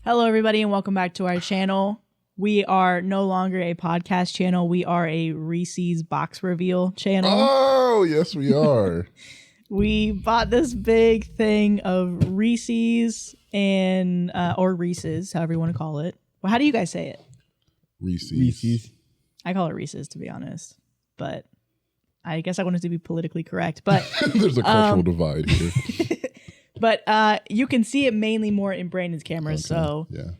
Hello, everybody, and welcome back to our channel. We are no longer a podcast channel. We are a Reese's box reveal channel. Oh, yes, we are. We bought this big thing of Reese's and or Reese's, however you want to call it. Well, how do you guys say it? Reese's. I call it Reese's, to be honest. But I guess I wanted to be politically correct. But There's a cultural divide here. But you can see it mainly more in Brandon's camera. Okay. So yeah.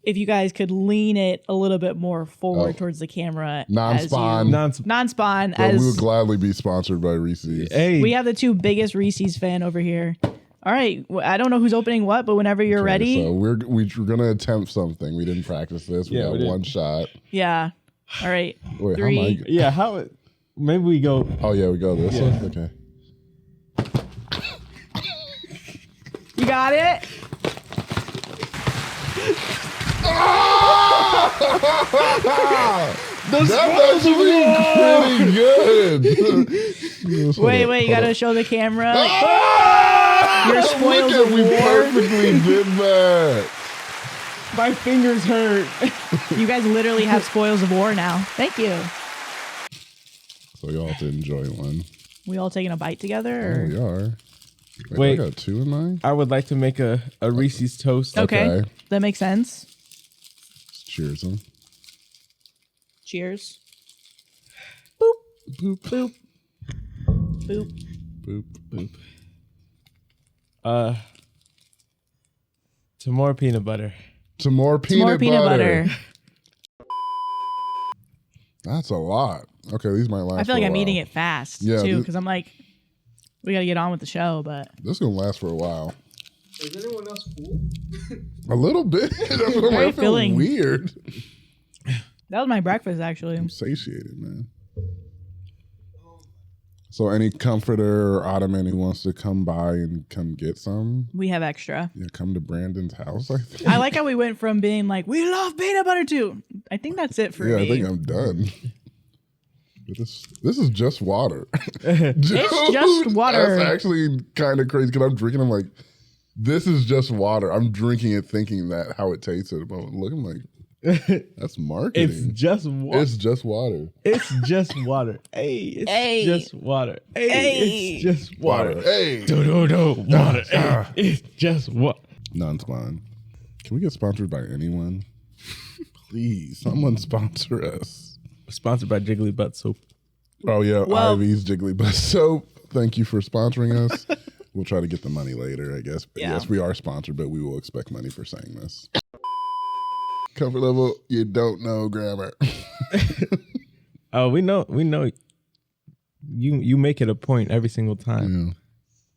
If you guys could lean it a little bit more forward towards the camera. Non-Spon. Non-Spon. Yeah, we would gladly be sponsored by Reese's. Hey. We have the two biggest Reese's fan over here. All right. I don't know who's opening what, but whenever you're ready. So we're going to attempt something. We didn't practice this. We got one shot. Yeah. All right. Wait, 3. how am I? Yeah, how? Maybe we go. Oh, yeah, we go this one? Okay. You got it? That's actually pretty good. Wait, you gotta show the camera. Your spoils Look at of we war. perfectly did that. My fingers hurt. You guys literally have spoils of war now. Thank you. So y'all have to enjoy one. We all taking a bite together? Or? Oh, we are. Wait, I got 2 in mine. I would like to make a Reese's toast. Okay. That makes sense. Cheers them. Cheers. Boop. Boop. Boop. Boop. Boop. Boop. To more peanut butter. To more peanut butter. That's a lot. Okay, these might last. I feel like I'm eating it fast too, because I'm like, we got to get on with the show. But this is gonna last for a while. Is anyone else full? A little bit. I feel weird. That was my breakfast, actually. I'm satiated, man. So any comforter or ottoman who wants to come by and come get some? We have extra. Yeah, come to Brandon's house, I think. I like how we went from being like, we love peanut butter to, I think that's it for me. Yeah, I think I'm done. But this is just water. Dude, it's just water. That's actually kind of crazy because I'm drinking. I'm like, this is just water. I'm drinking it thinking that how it tasted. But looking like, that's marketing. It's just water. It's just water. It's just water. Hey, it's just water. Hey, it's just water. Hey, water. Hey, it's just water. Non-Spon. Can we get sponsored by anyone? Please, someone sponsor us. Sponsored by Jiggly Butt Soap. Oh yeah, Ivy's Jiggly Butt Soap. Thank you for sponsoring us. We'll try to get the money later, I guess. But yes, we are sponsored, but we will expect money for saying this. Comfort level, you don't know grammar. Oh, we know. You make it a point every single time. Yeah.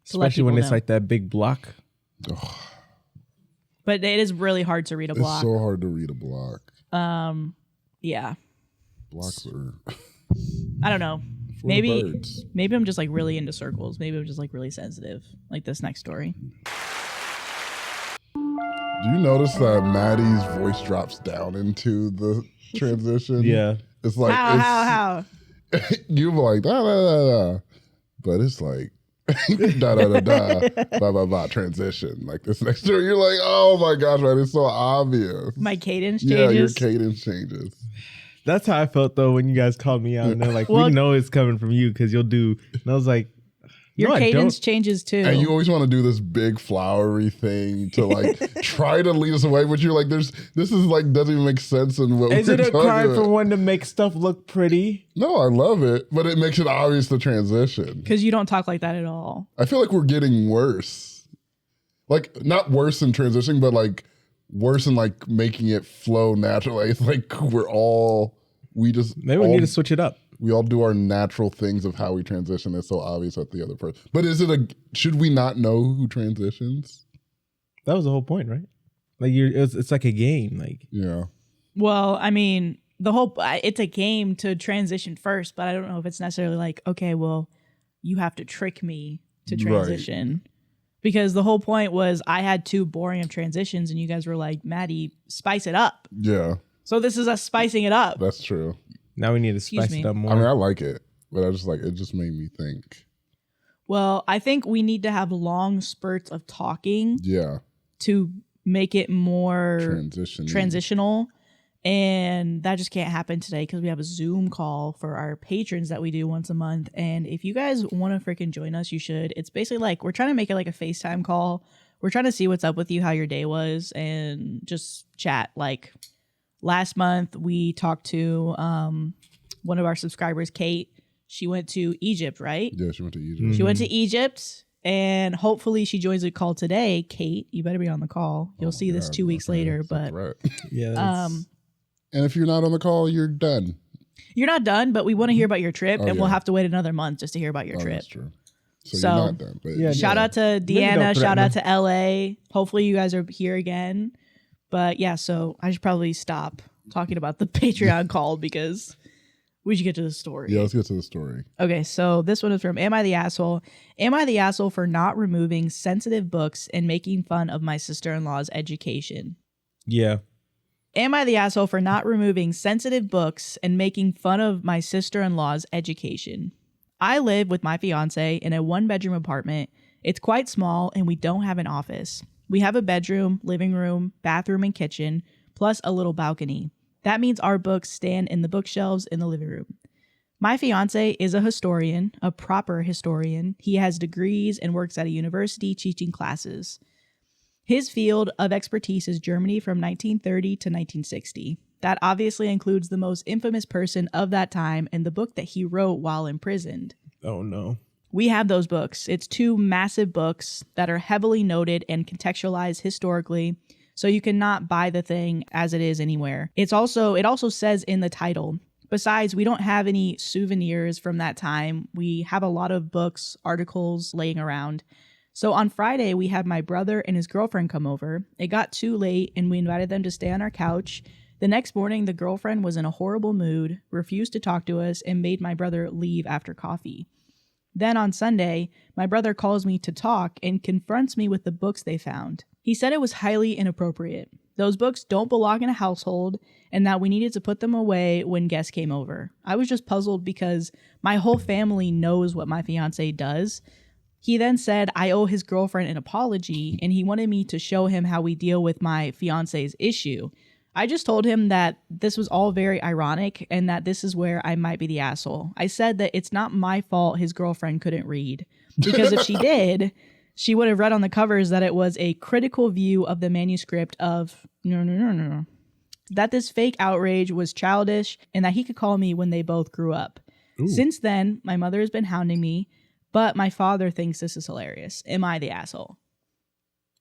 Especially when it's like that big block. Oh, but it is really hard to read a block. it's so hard to read a block. Yeah. Blocks are I don't know. for birds. Maybe I'm just like really into circles. Maybe I'm just like really sensitive. Like this next story. Do you notice that Madi's voice drops down into the transition? Yeah. It's like how? You're like da da da da. But it's like da da da da blah blah blah transition. Like this next story, you're like, oh my gosh, man, it's so obvious. My cadence changes. Yeah, your cadence changes. That's how I felt though when you guys called me out and they're like, we know it's coming from you because you'll do. And I was like, your cadence changes too. And you always want to do this big flowery thing to like try to lead us away, but you're like, this is like doesn't even make sense in what we're talking about. Is it a crime for one to make stuff look pretty? No, I love it, but it makes it obvious the transition. Because you don't talk like that at all. I feel like we're getting worse. Like not worse in transitioning, but like worse in like making it flow naturally. It's like we need to switch it up. We all do our natural things of how we transition. It's so obvious at the other person. But should we not know who transitions? That was the whole point, right? Like it's like a game. Like yeah. Well, I mean, it's a game to transition first, but I don't know if it's necessarily like, okay, well, you have to trick me to transition. Right. Because the whole point was I had 2 boring transitions and you guys were like, Madi, spice it up. Yeah. So this is us spicing it up. That's true. Now we need to spice it up more. I mean, I like it, but it just made me think. Well, I think we need to have long spurts of talking. Yeah. To make it more transitional. And that just can't happen today because we have a Zoom call for our patrons that we do once a month. And if you guys want to freaking join us, you should. It's basically like we're trying to make it like a FaceTime call. We're trying to see what's up with you, how your day was, and just chat. Like last month, we talked to one of our subscribers, Kate. She went to Egypt, right? Yeah, she went to Egypt. Mm-hmm. She went to Egypt. And hopefully she joins the call today. Kate, you better be on the call. You'll see this 2 weeks later. But yeah. And if you're not on the call, you're done. You're not done, but we want to hear about your trip, and we'll have to wait another month just to hear about your trip. That's true. So you're not done. But shout out to Deanna. Shout out to LA. Hopefully you guys are here again. But yeah, so I should probably stop talking about the Patreon call because we should get to the story. Yeah, let's get to the story. Okay, so this one is from Am I the Asshole? Am I the asshole for not removing sensitive books and making fun of my sister-in-law's education? Yeah. Am I the asshole for not removing sensitive books and making fun of my sister-in-law's education? I live with my fiance in a 1-bedroom apartment. It's quite small and we don't have an office. We have a bedroom, living room, bathroom, and kitchen, plus a little balcony. That means our books stand in the bookshelves in the living room. My fiance is a historian, a proper historian. He has degrees and works at a university teaching classes. His field of expertise is Germany from 1930 to 1960. That obviously includes the most infamous person of that time and the book that he wrote while imprisoned. Oh, no. We have those books. It's 2 massive books that are heavily noted and contextualized historically, so you cannot buy the thing as it is anywhere. It also says in the title. Besides, we don't have any souvenirs from that time. We have a lot of books, articles laying around. So on Friday, we had my brother and his girlfriend come over. It got too late and we invited them to stay on our couch. The next morning, the girlfriend was in a horrible mood, refused to talk to us, and made my brother leave after coffee. Then on Sunday, my brother calls me to talk and confronts me with the books they found. He said it was highly inappropriate. Those books don't belong in a household and that we needed to put them away when guests came over. I was just puzzled because my whole family knows what my fiance does. He then said I owe his girlfriend an apology and he wanted me to show him how we deal with my fiance's issue. I just told him that this was all very ironic and that this is where I might be the asshole. I said that it's not my fault his girlfriend couldn't read, because if she did, she would have read on the covers that it was a critical view of the manuscript of no. That this fake outrage was childish and that he could call me when they both grew up. Ooh. Since then, my mother has been hounding me, but my father thinks this is hilarious. Am I the asshole?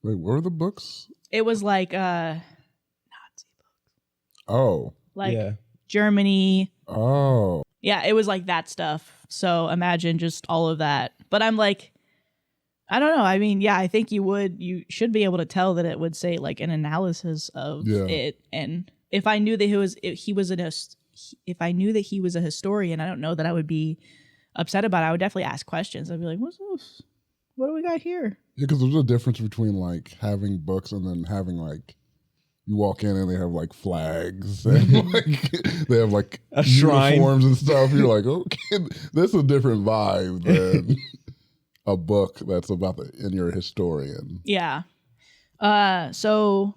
Wait, what are the books? It was like Nazi books. Oh. Like Germany. Oh. Yeah, it was like that stuff. So imagine just all of that. But I'm like, I don't know. I mean, yeah, I think you should be able to tell that it would say like an analysis of it. And if I knew that if I knew that he was a historian, I don't know that I would be upset about it. I would definitely ask questions. I'd be like, what's this? What do we got here? Yeah, because there's a difference between like having books and then having like, you walk in and they have like flags and like they have like a shrine, uniforms and stuff. You're like, okay, this is a different vibe than a book that's about and you're a historian. Yeah. So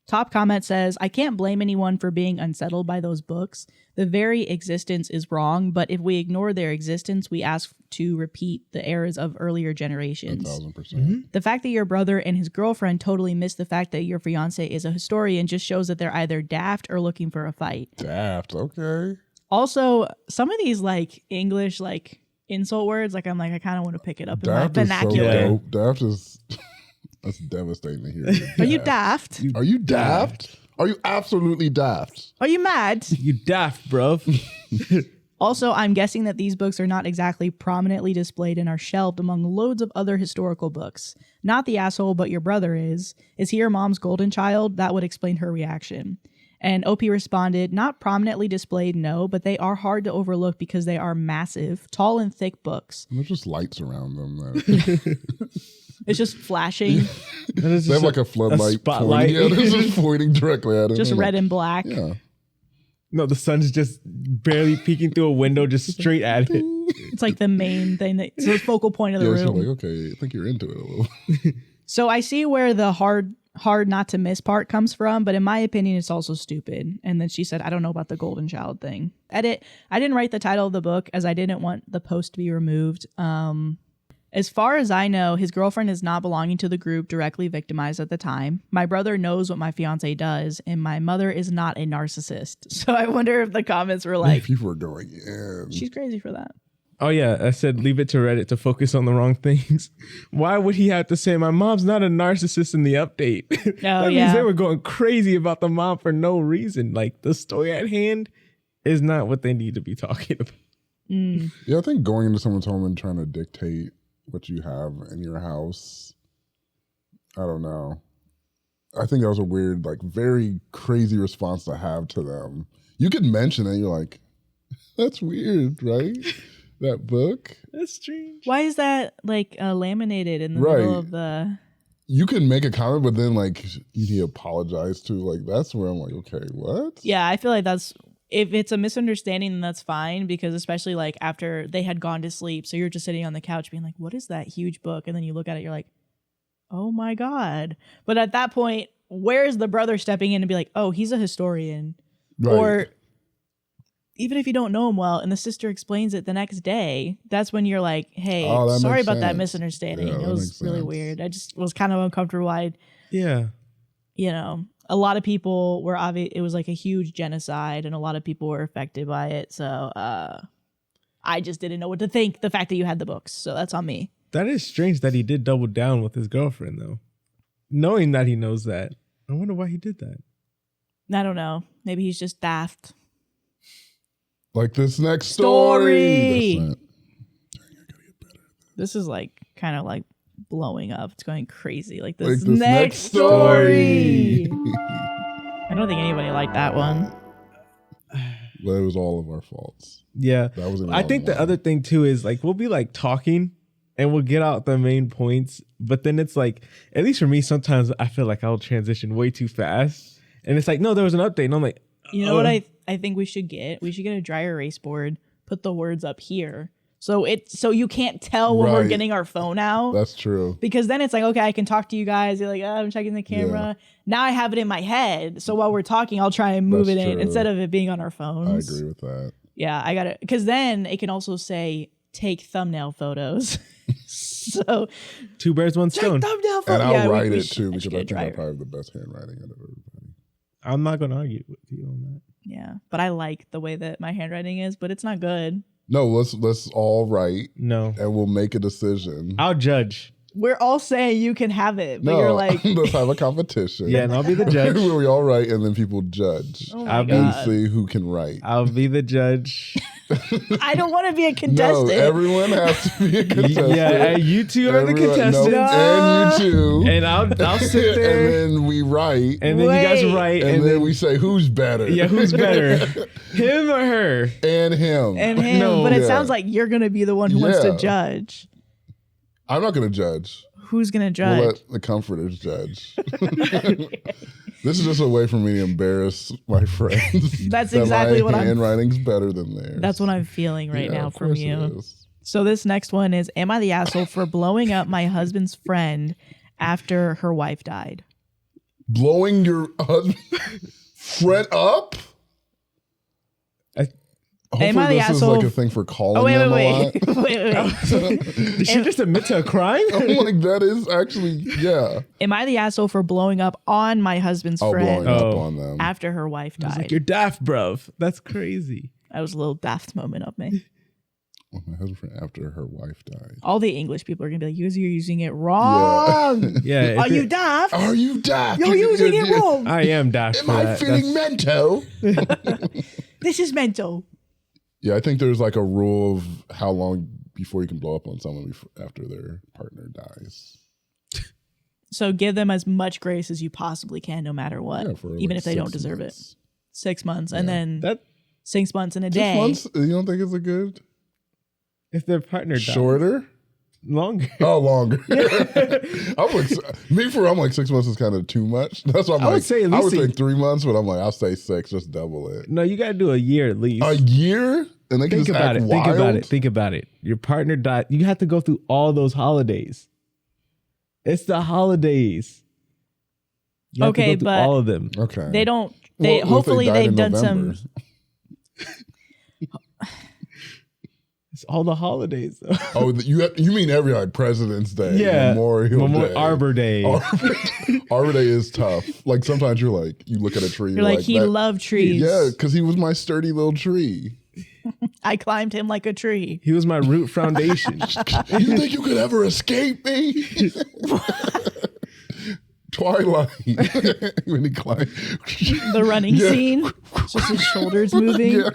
top comment says, I can't blame anyone for being unsettled by those books. The very existence is wrong, but if we ignore their existence, we ask to repeat the errors of earlier generations. 1,000%. Mm-hmm. The fact that your brother and his girlfriend totally missed the fact that your fiance is a historian just shows that they're either daft or looking for a fight. Daft, okay. Also, some of these like English like insult words, like I'm like, I kind of want to pick it up daft in my vernacular. So dope. Daft is that's devastating to hear. Are you daft? Are you daft? Are you absolutely daft? Are you mad? You daft, bro. Also, I'm guessing that these books are not exactly prominently displayed and are shelved among loads of other historical books. Not the asshole, but your brother is. Is he your mom's golden child? That would explain her reaction. And OP responded, not prominently displayed, no, but they are hard to overlook because they are massive, tall and thick books. There's just lights around them, though. It's just flashing. They have like a floodlight. Spotlight. Yeah, it's just pointing directly at it. Just red and black. Yeah. No, the sun's just barely peeking through a window, just straight at it. It's like the main thing. It's the focal point of the room. Like, okay, I think you're into it a little. So I see where the hard hard not to miss part comes from, but in my opinion, it's also stupid. And then she said, I don't know about the golden child thing. Edit. I didn't write the title of the book as I didn't want the post to be removed. As far as I know, his girlfriend is not belonging to the group directly victimized at the time. My brother knows what my fiance does, and my mother is not a narcissist. So I wonder if the comments were like, people are going in. She's crazy for that. Oh, yeah. I said leave it to Reddit to focus on the wrong things. Why would he have to say my mom's not a narcissist in the update? That means they were going crazy about the mom for no reason. Like, the story at hand is not what they need to be talking about. Yeah, I think going into someone's home and trying to dictate what you have in your house, I don't know. I think that was a weird, like, very crazy response to have to them. You could mention it, you're like, that's weird, right? That book. That's strange. Why is that like laminated in the middle of the... You can make a comment, but then like you need to apologize to, like, that's where I'm like, okay, what? Yeah, I feel like that's... If it's a misunderstanding, then that's fine, because especially like after they had gone to sleep, so you're just sitting on the couch being like, what is that huge book? And then you look at it, you're like, oh my God. But at that point, where's the brother stepping in and be like, oh, he's a historian? Right. Or even if you don't know him well and the sister explains it the next day, that's when you're like, hey, sorry about that misunderstanding. Yeah, it was really weird. I just was kind of uncomfortable. You know, a lot of people were it was like a huge genocide and a lot of people were affected by it. So I just didn't know what to think. The fact that you had the books. So that's on me. That is strange that he did double down with his girlfriend, though. Knowing that he knows that. I wonder why he did that. I don't know. Maybe he's just daft. Like this next story. This is like kind of like blowing up. It's going crazy. Like this next story. I don't think anybody liked that one. Well, it was all of our faults. Yeah. That was I think the other thing too is like we'll be like talking and we'll get out the main points, but then it's like, at least for me, sometimes I feel like I'll transition way too fast. And it's like, no, there was an update. And I'm like, you know what I think we should get? We should get a dry erase board, put the words up here. So you can't tell when we're getting our phone out. That's true. Because then it's like, okay, I can talk to you guys. You're like, oh, I'm checking the camera. Yeah. Now I have it in my head. So while we're talking, I'll try and move it in instead of it being on our phones. I agree with that. Yeah, I got it. Because then it can also say, take thumbnail photos. So two birds, one stone. Thumbnail photos. And I'll write it too because I think I probably have the best handwriting out of everybody. I'm not going to argue with you on that. Yeah, but I like the way that my handwriting is, but it's not good. No, let's all write. No. And we'll make a decision. I'll judge. We're all saying you can have it, but you're like... let's have a competition. Yeah, and I'll be the judge. Where we all write and then people judge. Oh my God. And see who can write. I'll be the judge. I don't want to be a contestant. No, everyone has to be a contestant. Yeah, you two are the contestants. No. And you two. And I'll sit there. And then we write. And then you guys write. And then we say, who's better? Yeah, who's better? Him or her? And him. And him. No. But it sounds like you're going to be the one who wants to judge. I'm not going to judge. Who's going to judge? We'll let the comforters judge. This is just a way for me to embarrass my friends. That's exactly what my handwriting's better than theirs. That's what I'm feeling right now from you. So this next one is, am I the asshole for blowing up my husband's friend after her wife died? Blowing your husband's friend up? Hopefully this is like a thing for calling them a lot. Wait. Did she just admit to a crime? I'm like, that is actually, yeah. Am I the asshole for blowing up on my husband's friend blowing up on them after her wife died? Like, you're daft, bruv. That's crazy. That was a little daft moment of me. Well, my husband after her wife died. All the English people are going to be like, you're using it wrong. Yeah. Are you daft? Are you daft? You're using it wrong. I am daft. Am I feeling mental? This is mental. Yeah, I think there's like a rule of how long before you can blow up on someone after their partner dies. So give them as much grace as you possibly can, no matter what, even if they don't deserve it. 6 months, and then 6 months and a day. 6 months? You don't think it's a good? If their partner dies. Shorter? Longer. Oh, longer. I'm like 6 months is kind of too much. That's why I would say 3 months, but I'm like, I'll say 6, just double it. No, you got to do a year at least. A year? And they can just act wild? Think about it. Your partner died. You have to go through all those holidays. It's the holidays. You have to go through all of them. Okay. They don't. Hopefully they've done some. It's all the holidays, though. Oh, you mean every President's Day, Memorial Day, Arbor Day. Arbor Day is tough. Like sometimes you look at a tree. You're like he loved trees. Yeah, because he was my sturdy little tree. I climbed him like a tree. He was my root foundation. You think you could ever escape me? Twilight. When he climbed. The running scene. Just his shoulders moving. Yeah.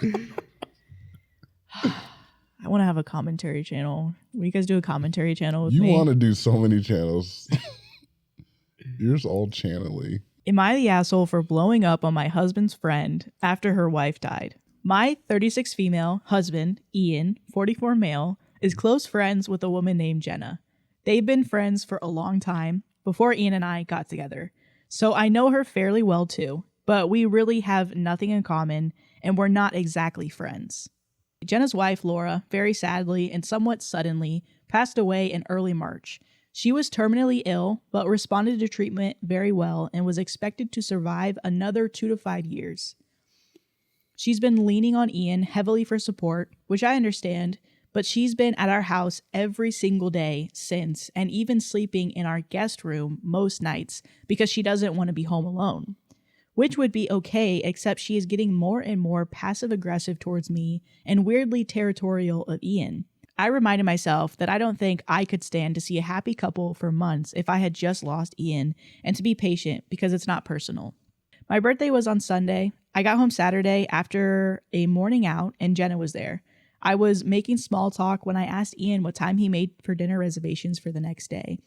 I want to have a commentary channel. Will you guys do a commentary channel with me? You want to do so many channels. You're just all channel-y. Am I the asshole for blowing up on my husband's friend after her wife died? My 36 female husband, Ian, 44 male, is close friends with a woman named Jenna. They've been friends for a long time, before Ian and I got together. So I know her fairly well too, but we really have nothing in common and we're not exactly friends. Jenna's wife, Laura, very sadly and somewhat suddenly, passed away in early March. She was terminally ill, but responded to treatment very well and was expected to survive another 2 to 5 years. She's been leaning on Ian heavily for support, which I understand, but she's been at our house every single day since, and even sleeping in our guest room most nights because she doesn't want to be home alone. Which would be okay, except she is getting more and more passive-aggressive towards me and weirdly territorial of Ian. I reminded myself that I don't think I could stand to see a happy couple for months if I had just lost Ian, and to be patient because it's not personal. My birthday was on Sunday. I got home Saturday after a morning out, and Jenna was there. I was making small talk when I asked Ian what time he made for dinner reservations for the next day.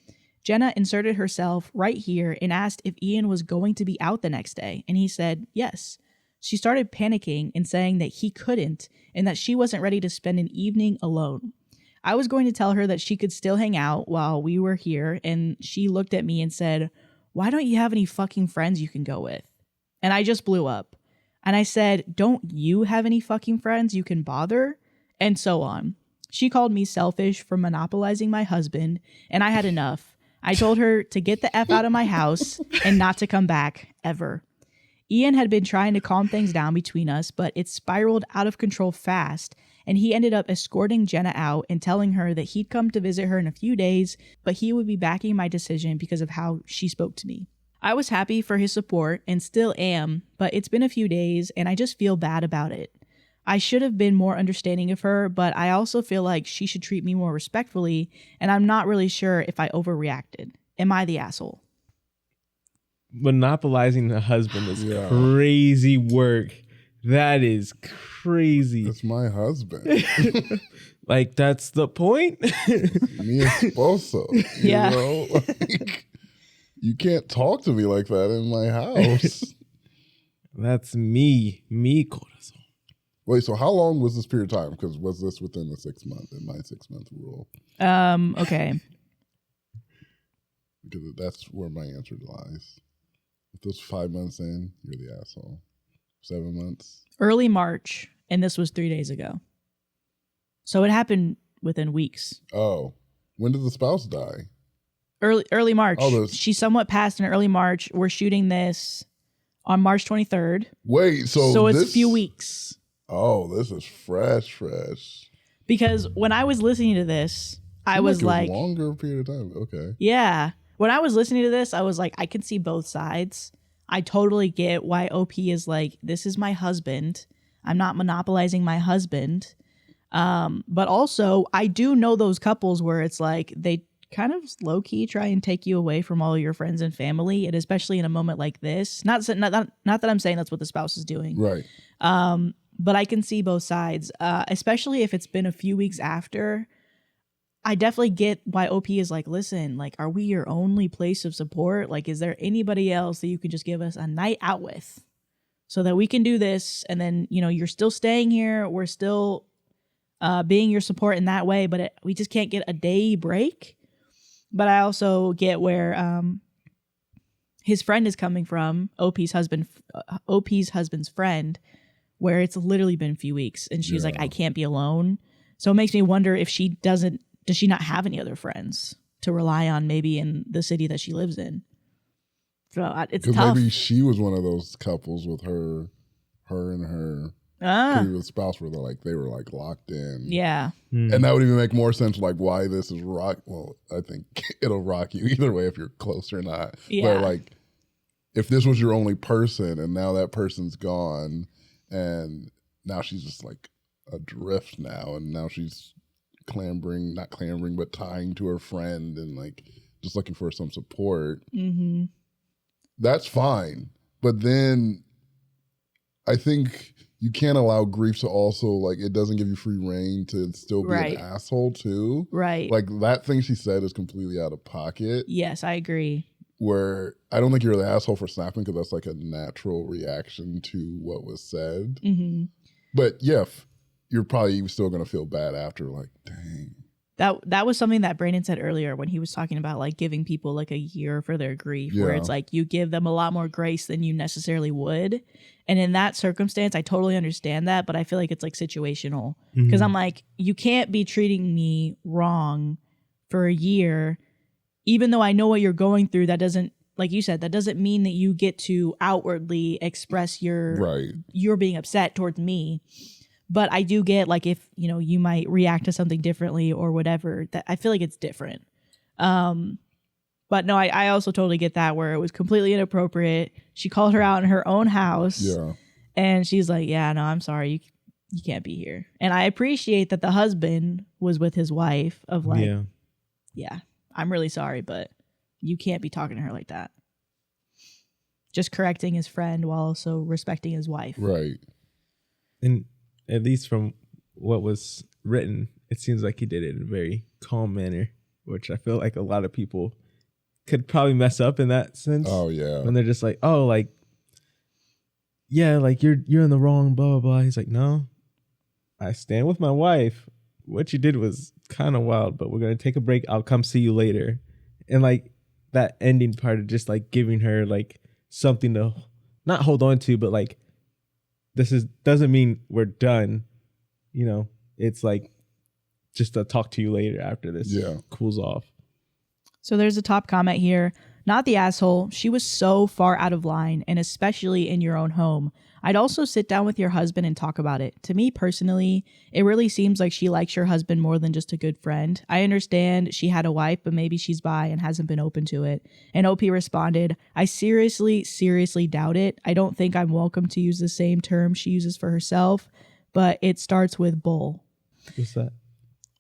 Jenna inserted herself right here and asked if Ian was going to be out the next day, and he said yes. She started panicking and saying that he couldn't and that she wasn't ready to spend an evening alone. I was going to tell her that she could still hang out while we were here, and she looked at me and said, "Why don't you have any fucking friends you can go with?" And I just blew up. And I said, "Don't you have any fucking friends you can bother?" And so on. She called me selfish for monopolizing my husband, and I had enough. I told her to get the F out of my house and not to come back, ever. Ian had been trying to calm things down between us, but it spiraled out of control fast, and he ended up escorting Jenna out and telling her that he'd come to visit her in a few days, but he would be backing my decision because of how she spoke to me. I was happy for his support and still am, but it's been a few days and I just feel bad about it. I should have been more understanding of her, but I also feel like she should treat me more respectfully, and I'm not really sure if I overreacted. Am I the asshole? Monopolizing the husband is crazy work. That is crazy. That's my husband. Like, that's the point? Mi esposo. Yeah. You know? Like, you can't talk to me like that in my house. That's me corazón. Wait, so how long was this period of time? Because was this within the 6 month, in my 6 month rule? Okay. Because that's where my answer lies. If it was 5 months in, you're the asshole. 7 months. Early March, and this was 3 days ago. So it happened within weeks. Oh, when did the spouse die? Early March. Oh, she somewhat passed in early March. We're shooting this on March 23rd. Wait, so it's a few weeks. Oh, this is fresh. Because when I was listening to this, I was like, a longer period of time. Okay. Yeah. When I was listening to this, I was like, I can see both sides. I totally get why OP is like, this is my husband. I'm not monopolizing my husband. But also, I do know those couples where it's like they kind of low-key try and take you away from all your friends and family, and especially in a moment like this. Not that I'm saying that's what the spouse is doing. Right. But I can see both sides, especially if it's been a few weeks after. I definitely get why OP is like, listen, like, are we your only place of support? Like, is there anybody else that you can just give us a night out with so that we can do this? And then, you know, you're still staying here. We're still being your support in that way, but we just can't get a day break. But I also get where his friend is coming from, OP's husband's friend, where it's literally been a few weeks. And she's like, I can't be alone. So it makes me wonder if does she not have any other friends to rely on maybe in the city that she lives in? So it's tough. Maybe she was one of those couples with her and her previous spouse where they were like locked in. Yeah. And that would even make more sense, like why this is well, I think it'll rock you either way if you're close or not. Yeah. But like, if this was your only person and now that person's gone and now she's just like adrift now and now she's not clambering, but tying to her friend and like just looking for some support. Mm-hmm. That's fine. But then I think you can't allow grief to also, like, it doesn't give you free reign to still be an asshole too. Right. Like, that thing she said is completely out of pocket. Yes, I agree. Where I don't think you're the asshole for snapping because that's like a natural reaction to what was said. Mm-hmm. But yeah, you're probably still going to feel bad after, like, dang. That was something that Brandon said earlier when he was talking about like giving people like a year for their grief, where it's like you give them a lot more grace than you necessarily would. And in that circumstance, I totally understand that, but I feel like it's like situational because I'm like, you can't be treating me wrong for a year, even though I know what you're going through. That doesn't, like you said, that doesn't mean that you get to outwardly express you're being upset towards me. But I do get like if, you know, you might react to something differently or whatever, that I feel like it's different. But no, I also totally get that where it was completely inappropriate. She called her out in her own house. Yeah. And she's like, yeah, no, I'm sorry. You can't be here. And I appreciate that the husband was with his wife of like, yeah, I'm really sorry, but you can't be talking to her like that. Just correcting his friend while also respecting his wife. Right. And at least from what was written, it seems like he did it in a very calm manner, which I feel like a lot of people could probably mess up in that sense. Oh, yeah. When they're just like, oh, like, yeah, like you're in the wrong, blah, blah, blah. He's like, no, I stand with my wife. What you did was kind of wild, but we're going to take a break. I'll come see you later. And like that ending part of just like giving her like something to not hold on to, but like, doesn't mean we're done. You know, it's like just to talk to you later after this cools off. So there's a top comment here. Not the asshole. She was so far out of line, and especially in your own home. I'd also sit down with your husband and talk about it. To me personally, it really seems like she likes your husband more than just a good friend. I understand she had a wife, but maybe she's bi and hasn't been open to it. And OP responded, I seriously doubt it. I don't think I'm welcome to use the same term she uses for herself, but it starts with bull. What's that?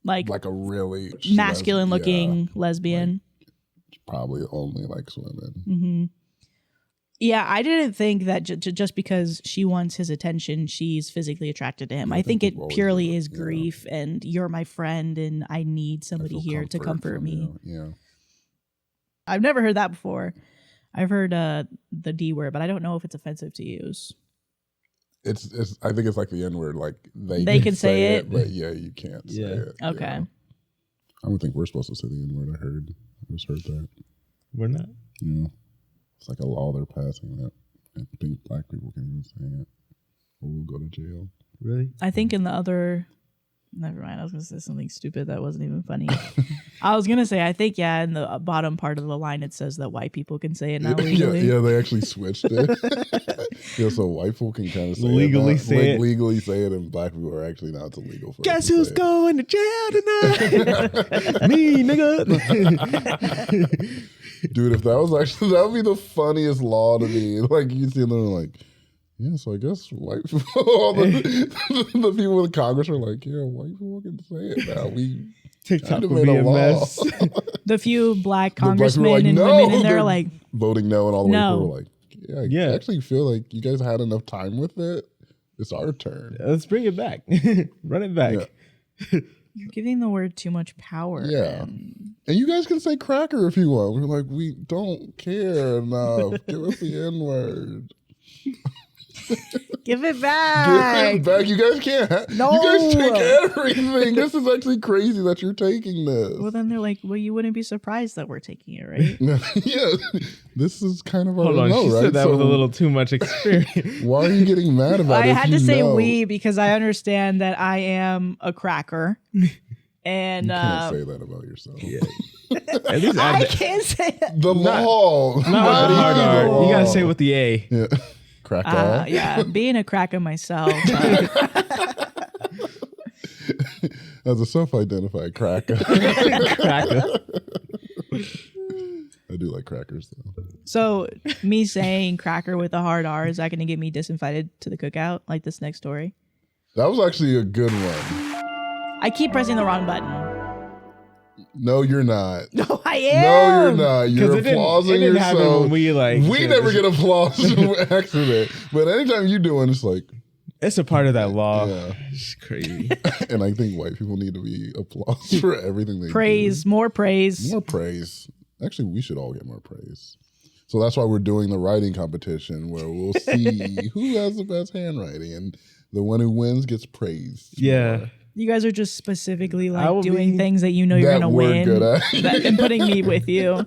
Like a really masculine looking lesbian. Like, probably only likes women. Mm-hmm. Yeah, I didn't think that just because she wants his attention, she's physically attracted to him. I think it purely is grief and you're my friend and I need somebody here to comfort me. Yeah. I've never heard that before. I've heard the D word, but I don't know if it's offensive to use. It's. I think it's like the N word. Like they can say it, but you can't say it. Okay. Yeah. I don't think we're supposed to say the N word. I just heard that. We're not. Yeah. It's like a law they're passing that I think black people can even say it or we'll go to jail. Really? I think in the other... Never mind. I was going to say something stupid that wasn't even funny. I was going to say, I think, in the bottom part of the line, it says that white people can say it now legally. Yeah, they actually switched it. So white people can kind of say legally say it. Legally say it, and black people are actually now it's illegal for Guess who's going to jail tonight? Me, nigga. Dude, if that was actually, that would be the funniest law to me. Like, you see them like, yeah, so I guess white people, all the people in Congress are like, yeah, white people can say it now. We TikTok would be a mess. The few black congressmen and women in there like voting no, and all the white people are like, I actually feel like you guys had enough time with it. It's our turn. Let's bring it back. Run it back. Yeah. You're giving the word too much power. Yeah. And you guys can say cracker if you want. We're like, we don't care enough. Give us the N-word. Give it back. Give it back. You guys can't. No. You guys take everything. This is actually crazy that you're taking this. Well, then they're like, well, you wouldn't be surprised that we're taking it, right? Yeah. This is kind of Hold on. She said that with a little too much experience. Why are you getting mad about it? I had to say we because I understand that I am a cracker. And you can't say that about yourself. Yeah. At least I can't say that. The law. Not with the hard R. You gotta say it with the A. Yeah. Cracker. Yeah, being a cracker myself. As a self-identified cracker. Cracker. I do like crackers though. So me saying cracker with a hard R, is that going to get me disinvited to the cookout like this next story? That was actually a good one. I keep pressing the wrong button. No, you're not. No, I am. No, you're not. You're applauding yourself. We never get applause to accident. But anytime you do one, it's like... It's a part of that law. Yeah. It's crazy. And I think white people need to be applauded for everything they do. More praise. More praise. Actually, we should all get more praise. So that's why we're doing the writing competition where we'll see who has the best handwriting. And the one who wins gets praised. Yeah. More. You guys are just specifically like doing things that you know you're going to win good at. and putting me with you.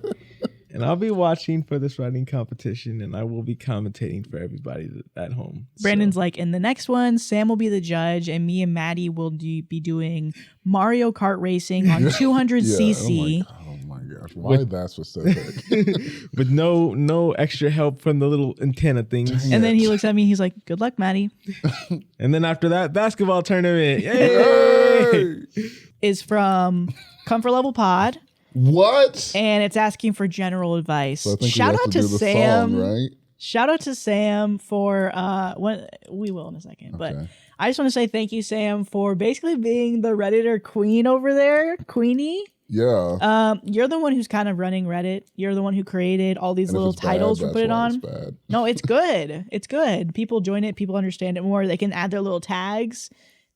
And I'll be watching for this writing competition, and I will be commentating for everybody at home. Brandon's like, in the next one, Sam will be the judge, and me and Maddie will be doing Mario Kart racing on 200cc. Oh my gosh, why that specific? With no extra help from the little antenna things. And then he looks at me, he's like, good luck, Maddie. And then after that, basketball tournament. Yay! Is from Comfort Level Pod. What? And it's asking for general advice. So shout out to Sam. Song, right? Shout out to Sam for we will in a second. But I just want to say thank you, Sam, for basically being the Redditor queen over there. Queenie. Yeah. You're the one who's kind of running Reddit. You're the one who created all these little titles we put it on. No, it's good. It's good. People join it. People understand it more. They can add their little tags.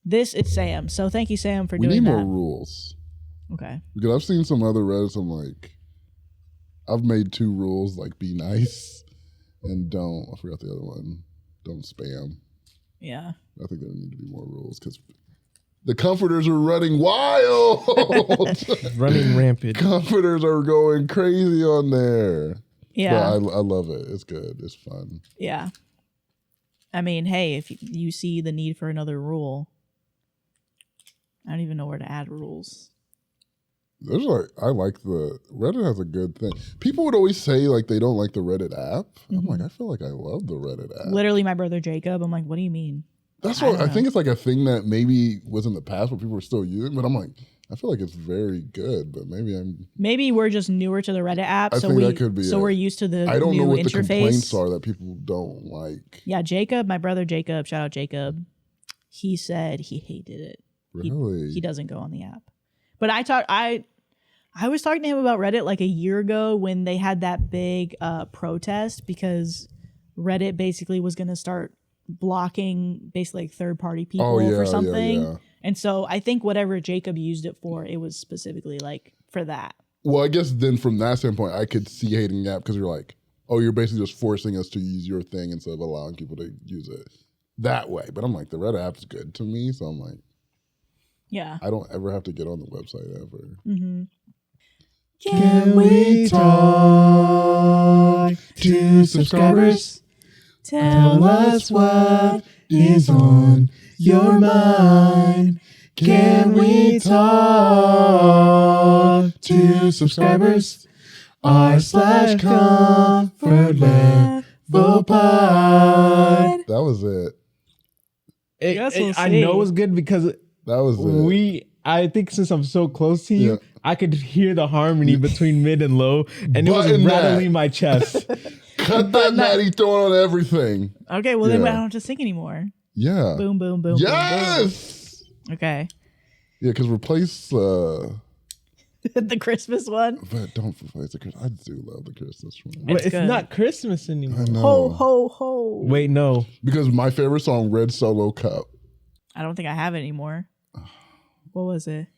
This is Sam. So thank you, Sam, for doing that. We need more rules. Okay. Because I've seen some other Reddits, I'm like, I've made 2 rules, like be nice and I forgot the other one, don't spam. Yeah. I think there need to be more rules because the comforters are running wild. Running rampant. Comforters are going crazy on there. Yeah. But I love it. It's good. It's fun. Yeah. I mean, hey, if you see the need for another rule, I don't even know where to add rules. There's I like the Reddit has a good thing. People would always say like they don't like the Reddit app. I'm like, I feel like I love the Reddit app. Literally, my brother Jacob. I'm like, what do you mean? That's what I think. It's like a thing that maybe was in the past, but people were still using. But I'm like, I feel like it's very good. But maybe we're just newer to the Reddit app. I think that could be. So we're used to the I don't new know what interface. the complaints are that people don't like. Yeah, Jacob, my brother Jacob. Shout out Jacob. He said he hated it. Really? He doesn't go on the app. But I was talking to him about Reddit like a year ago when they had that big protest because Reddit basically was going to start blocking basically like third-party people for something. Yeah. And so I think whatever Jacob used it for, it was specifically like for that. Well, I guess then from that standpoint, I could see hating the app because you're like, oh, you're basically just forcing us to use your thing instead of allowing people to use it that way. But I'm like, the Reddit app is good to me. So I'm like, yeah, I don't ever have to get on the website ever. Mm-hmm. Can we talk to subscribers? Tell us what is on your mind. Can we talk to subscribers? r/comfort level pod. That was it. I know it's good because that was it. I think since I'm so close to you, I could hear the harmony between mid and low, and it was rattling my chest. Cut that Maddie throwing on everything. Okay, well then I don't have to sing anymore. Yeah. Boom, boom, boom. Yes. Boom, boom. Okay. Yeah, because replace the Christmas one. But don't replace the Christmas. I do love the Christmas one. It's not Christmas anymore. I know. Ho, ho, ho. Wait, no. Because my favorite song, Red Solo Cup. I don't think I have it anymore. What was it?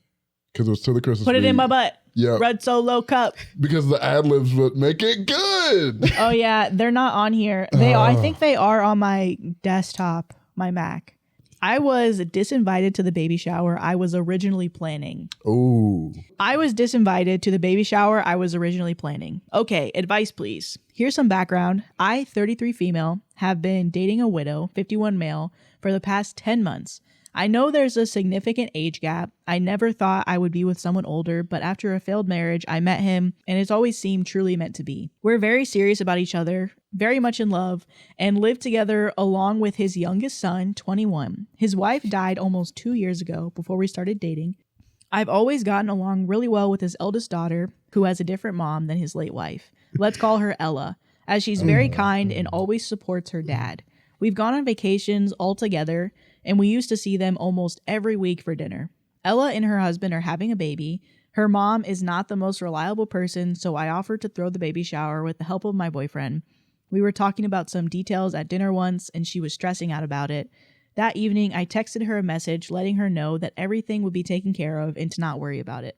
Because it was to the Christmas Put it in my butt. Yeah. Red Solo Cup. Because the ad-libs would make it good. Oh, yeah. They're not on here. I think they are on my desktop, my Mac. I was disinvited to the baby shower I was originally planning. Oh. I was disinvited to the baby shower I was originally planning. Okay, advice please. Here's some background. I, 33 female, have been dating a widow, 51 male, for the past 10 months. I know there's a significant age gap. I never thought I would be with someone older, but after a failed marriage, I met him, and it's always seemed truly meant to be. We're very serious about each other, very much in love, and live together along with his youngest son, 21. His wife died almost 2 years ago before we started dating. I've always gotten along really well with his eldest daughter, who has a different mom than his late wife. Let's call her Ella, as she's very kind and always supports her dad. We've gone on vacations all together, and we used to see them almost every week for dinner. Ella and her husband are having a baby. Her mom is not the most reliable person, so I offered to throw the baby shower with the help of my boyfriend. We were talking about some details at dinner once, and she was stressing out about it. That evening, I texted her a message letting her know that everything would be taken care of and to not worry about it.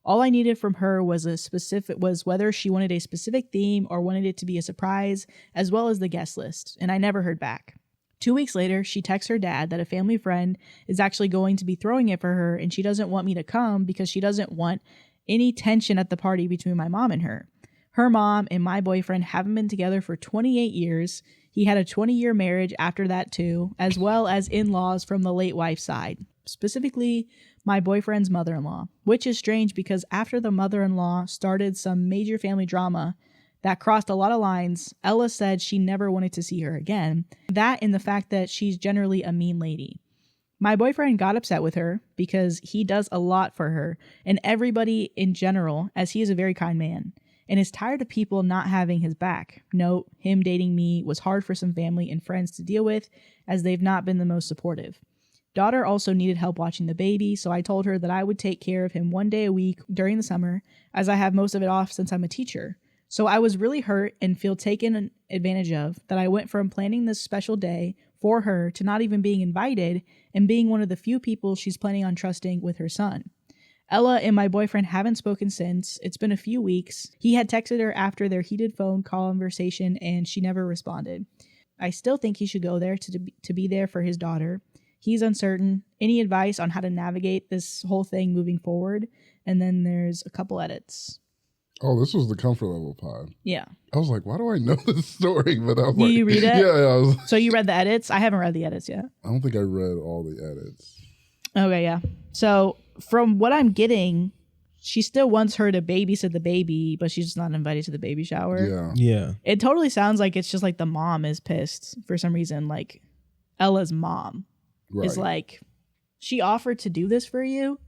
All I needed from her was whether she wanted a specific theme or wanted it to be a surprise, as well as the guest list, and I never heard back. 2 weeks later, she texts her dad that a family friend is actually going to be throwing it for her, and she doesn't want me to come because she doesn't want any tension at the party between my mom and her. Her mom and my boyfriend haven't been together for 28 years. He had a 20-year marriage after that too, as well as in-laws from the late wife's side, specifically my boyfriend's mother-in-law, which is strange because after the mother-in-law started some major family drama that crossed a lot of lines, Ella said she never wanted to see her again. That and the fact that she's generally a mean lady. My boyfriend got upset with her because he does a lot for her and everybody in general, as he is a very kind man, and is tired of people not having his back. Note, him dating me was hard for some family and friends to deal with, as they've not been the most supportive. Daughter also needed help watching the baby, so I told her that I would take care of him one day a week during the summer, as I have most of it off since I'm a teacher. So I was really hurt and feel taken advantage of that I went from planning this special day for her to not even being invited and being one of the few people she's planning on trusting with her son. Ella and my boyfriend haven't spoken since. It's been a few weeks. He had texted her after their heated phone conversation and she never responded. I still think he should go there to be there for his daughter. He's uncertain. Any advice on how to navigate this whole thing moving forward? And then there's a couple edits. Oh, this was the comfort level pod. Yeah. I was like, why do I know this story? But I was Did you read it? Yeah. So you read the edits? I haven't read the edits yet. I don't think I read all the edits. Okay, yeah. So from what I'm getting, she still wants her to babysit the baby, but she's just not invited to the baby shower. Yeah. It totally sounds like it's just like the mom is pissed for some reason. Like Ella's mom is like, she offered to do this for you.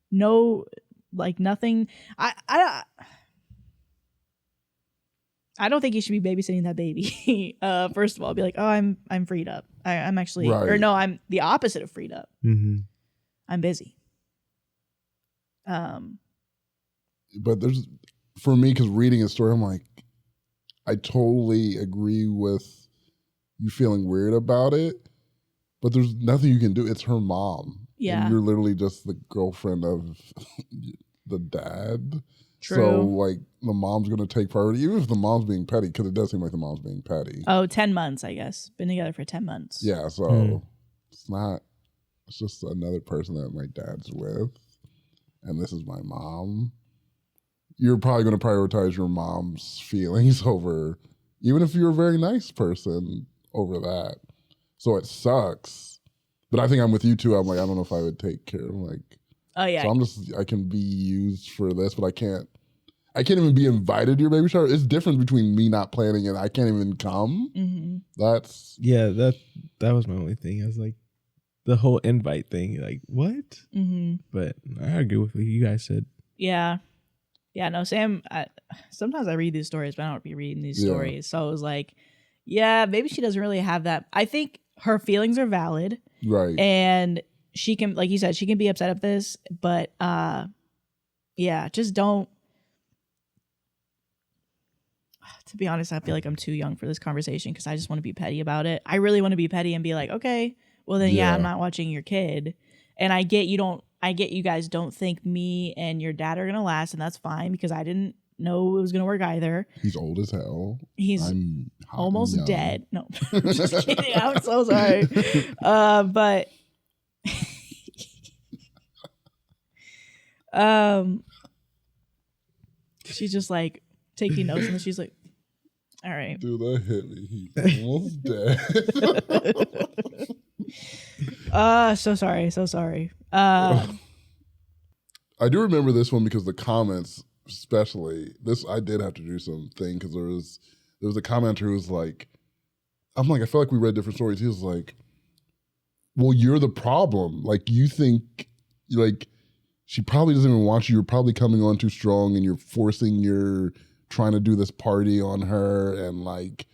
No, like nothing. I don't think you should be babysitting that baby. First of all, be like, oh, I'm freed up. I'm actually, or no, I'm the opposite of freed up. Mm-hmm. I'm busy. But there's, for me, because reading a story, I'm like, I totally agree with you feeling weird about it, but there's nothing you can do. It's her mom. Yeah. And you're literally just the girlfriend of the dad. True. So, like, the mom's going to take priority, even if the mom's being petty, because it does seem like the mom's being petty. Oh, 10 months, I guess. Been together for 10 months. Yeah, so it's just another person that my dad's with, and this is my mom. You're probably going to prioritize your mom's feelings over, even if you're a very nice person, over that. So it sucks. But I think I'm with you too. I'm like, I don't know if I would take care of, like, oh yeah. So I can be used for this, but I can't even be invited to your baby shower. It's different between me not planning and I can't even come. Mm-hmm. That was my only thing. I was like, the whole invite thing, like, what? Mm-hmm. But I agree with what you guys said. Yeah. Yeah, no, Sam, sometimes I read these stories, but I don't be reading these stories. So I was like, yeah, maybe she doesn't really have that. I think her feelings are valid. Right. And she can, like you said, she can be upset at this, but yeah, just don't. To be honest, I feel like I'm too young for this conversation because I just want to be petty about it. I really want to be petty and be like, okay, well then, I'm not watching your kid. And I get you guys don't think me and your dad are going to last, and that's fine because I didn't know it was going to work either. He's old as hell. He's almost dead. No, I'm just kidding. I'm so sorry. But she's just like taking notes, and then she's like, all right. Dude, that hit me. He's almost dead. So sorry. I do remember this one because the comments, especially this, I did have to do something because there was a commenter who was like, I feel like we read different stories. He was like, well, you're the problem. Like, you think, like, she probably doesn't even want you. You're probably coming on too strong and you're trying to do this party on her and, like,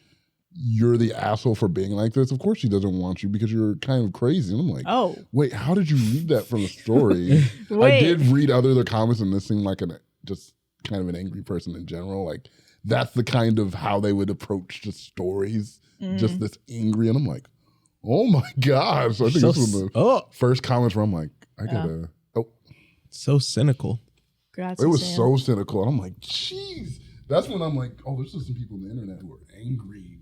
you're the asshole for being like this. Of course she doesn't want you because you're kind of crazy. And I'm like, oh, wait, how did you read that from the story? I did read other comments and this seemed like just kind of an angry person in general. Like, that's the kind of how they would approach the stories, just this angry. And I'm like, oh my God. So I think this was the first comments where I'm like, I gotta, so cynical. It was so cynical. And I'm like, jeez. That's when I'm like, oh, there's just some people on the internet who are angry.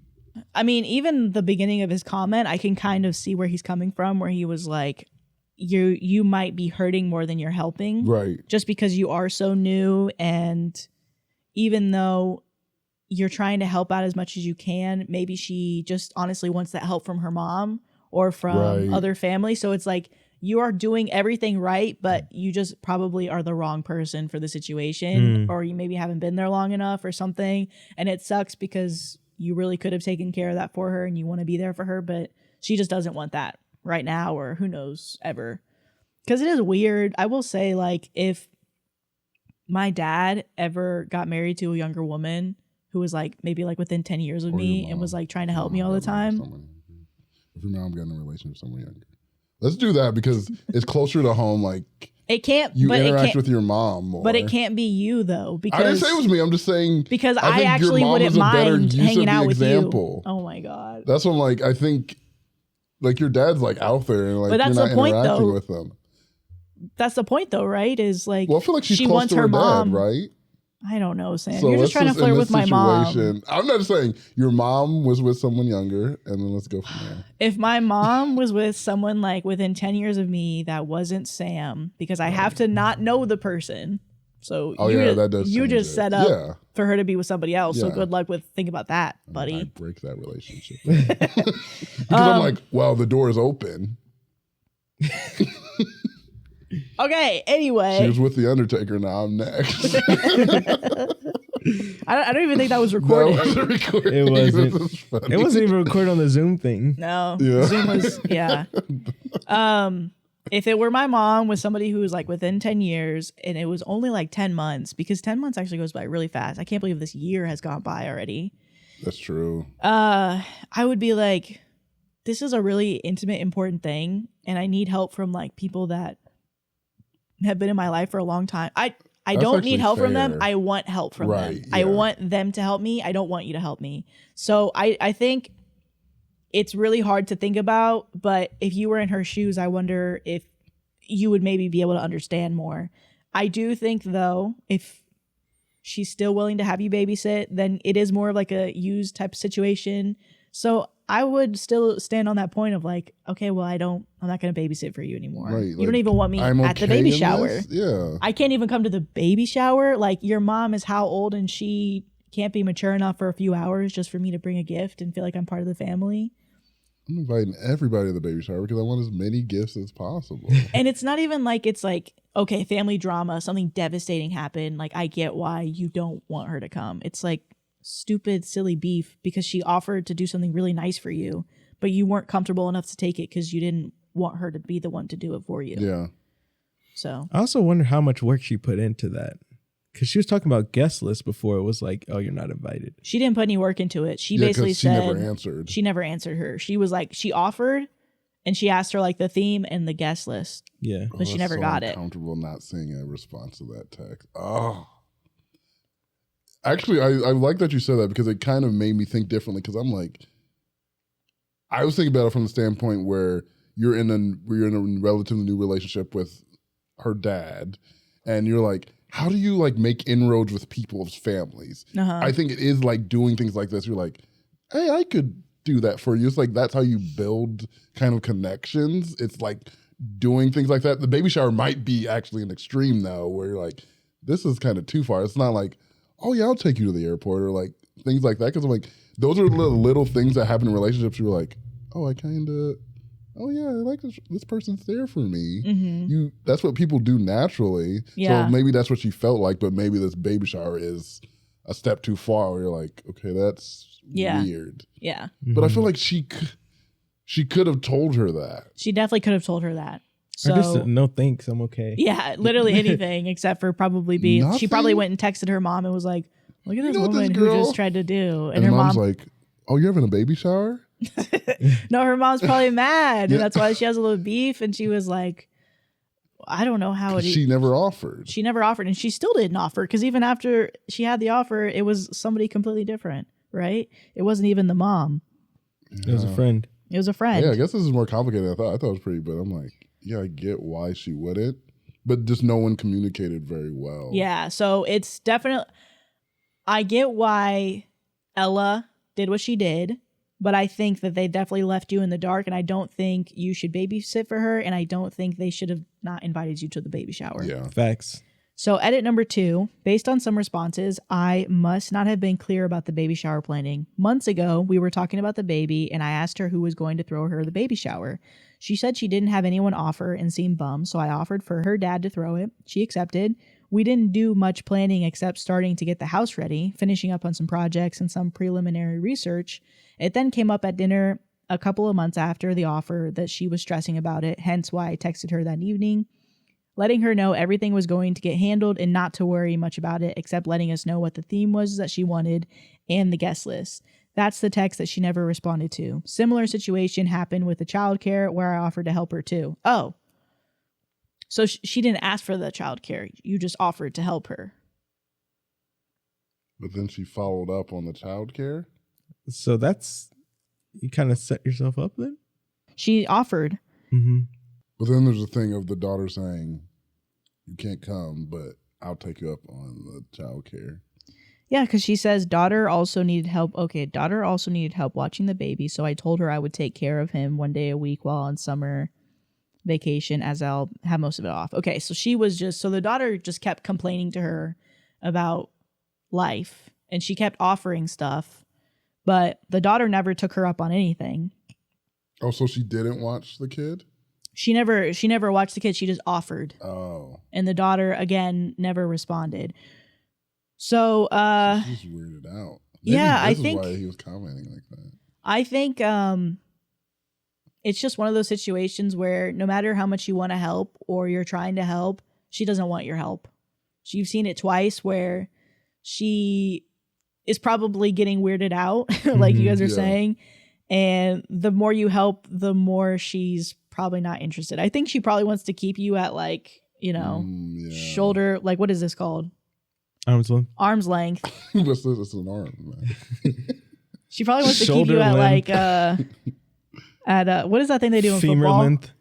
I mean, even the beginning of his comment, I can kind of see where he's coming from, where he was like, you might be hurting more than you're helping. Right. Just because you are so new, and even though you're trying to help out as much as you can, maybe she just honestly wants that help from her mom or from other family. So it's like, you are doing everything right, but you just probably are the wrong person for the situation, or you maybe haven't been there long enough or something. And it sucks because you really could have taken care of that for her and you want to be there for her, but she just doesn't want that right now, or who knows, ever. Because it is weird. I will say, like, if my dad ever got married to a younger woman who was like maybe like within 10 years of me and was like trying to help me all the time. If your mom got in a relationship with someone younger. Let's do that because it's closer to home. Like, it can't. You interact with your mom more. But it can't be you though. Because I didn't say it was me. I'm just saying because I actually wouldn't mind hanging out with you. Oh my God. That's what I'm like. I think like your dad's like out there and like, but that's you're not the point, interacting though. With them. That's the point though, right? Is like, well, I feel like she wants her mom, right? I don't know, Sam. So you're just trying to flirt with my mom. I'm not saying your mom was with someone younger, and then let's go from there. If my mom was with someone like within 10 years of me that wasn't Sam, because I have to not know the person. So you just set up for her to be with somebody else. Yeah. So good luck with think about that, buddy. I break that relationship. Because I'm like, well, the door is open. Okay, anyway. She was with The Undertaker, now I'm next. I don't even think that was recorded. That wasn't recorded. It wasn't. It wasn't even recorded on the Zoom thing. No. Yeah. Zoom was, yeah. If it were my mom with somebody who was like within 10 years and it was only like 10 months, because 10 months actually goes by really fast. I can't believe this year has gone by already. That's true. I would be like, this is a really intimate, important thing. And I need help from like people that have been in my life for a long time. I don't need help from them. I want help from them. Yeah. I want them to help me. I don't want you to help me. So I think it's really hard to think about, but if you were in her shoes, I wonder if you would maybe be able to understand more. I do think though, if she's still willing to have you babysit, then it is more of like a used type of situation. So I would still stand on that point of like, okay, well, I'm not going to babysit for you anymore. Right, you don't even want me at the baby shower. Yeah. I can't even come to the baby shower. Like, your mom is how old and she can't be mature enough for a few hours just for me to bring a gift and feel like I'm part of the family. I'm inviting everybody to the baby shower because I want as many gifts as possible. And it's not even like it's like, okay, family drama, something devastating happened. Like, I get why you don't want her to come. It's like stupid, silly beef because she offered to do something really nice for you, but you weren't comfortable enough to take it because you didn't want her to be the one to do it for you. Yeah. So I also wonder how much work she put into that. Because she was talking about guest list before. It was like, oh, you're not invited. She didn't put any work into it. She basically said she never answered her. She was like, she offered and she asked her like the theme and the guest list. Yeah. But she never got it. Comfortable not seeing a response to that text. Oh. Actually, I like that you said that because it kind of made me think differently because I'm like, I was thinking about it from the standpoint where you're in a relatively new relationship with her dad and you're like, how do you like make inroads with people's families? Uh-huh. I think it is like doing things like this. You're like, hey, I could do that for you. It's like, that's how you build kind of connections. It's like doing things like that. The baby shower might be actually an extreme though, where you're like, this is kind of too far. It's not like, oh yeah, I'll take you to the airport or like things like that. Cause I'm like, those are little things that happen in relationships. You're like, oh, I kind of oh yeah, I like this person's there for me. That's what people do naturally. Yeah. So maybe that's what she felt like, but maybe this baby shower is a step too far where you're like, okay, that's weird. Yeah. But I feel like she could have told her that. She definitely could have told her that. So, or just no thanks, I'm okay. Yeah, literally anything except for probably she probably went and texted her mom and was like, look at this woman who just tried to do. And her mom's like, oh, you're having a baby shower? No, her mom's probably mad. And that's why she has a little beef. And she was like, I don't know how she never offered. She never offered. And she still didn't offer because even after she had the offer, it was somebody completely different, right? It wasn't even the mom. It was a friend. It was a friend. Yeah, I guess this is more complicated than I thought. I thought it was pretty, but I'm like, yeah, I get why she wouldn't. But just no one communicated very well. Yeah, so it's definitely, I get why Ella did what she did, but I think that they definitely left you in the dark, and I don't think you should babysit for her, and I don't think they should have not invited you to the baby shower. Yeah. Facts. So edit number 2, based on some responses, I must not have been clear about the baby shower planning. Months ago, we were talking about the baby, and I asked her who was going to throw her the baby shower. She said she didn't have anyone offer and seemed bummed, so I offered for her dad to throw it. She accepted. We didn't do much planning except starting to get the house ready, finishing up on some projects and some preliminary research. It then came up at dinner a couple of months after the offer that she was stressing about it, hence why I texted her that evening, letting her know everything was going to get handled and not to worry much about it, except letting us know what the theme was that she wanted and the guest list. That's the text that she never responded to. Similar situation happened with the childcare where I offered to help her too. Oh, so she didn't ask for the childcare. You just offered to help her. But then she followed up on the childcare? So that's, you kind of set yourself up then? She offered. Mm-hmm. But then there's a thing of the daughter saying, you can't come, but I'll take you up on the childcare. Yeah, because she says daughter also needed help. Okay, daughter also needed help watching the baby, so I told her I would take care of him one day a week while on summer vacation as I'll have most of it off. Okay, so so the daughter just kept complaining to her about life, and she kept offering stuff, but the daughter never took her up on anything. Oh, so she didn't watch the kid? She never watched the kid. She just offered. Oh. And the daughter, again, never responded. So, she's weirded out. Maybe I this think is why he was commenting like that. I think it's just one of those situations where no matter how much you want to help or you're trying to help, she doesn't want your help. You've seen it twice where she is probably getting weirded out, like you guys are saying. And the more you help, the more she's probably not interested. I think she probably wants to keep you at like, shoulder, like what is this called? Arm's length. Arm's length. It's an arm, man. She probably wants to keep you at like what is that thing they do in femur football? Length.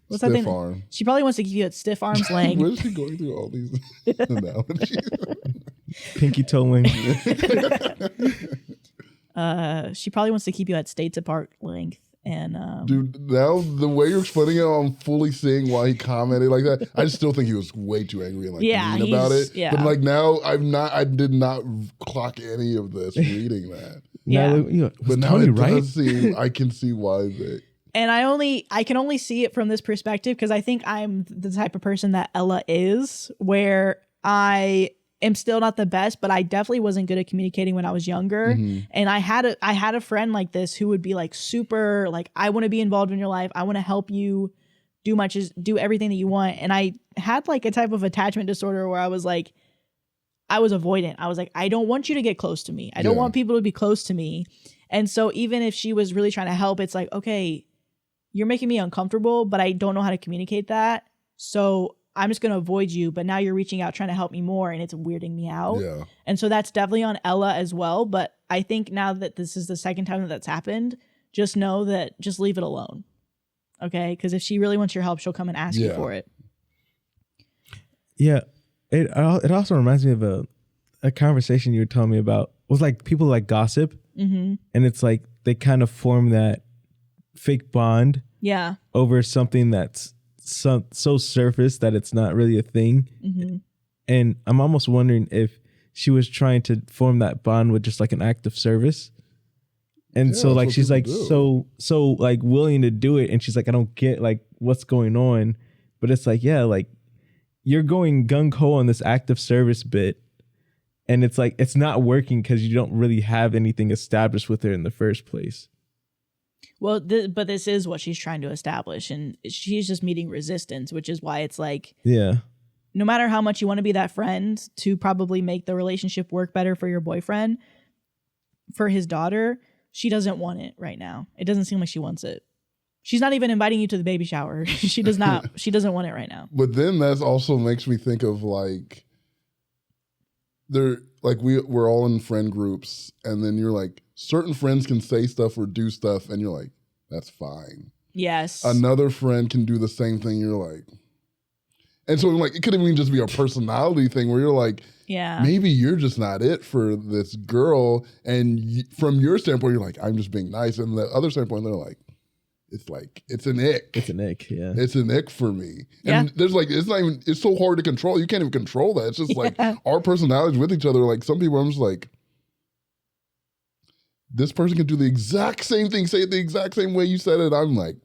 What's stiff that thing? Arm. She probably wants to keep you at stiff arm's length. Where is she going through all these analogies? Pinky toe length. She probably wants to keep you at states apart length. And dude, now the way you're explaining it, I'm fully seeing why he commented like that. I just still think he was way too angry and mean about it. Yeah. But like now, I did not clock any of this reading that. Yeah. But now it does seem, I can see why they. And I can only see it from this perspective because I think I'm the type of person that Ella is, where I am still not the best, but I definitely wasn't good at communicating when I was younger. Mm-hmm. And I had a friend like this who would be like super like, I want to be involved in your life. I want to help you do everything that you want. And I had like a type of attachment disorder where I was like, I was avoidant. I was like, I don't want you to get close to me. I don't want people to be close to me. And so even if she was really trying to help, it's like, okay, you're making me uncomfortable, but I don't know how to communicate that. So I'm just going to avoid you, but now you're reaching out trying to help me more and it's weirding me out. Yeah. And so that's definitely on Ella as well. But I think now that this is the second time that's happened, just know that just leave it alone. Okay? Because if she really wants your help, she'll come and ask you for it. Yeah. It also reminds me of a conversation you were telling me about. It was like people like gossip. Mm-hmm. And it's like they kind of form that fake bond over something that's so surface that it's not really a thing. Mm-hmm. And I'm almost wondering if she was trying to form that bond with just like an act of service, And so like she's like so like willing to do it, and she's like, I don't get like what's going on. But it's like, yeah, like you're going gung-ho on this active service bit, and it's like it's not working because you don't really have anything established with her in the first place. Well, but this is what she's trying to establish, and she's just meeting resistance, which is why it's like, yeah, no matter how much you want to be that friend to probably make the relationship work better for your boyfriend, for his daughter, she doesn't want it right now. It doesn't seem like she wants it. She's not even inviting you to the baby shower. She doesn't want it right now. But then that also makes me think of like, we're all in friend groups, and then you're like, certain friends can say stuff or do stuff, and you're like, that's fine. Yes. Another friend can do the same thing. You're like, and so like it could even just be a personality thing where you're like, yeah, maybe you're just not it for this girl. And from your standpoint, you're like, I'm just being nice. And the other standpoint, they're like, it's an ick. It's an ick, yeah. It's an ick for me. Yeah. And there's like, it's so hard to control. You can't even control that. It's just like our personalities with each other. Like some people, I'm just like, this person can do the exact same thing, say it the exact same way you said it. I'm like,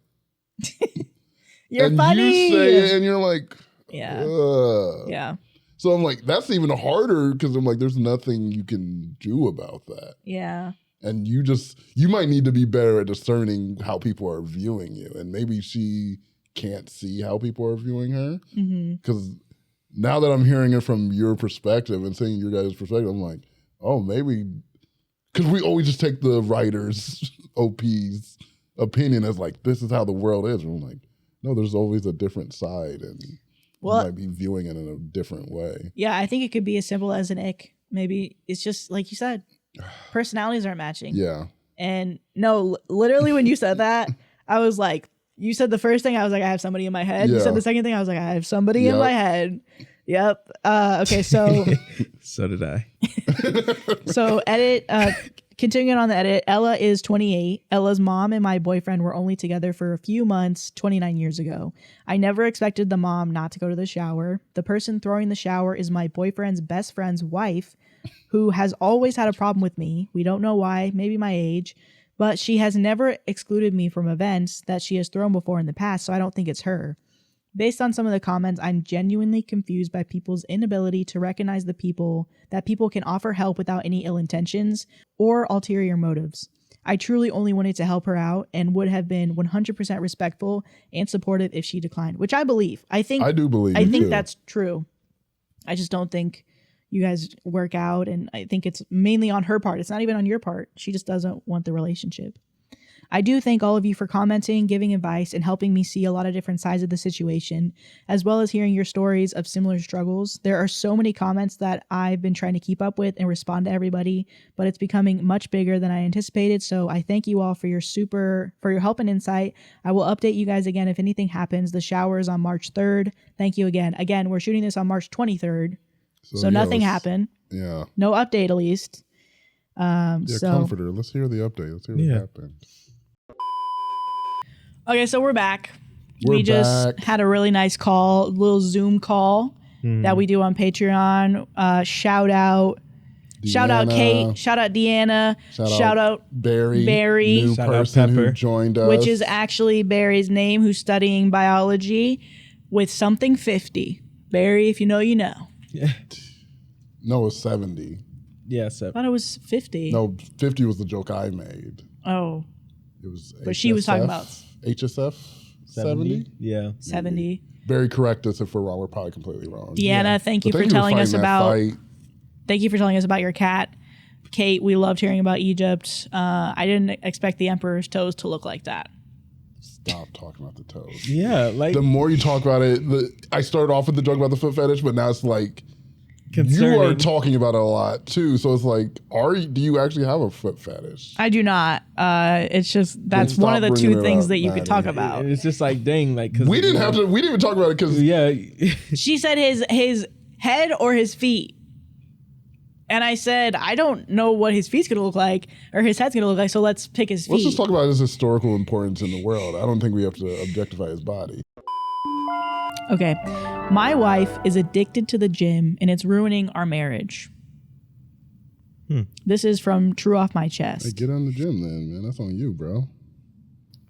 you're and funny. You say it and you're like, yeah. Yeah. So I'm like, that's even harder because I'm like, there's nothing you can do about that. Yeah. And you might need to be better at discerning how people are viewing you. And maybe she can't see how people are viewing her. Because now that I'm hearing it from your perspective and seeing your guys' perspective, I'm like, oh, maybe, because we always just take the writer's OP's opinion as like, this is how the world is. And I'm like, no, there's always a different side. And you might be viewing it in a different way. Yeah, I think it could be as simple as an ick. Maybe it's just like you said, personalities aren't matching. Yeah. And no, literally when you said that, I was like, you said the first thing, I was like, I have somebody in my head. Yeah. You said the second thing, I was like, I have somebody in my head. Yep. Okay, so. So did I. So continuing on the edit, Ella is 28. Ella's mom and my boyfriend were only together for a few months 29 years ago. I never expected the mom not to go to the shower. The person throwing the shower is my boyfriend's best friend's wife, who has always had a problem with me. We don't know why, maybe my age, but she has never excluded me from events that she has thrown before in the past, so I don't think it's her. Based on some of the comments, I'm genuinely confused by people's inability to recognize that people can offer help without any ill intentions or ulterior motives. I truly only wanted to help her out and would have been 100% respectful and supportive if she declined, which I believe. I do believe that's true. I just don't think you guys work out, and I think it's mainly on her part. It's not even on your part. She just doesn't want the relationship. I do thank all of you for commenting, giving advice, and helping me see a lot of different sides of the situation, as well as hearing your stories of similar struggles. There are so many comments that I've been trying to keep up with and respond to everybody, but it's becoming much bigger than I anticipated. So I thank you all for your help and insight. I will update you guys again if anything happens. The shower is on March 3rd. Thank you again. Again, we're shooting this on March 23rd. So nothing happened. Yeah. No update, at least. Comforter. Let's hear the update. Let's hear what happened. Okay, so we're back. We just had a really nice call, little Zoom call that we do on Patreon. Shout out Kate. Shout out Deanna. Shout out Barry. New shout person out Pepper, who joined us. Which is actually Barry's name, who's studying biology with something 50. Barry, if you know, you know. Yeah. No, it's 70. Yeah, I 70. thought it was 50. No, 50 was the joke I made. Oh. It was but HSF, she was talking about HSF 70? Yeah. 70. Barry, correct us if we're wrong. We're probably completely wrong. Deanna, thank you for telling us about your cat. Kate, we loved hearing about Egypt. I didn't expect the emperor's toes to look like that. Stop talking about the toes. Yeah, like the more you talk about it, I started off with the joke about the foot fetish, but now it's like concerning. You are talking about it a lot too. So it's like, do you actually have a foot fetish? I do not. It's just that's one of the two things that you could talk about. It's just like, dang, like we didn't even talk about it because she said his head or his feet. And I said, I don't know what his feet's going to look like or his head's going to look like, so let's pick his feet. Let's just talk about his historical importance in the world. I don't think we have to objectify his body. Okay. My wife is addicted to the gym, and it's ruining our marriage. This is from True Off My Chest. Hey, get on the gym then, man. That's on you, bro.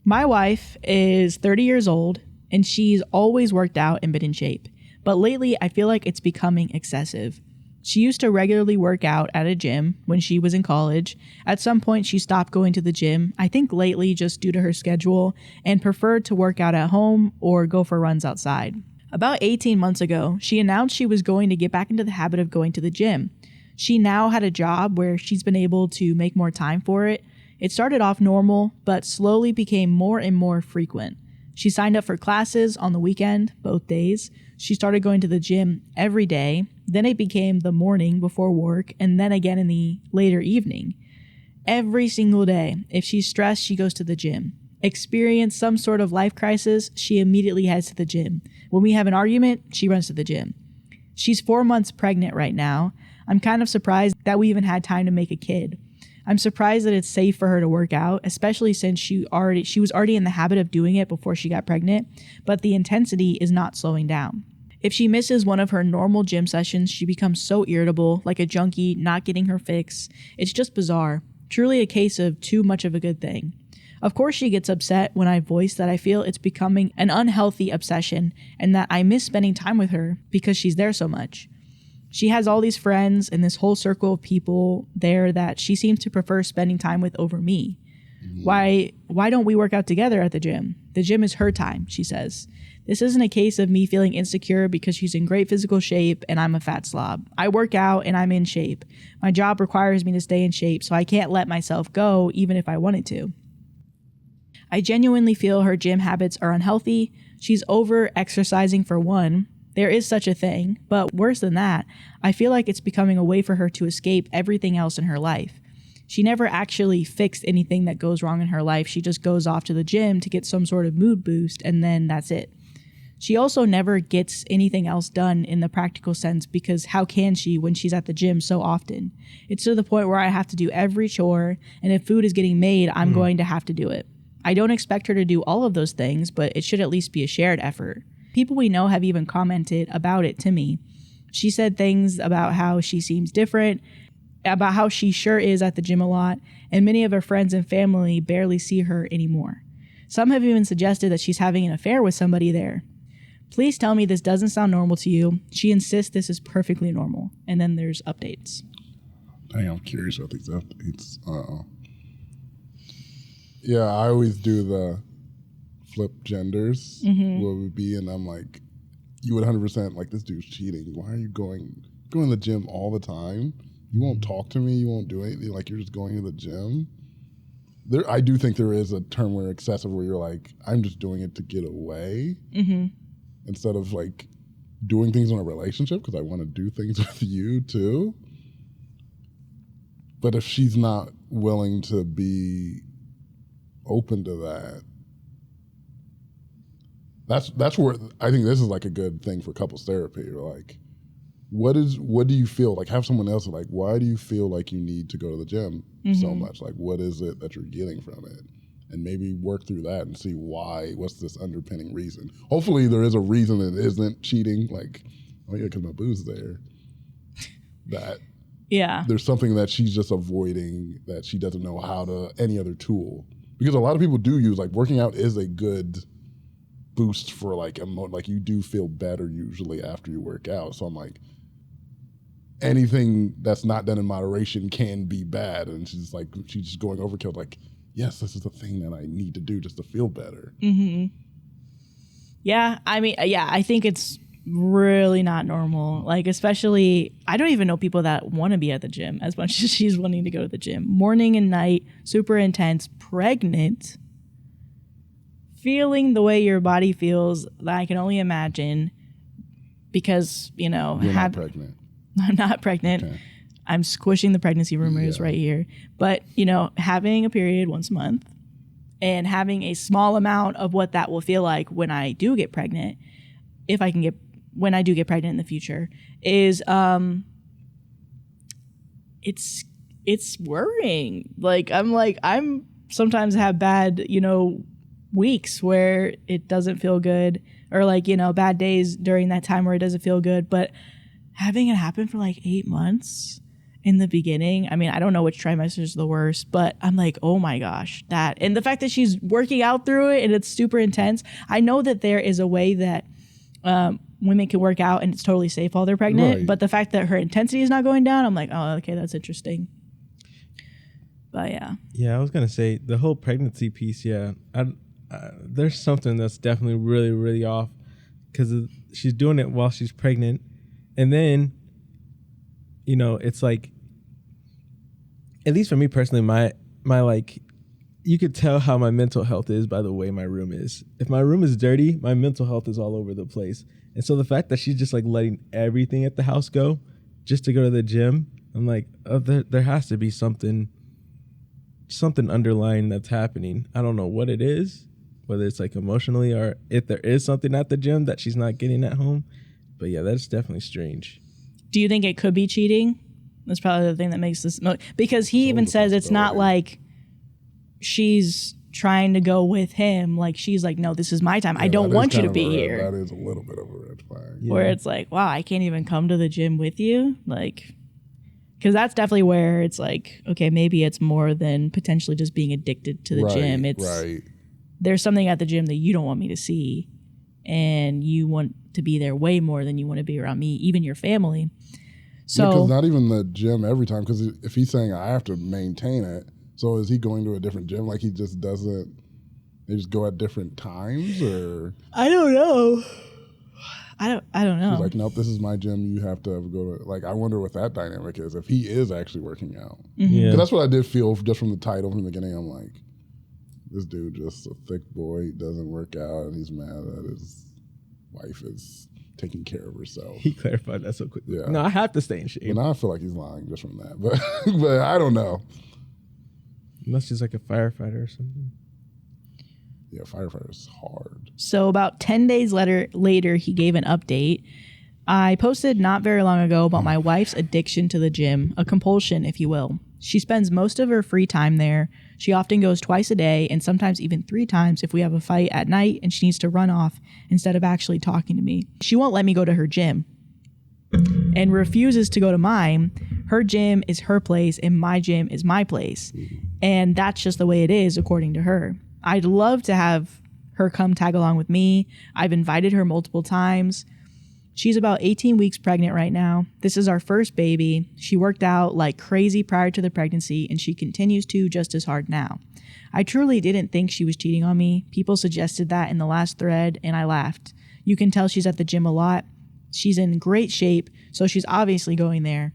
My wife is 30 years old, and she's always worked out and been in shape. But lately, I feel like it's becoming excessive. She used to regularly work out at a gym when she was in college. At some point, she stopped going to the gym, I think lately just due to her schedule, and preferred to work out at home or go for runs outside. About 18 months ago, she announced she was going to get back into the habit of going to the gym. She now had a job where she's been able to make more time for it. It started off normal, but slowly became more and more frequent. She signed up for classes on the weekend, both days. She started going to the gym every day. Then it became the morning before work, and then again in the later evening. Every single day, if she's stressed, she goes to the gym. Experience some sort of life crisis, she immediately heads to the gym. When we have an argument, she runs to the gym. She's 4 months pregnant right now. I'm kind of surprised that we even had time to make a kid. I'm surprised that it's safe for her to work out, especially since she was already in the habit of doing it before she got pregnant, but the intensity is not slowing down. If she misses one of her normal gym sessions, she becomes so irritable, like a junkie not getting her fix. It's just bizarre. Truly a case of too much of a good thing. Of course she gets upset when I voice that I feel it's becoming an unhealthy obsession and that I miss spending time with her because she's there so much. She has all these friends and this whole circle of people there that she seems to prefer spending time with over me. Why don't we work out together at the gym? The gym is her time, she says. This isn't a case of me feeling insecure because she's in great physical shape and I'm a fat slob. I work out and I'm in shape. My job requires me to stay in shape, so I can't let myself go even if I wanted to. I genuinely feel her gym habits are unhealthy. She's over-exercising for one. There is such a thing, but worse than that, I feel like it's becoming a way for her to escape everything else in her life. She never actually fixed anything that goes wrong in her life. She just goes off to the gym to get some sort of mood boost, and then that's it. She also never gets anything else done in the practical sense because how can she when she's at the gym so often? It's to the point where I have to do every chore, and if food is getting made, I'm going to have to do it. I don't expect her to do all of those things, but it should at least be a shared effort. People we know have even commented about it to me. She said things about how she seems different, about how she sure is at the gym a lot, and many of her friends and family barely see her anymore. Some have even suggested that she's having an affair with somebody there. Please tell me this doesn't sound normal to you. She insists this is perfectly normal. And then there's updates. Dang, I'm curious about these updates. Yeah, I always do the flip genders. What would be, and I'm like, you would 100% like, this dude's cheating. Why are you going to the gym all the time? You won't talk to me. You won't do anything. Like, you're just going to the gym. I do think there is a term where excessive, where you're like, I'm just doing it to get away. Instead of like doing things in a relationship because I want to do things with you too. But if she's not willing to be open to that, that's where I think this is like a good thing for couples therapy. You're like, what do you feel like? Have someone else like, why do you feel like you need to go to the gym so much? Like, what is it that you're getting from it? And maybe work through that and see what's this underpinning reason. Hopefully there is a reason that isn't cheating, like, oh yeah, because my boo's there. That there's something that she's just avoiding, that she doesn't know how to, any other tool. Because a lot of people do use, like, working out is a good boost for like, like you do feel better usually after you work out. So I'm like, anything that's not done in moderation can be bad. And she's just going overkill, like, yes, this is the thing that I need to do just to feel better. Yeah, I mean, yeah, I think it's really not normal. Like, especially, I don't even know people that want to be at the gym as much as she's wanting to go to the gym. Morning and night, super intense, pregnant, feeling the way your body feels, I can only imagine because, you know. You're not pregnant. I'm not pregnant. Okay. I'm squishing the pregnancy rumors right here. But, you know, having a period once a month and having a small amount of what that will feel like when I do get pregnant, when I do get pregnant in the future, is it's worrying. I'm sometimes have bad, you know, weeks where it doesn't feel good, or like, you know, bad days during that time where it doesn't feel good. But having it happen for like 8 months in the beginning. I mean, I don't know which trimester is the worst, but I'm like, oh my gosh, that. And the fact that she's working out through it and it's super intense. I know that there is a way that women can work out and it's totally safe while they're pregnant. Right. But the fact that her intensity is not going down, I'm like, oh, okay, that's interesting. But yeah. Yeah, I was going to say the whole pregnancy piece. Yeah. There's something that's definitely really, really off because she's doing it while she's pregnant. And then, you know, it's like, at least for me personally, my like, you could tell how my mental health is by the way my room is. If my room is dirty, my mental health is all over the place. And so the fact that she's just like letting everything at the house go just to go to the gym, I'm like, oh, there has to be something underlying that's happening. I don't know what it is, whether it's like emotionally or if there is something at the gym that she's not getting at home. But yeah, that's definitely strange. Do you think it could be cheating? That's probably the thing that makes this, because he even says it's not like she's trying to go with him. Like she's like, no, this is my time. I don't want you to be here. That is a little bit of a red flag. Yeah. Where it's like, wow, I can't even come to the gym with you. Like, because that's definitely where it's like, okay, maybe it's more than potentially just being addicted to the gym. It's there's something at the gym that you don't want me to see, and you want to be there way more than you want to be around me, even your family. So because not even the gym every time. Because if he's saying I have to maintain it, so is he going to a different gym? Like he just doesn't. They just go at different times, or I don't know. I don't know. He's like, nope, this is my gym. You have to go to. Like, I wonder what that dynamic is. If he is actually working out, because that's what I did feel just from the title from the beginning. I'm like, this dude just a thick boy, doesn't work out, and he's mad that his wife is taking care of herself. He clarified that so quickly. Yeah. No, I have to stay in shape. Well, now I feel like he's lying just from that, but I don't know. Unless he's like a firefighter or something. Yeah, firefighter's hard. So about 10 days later, he gave an update. I posted not very long ago about my wife's addiction to the gym, a compulsion, if you will. She spends most of her free time there. She often goes twice a day and sometimes even 3 times if we have a fight at night and she needs to run off instead of actually talking to me. She won't let me go to her gym and refuses to go to mine. Her gym is her place and my gym is my place. And that's just the way it is, according to her. I'd love to have her come tag along with me. I've invited her multiple times. She's about 18 weeks pregnant right now. This is our first baby. She worked out like crazy prior to the pregnancy, and she continues to just as hard now. I truly didn't think she was cheating on me. People suggested that in the last thread, and I laughed. You can tell she's at the gym a lot. She's in great shape, so she's obviously going there.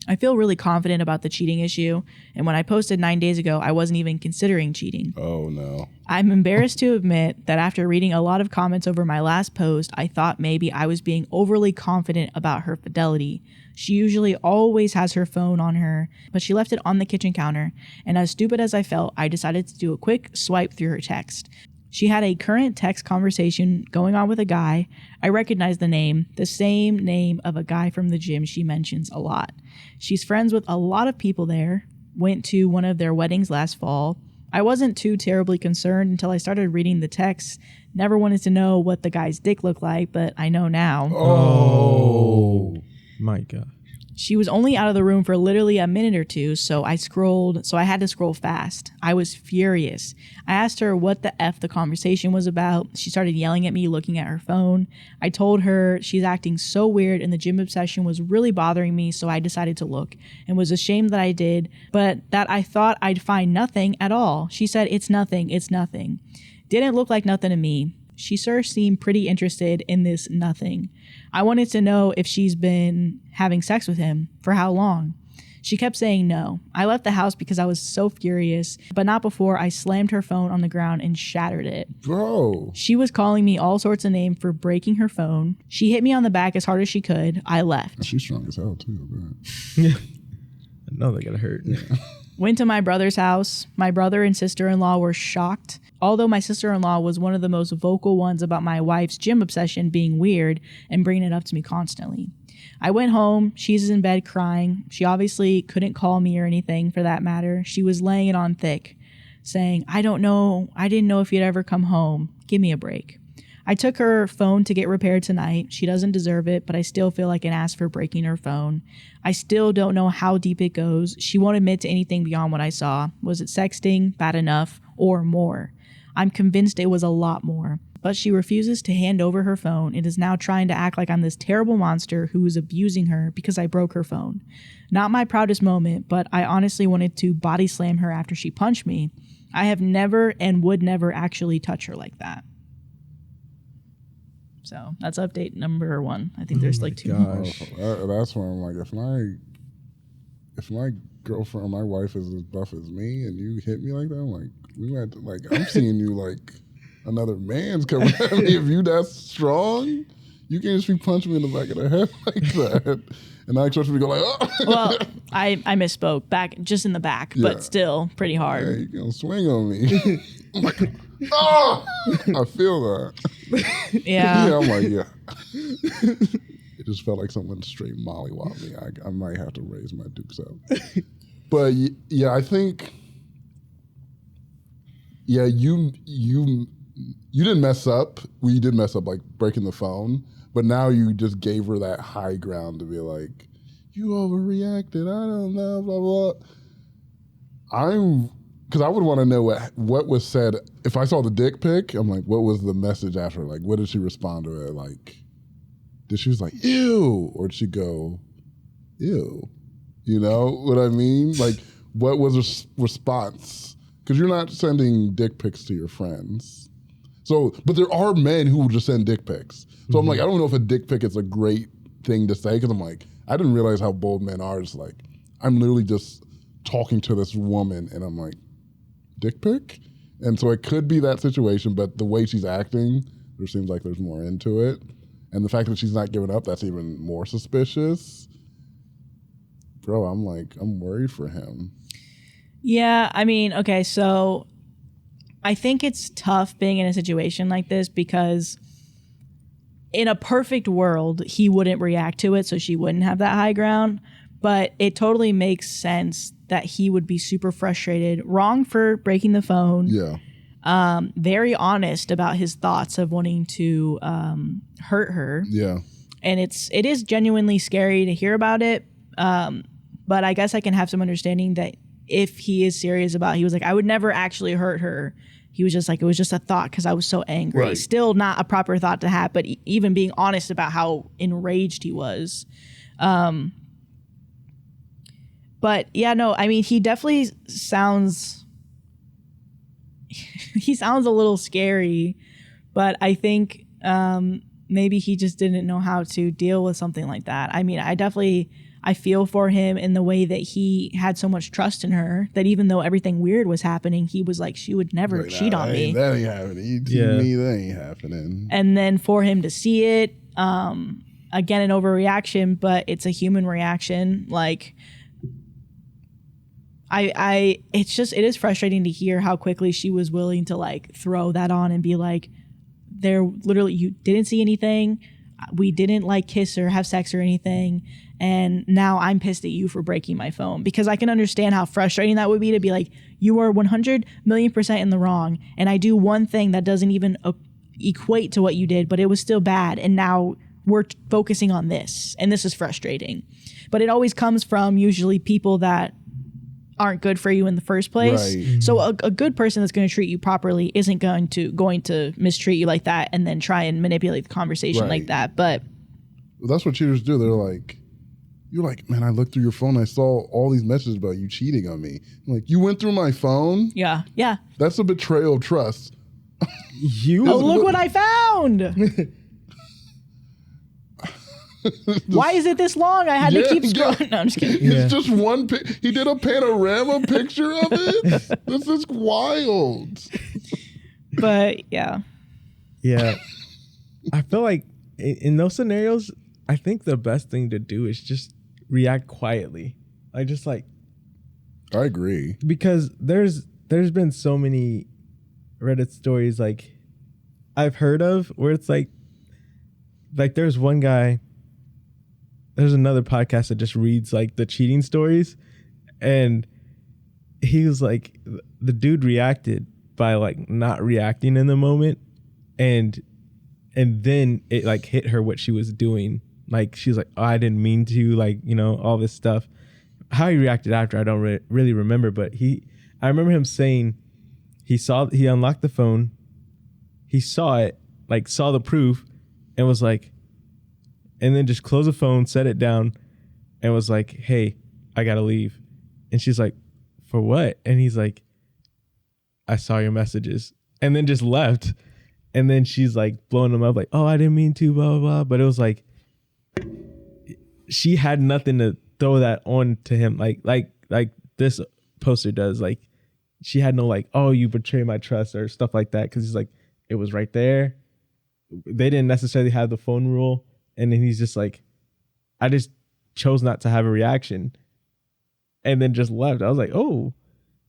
I feel really confident about the cheating issue, and when I posted 9 days ago, I wasn't even considering cheating. Oh, no. I'm embarrassed to admit that after reading a lot of comments over my last post, I thought maybe I was being overly confident about her fidelity. She usually always has her phone on her, but she left it on the kitchen counter, and as stupid as I felt, I decided to do a quick swipe through her text. She had a current text conversation going on with a guy. I recognize the same name of a guy from the gym she mentions a lot. She's friends with a lot of people there, went to one of their weddings last fall. I wasn't too terribly concerned until I started reading the text. Never wanted to know what the guy's dick looked like, but I know now. Oh, my God. She was only out of the room for literally a minute or two, so I had to scroll fast. I was furious. I asked her what the F the conversation was about. She started yelling at me, looking at her phone. I told her she's acting so weird and the gym obsession was really bothering me, so I decided to look and was ashamed that I did, but that I thought I'd find nothing at all. She said, it's nothing. Didn't look like nothing to me. She sure seemed pretty interested in this nothing. I wanted to know if she's been having sex with him, for how long. She kept saying no. I left the house because I was so furious, but not before I slammed her phone on the ground and shattered it. Bro. She was calling me all sorts of names for breaking her phone. She hit me on the back as hard as she could. I left. She's strong as hell too. Yeah. I know they gotta hurt. Yeah. Went to my brother's house. My brother and sister-in-law were shocked. Although my sister-in-law was one of the most vocal ones about my wife's gym obsession being weird and bringing it up to me constantly. I went home. She's in bed crying. She obviously couldn't call me or anything for that matter. She was laying it on thick, saying, I didn't know if you'd ever come home. Give me a break. I took her phone to get repaired tonight. She doesn't deserve it, but I still feel like an ass for breaking her phone. I still don't know how deep it goes. She won't admit to anything beyond what I saw. Was it sexting, bad enough, or more? I'm convinced it was a lot more. But she refuses to hand over her phone and is now trying to act like I'm this terrible monster who is abusing her because I broke her phone. Not my proudest moment, but I honestly wanted to body slam her after she punched me. I have never and would never actually touch her like that. So that's update number 1. I think there's like 2 more. That's why I'm like, if my girlfriend or my wife is as buff as me and you hit me like that, I'm like, I'm seeing you like another man's coming at me. If you that strong, you can't just be punching me in the back of the head like that. And I expect you to go like, oh. Well, I misspoke. Just in the back, but still pretty hard. Yeah, you're going to swing on me. I'm like, oh! I feel that. Yeah. Yeah, I'm like, yeah. It just felt like someone straight mollywopped me. I might have to raise my dukes up. But yeah, I think, yeah, you didn't mess up. Well, you did mess up, like breaking the phone. But now you just gave her that high ground to be like, you overreacted. I don't know, blah, blah. Because I would want to know what was said. If I saw the dick pic, I'm like, what was the message after? Like, what did she respond to it? Like, did she was like, ew? Or did she go, ew? You know what I mean? Like, what was her response? Because you're not sending dick pics to your friends. So, but there are men who will just send dick pics. So I'm like, I don't know if a dick pic is a great thing to say, because I'm like, I didn't realize how bold men are. It's like, I'm literally just talking to this woman and I'm like, dick pic? And so it could be that situation, but the way she's acting, there seems like there's more into it. And the fact that she's not giving up, that's even more suspicious. Bro, I'm worried for him. Yeah, I mean, okay, so I think it's tough being in a situation like this because in a perfect world, he wouldn't react to it, so she wouldn't have that high ground. But it totally makes sense that he would be super frustrated, wrong for breaking the phone. Yeah. Very honest about his thoughts of wanting to hurt her. Yeah. And it is genuinely scary to hear about it. But I guess I can have some understanding that if he is serious about it, he was like, I would never actually hurt her. He was just like, it was just a thought because I was so angry. Right. Still not a proper thought to have, but even being honest about how enraged he was. But yeah, no, I mean, he definitely sounds, he sounds a little scary, but I think maybe he just didn't know how to deal with something like that. I mean, I feel for him in the way that he had so much trust in her that even though everything weird was happening, he was like, she would never cheat on me. That ain't happening. You tease me, that ain't happening. And then for him to see it, again, an overreaction, but it's a human reaction. Like, it is frustrating to hear how quickly she was willing to like throw that on and be like, you didn't see anything. We didn't like kiss or have sex or anything. And now I'm pissed at you for breaking my phone, because I can understand how frustrating that would be to be like, you are 100 million% in the wrong. And I do one thing that doesn't even equate to what you did, but it was still bad. And now we're focusing on this. And this is frustrating. But it always comes from usually people that aren't good for you in the first place. Right. So a good person that's going to treat you properly isn't going to mistreat you like that and then try and manipulate the conversation like that. But that's what cheaters do. They're like, you're like, man, I looked through your phone. I saw all these messages about you cheating on me. I'm like, you went through my phone? Yeah. Yeah. That's a betrayal of trust. Look what I found. Why is it this long? I had to keep scrolling. No, I'm just kidding. It's just one. He did a panorama picture of it. This is wild. But yeah. Yeah. I feel like in those scenarios, I think the best thing to do is just react quietly. I agree. Because there's been so many Reddit stories like I've heard of where it's like there's one guy. There's another podcast that just reads like the cheating stories, and he was like, the dude reacted by like not reacting in the moment, and And then it like hit her what she was doing. Like she's like, oh, I didn't mean to, like, you know, all this stuff. How he reacted after, I don't really remember, but I remember him saying he unlocked the phone, he saw it, like saw the proof, and was like, and then just closed the phone, set it down, and was like, hey, I gotta leave. And she's like, for what? And he's like, I saw your messages, and then just left. And then she's like blowing him up, like, oh, I didn't mean to, blah, blah, blah. But it was like, she had nothing to throw that on to him. Like this poster does. Like, she had no like, oh, you betrayed my trust or stuff like that. Cause he's like, it was right there. They didn't necessarily have the phone rule. And then he's just like, I just chose not to have a reaction. And then just left. I was like, oh,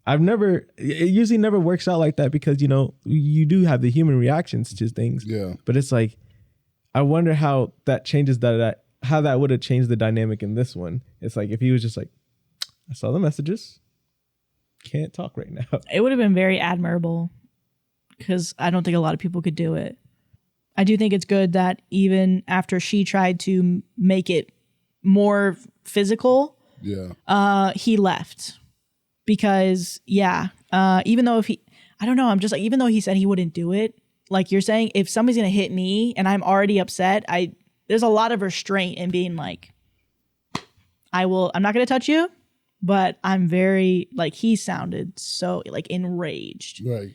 it usually never works out like that because, you know, you do have the human reactions to things. Yeah. But it's like, I wonder how that changes how that would have changed the dynamic in this one. It's like, if he was just like, I saw the messages, can't talk right now. It would have been very admirable because I don't think a lot of people could do it. I do think it's good that even after she tried to make it more physical, he left. Because, even though even though he said he wouldn't do it, like you're saying, if somebody's going to hit me and I'm already upset, there's a lot of restraint in being like, I'm not going to touch you, but I'm very, like, he sounded so, like, enraged. Right.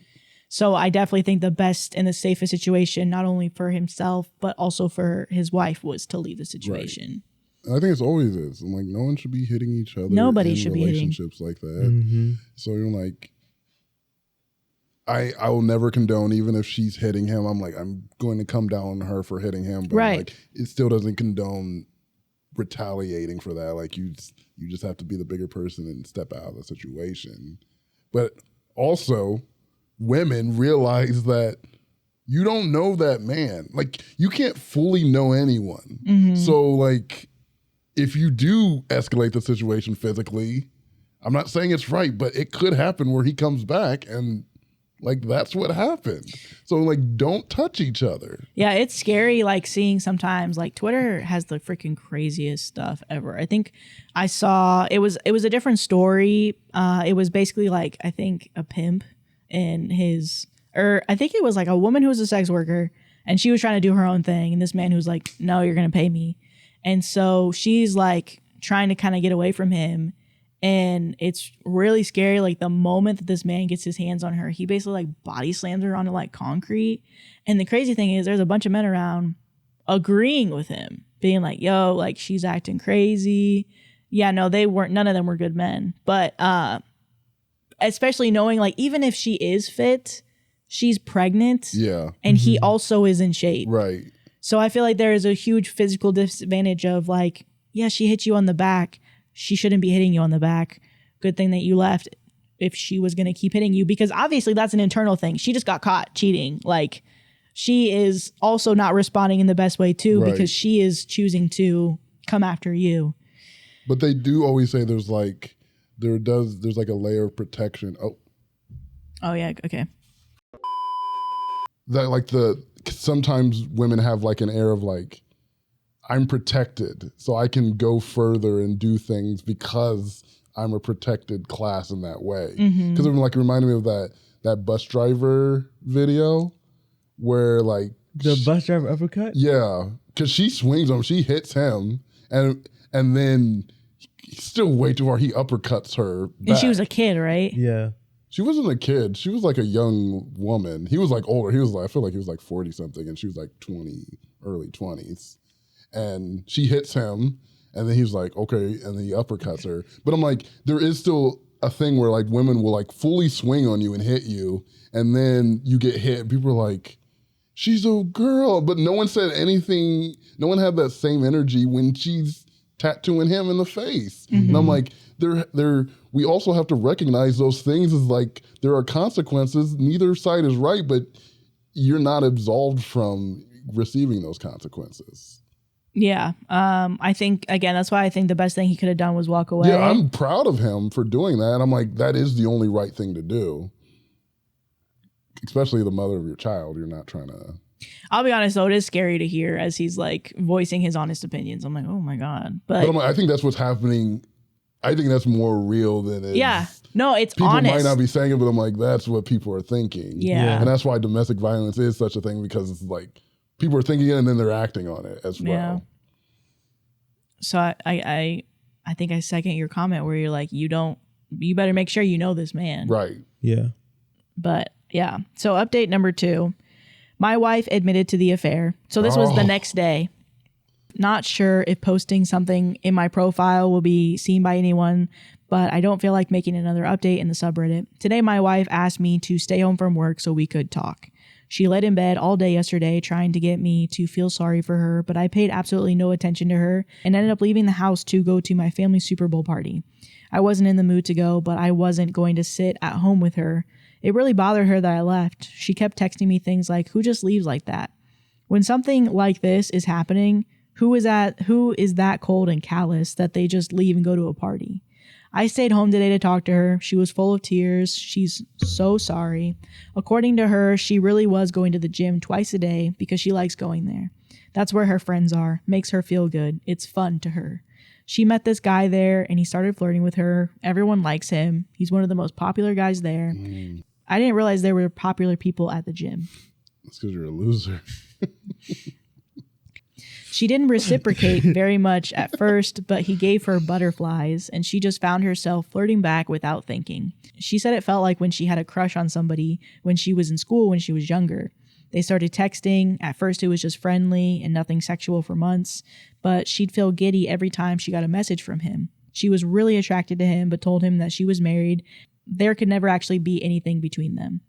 So I definitely think the best and the safest situation, not only for himself, but also for his wife, was to leave the situation. Right. I think it's always is. I'm like, no one should be hitting each other. Nobody should be hitting. Relationships like that. Mm-hmm. So you're like, I will never condone, even if she's hitting him. I'm like, I'm going to come down on her for hitting him. But right. Like, it still doesn't condone retaliating for that. Like, you just have to be the bigger person and step out of the situation. But also, women realize that you don't know that man. Like, you can't fully know anyone. Mm-hmm. So, like, if you do escalate the situation physically, I'm not saying it's right, but it could happen where he comes back and, like, that's what happened. So, like, don't touch each other. Yeah, it's scary, like, seeing sometimes, like, Twitter has the freaking craziest stuff ever. I think I saw, it was a different story. It was basically, like, I think a pimp and I think it was, like, a woman who was a sex worker, and she was trying to do her own thing, and this man who was like, no, you're going to pay me. And so she's, like, trying to kind of get away from him. And it's really scary. Like, the moment that this man gets his hands on her, he basically, like, body slams her onto, like, concrete. And the crazy thing is there's a bunch of men around agreeing with him, being like, yo, like, she's acting crazy. Yeah, no, none of them were good men. But especially knowing, like, even if she is fit, she's pregnant. Yeah. And he also is in shape. Right. So I feel like there is a huge physical disadvantage of, like, yeah, she hit you on the back. She shouldn't be hitting you on the back. Good thing that you left if she was going to keep hitting you, because obviously that's an internal thing. She just got caught cheating. Like, she is also not responding in the best way too, right, because she is choosing to come after you. But they do always say there's like a layer of protection. Oh yeah. Okay. That, like, sometimes women have, like, an air of, like, I'm protected, so I can go further and do things because I'm a protected class in that way. Because it, like, reminded me of that bus driver video where, like, the bus driver uppercut. Yeah, because she swings him, she hits him, and then he's still way too far. He uppercuts her back. And she was a kid, right? Yeah. She wasn't a kid. She was, like, a young woman. He was, like, older. He was, like, I feel like he was, like, 40 something, and she was, like, 20, early 20s. And she hits him, and then he was like, okay, and then he uppercuts her. But I'm like, there is still a thing where, like, women will, like, fully swing on you and hit you, and then you get hit, and people are like, she's a girl. But no one said anything. No one had that same energy when she's tattooing him in the face. And I'm like, we also have to recognize those things as, like, there are consequences. Neither side is right, but you're not absolved from receiving those consequences. Yeah. I think, again, that's why I think the best thing he could have done was walk away. Yeah, I'm proud of him for doing that. I'm like, that is the only right thing to do. Especially the mother of your child. You're not trying to... I'll be honest though, it is scary to hear as he's like voicing his honest opinions. I'm like, oh my God. But I think that's what's happening. I think that's more real than it. Yeah. No, it's people honest. Might not be saying it, but I'm like, that's what people are thinking. Yeah. And that's why domestic violence is such a thing, because it's like people are thinking it and then they're acting on it as well. Yeah. So I think I second your comment where you're like, you better make sure you know this man. Right. Yeah. But yeah. So update number 2. My wife admitted to the affair. So this was the next day. Not sure if posting something in my profile will be seen by anyone, but I don't feel like making another update in the subreddit. Today, my wife asked me to stay home from work so we could talk. She laid in bed all day yesterday trying to get me to feel sorry for her, but I paid absolutely no attention to her and ended up leaving the house to go to my family's Super Bowl party. I wasn't in the mood to go, but I wasn't going to sit at home with her. It really bothered her that I left. She kept texting me things like, who just leaves like that? When something like this is happening, who is that cold and callous that they just leave and go to a party? I stayed home today to talk to her. She was full of tears. She's so sorry. According to her, she really was going to the gym twice a day because she likes going there. That's where her friends are. Makes her feel good. It's fun to her. She met this guy there and he started flirting with her. Everyone likes him. He's one of the most popular guys there. I didn't realize there were popular people at the gym. That's because you're a loser. She didn't reciprocate very much at first, but he gave her butterflies, and she just found herself flirting back without thinking. She said it felt like when she had a crush on somebody when she was in school when she was younger. They started texting. At first, it was just friendly and nothing sexual for months, but she'd feel giddy every time she got a message from him. She was really attracted to him, but told him that she was married. There could never actually be anything between them.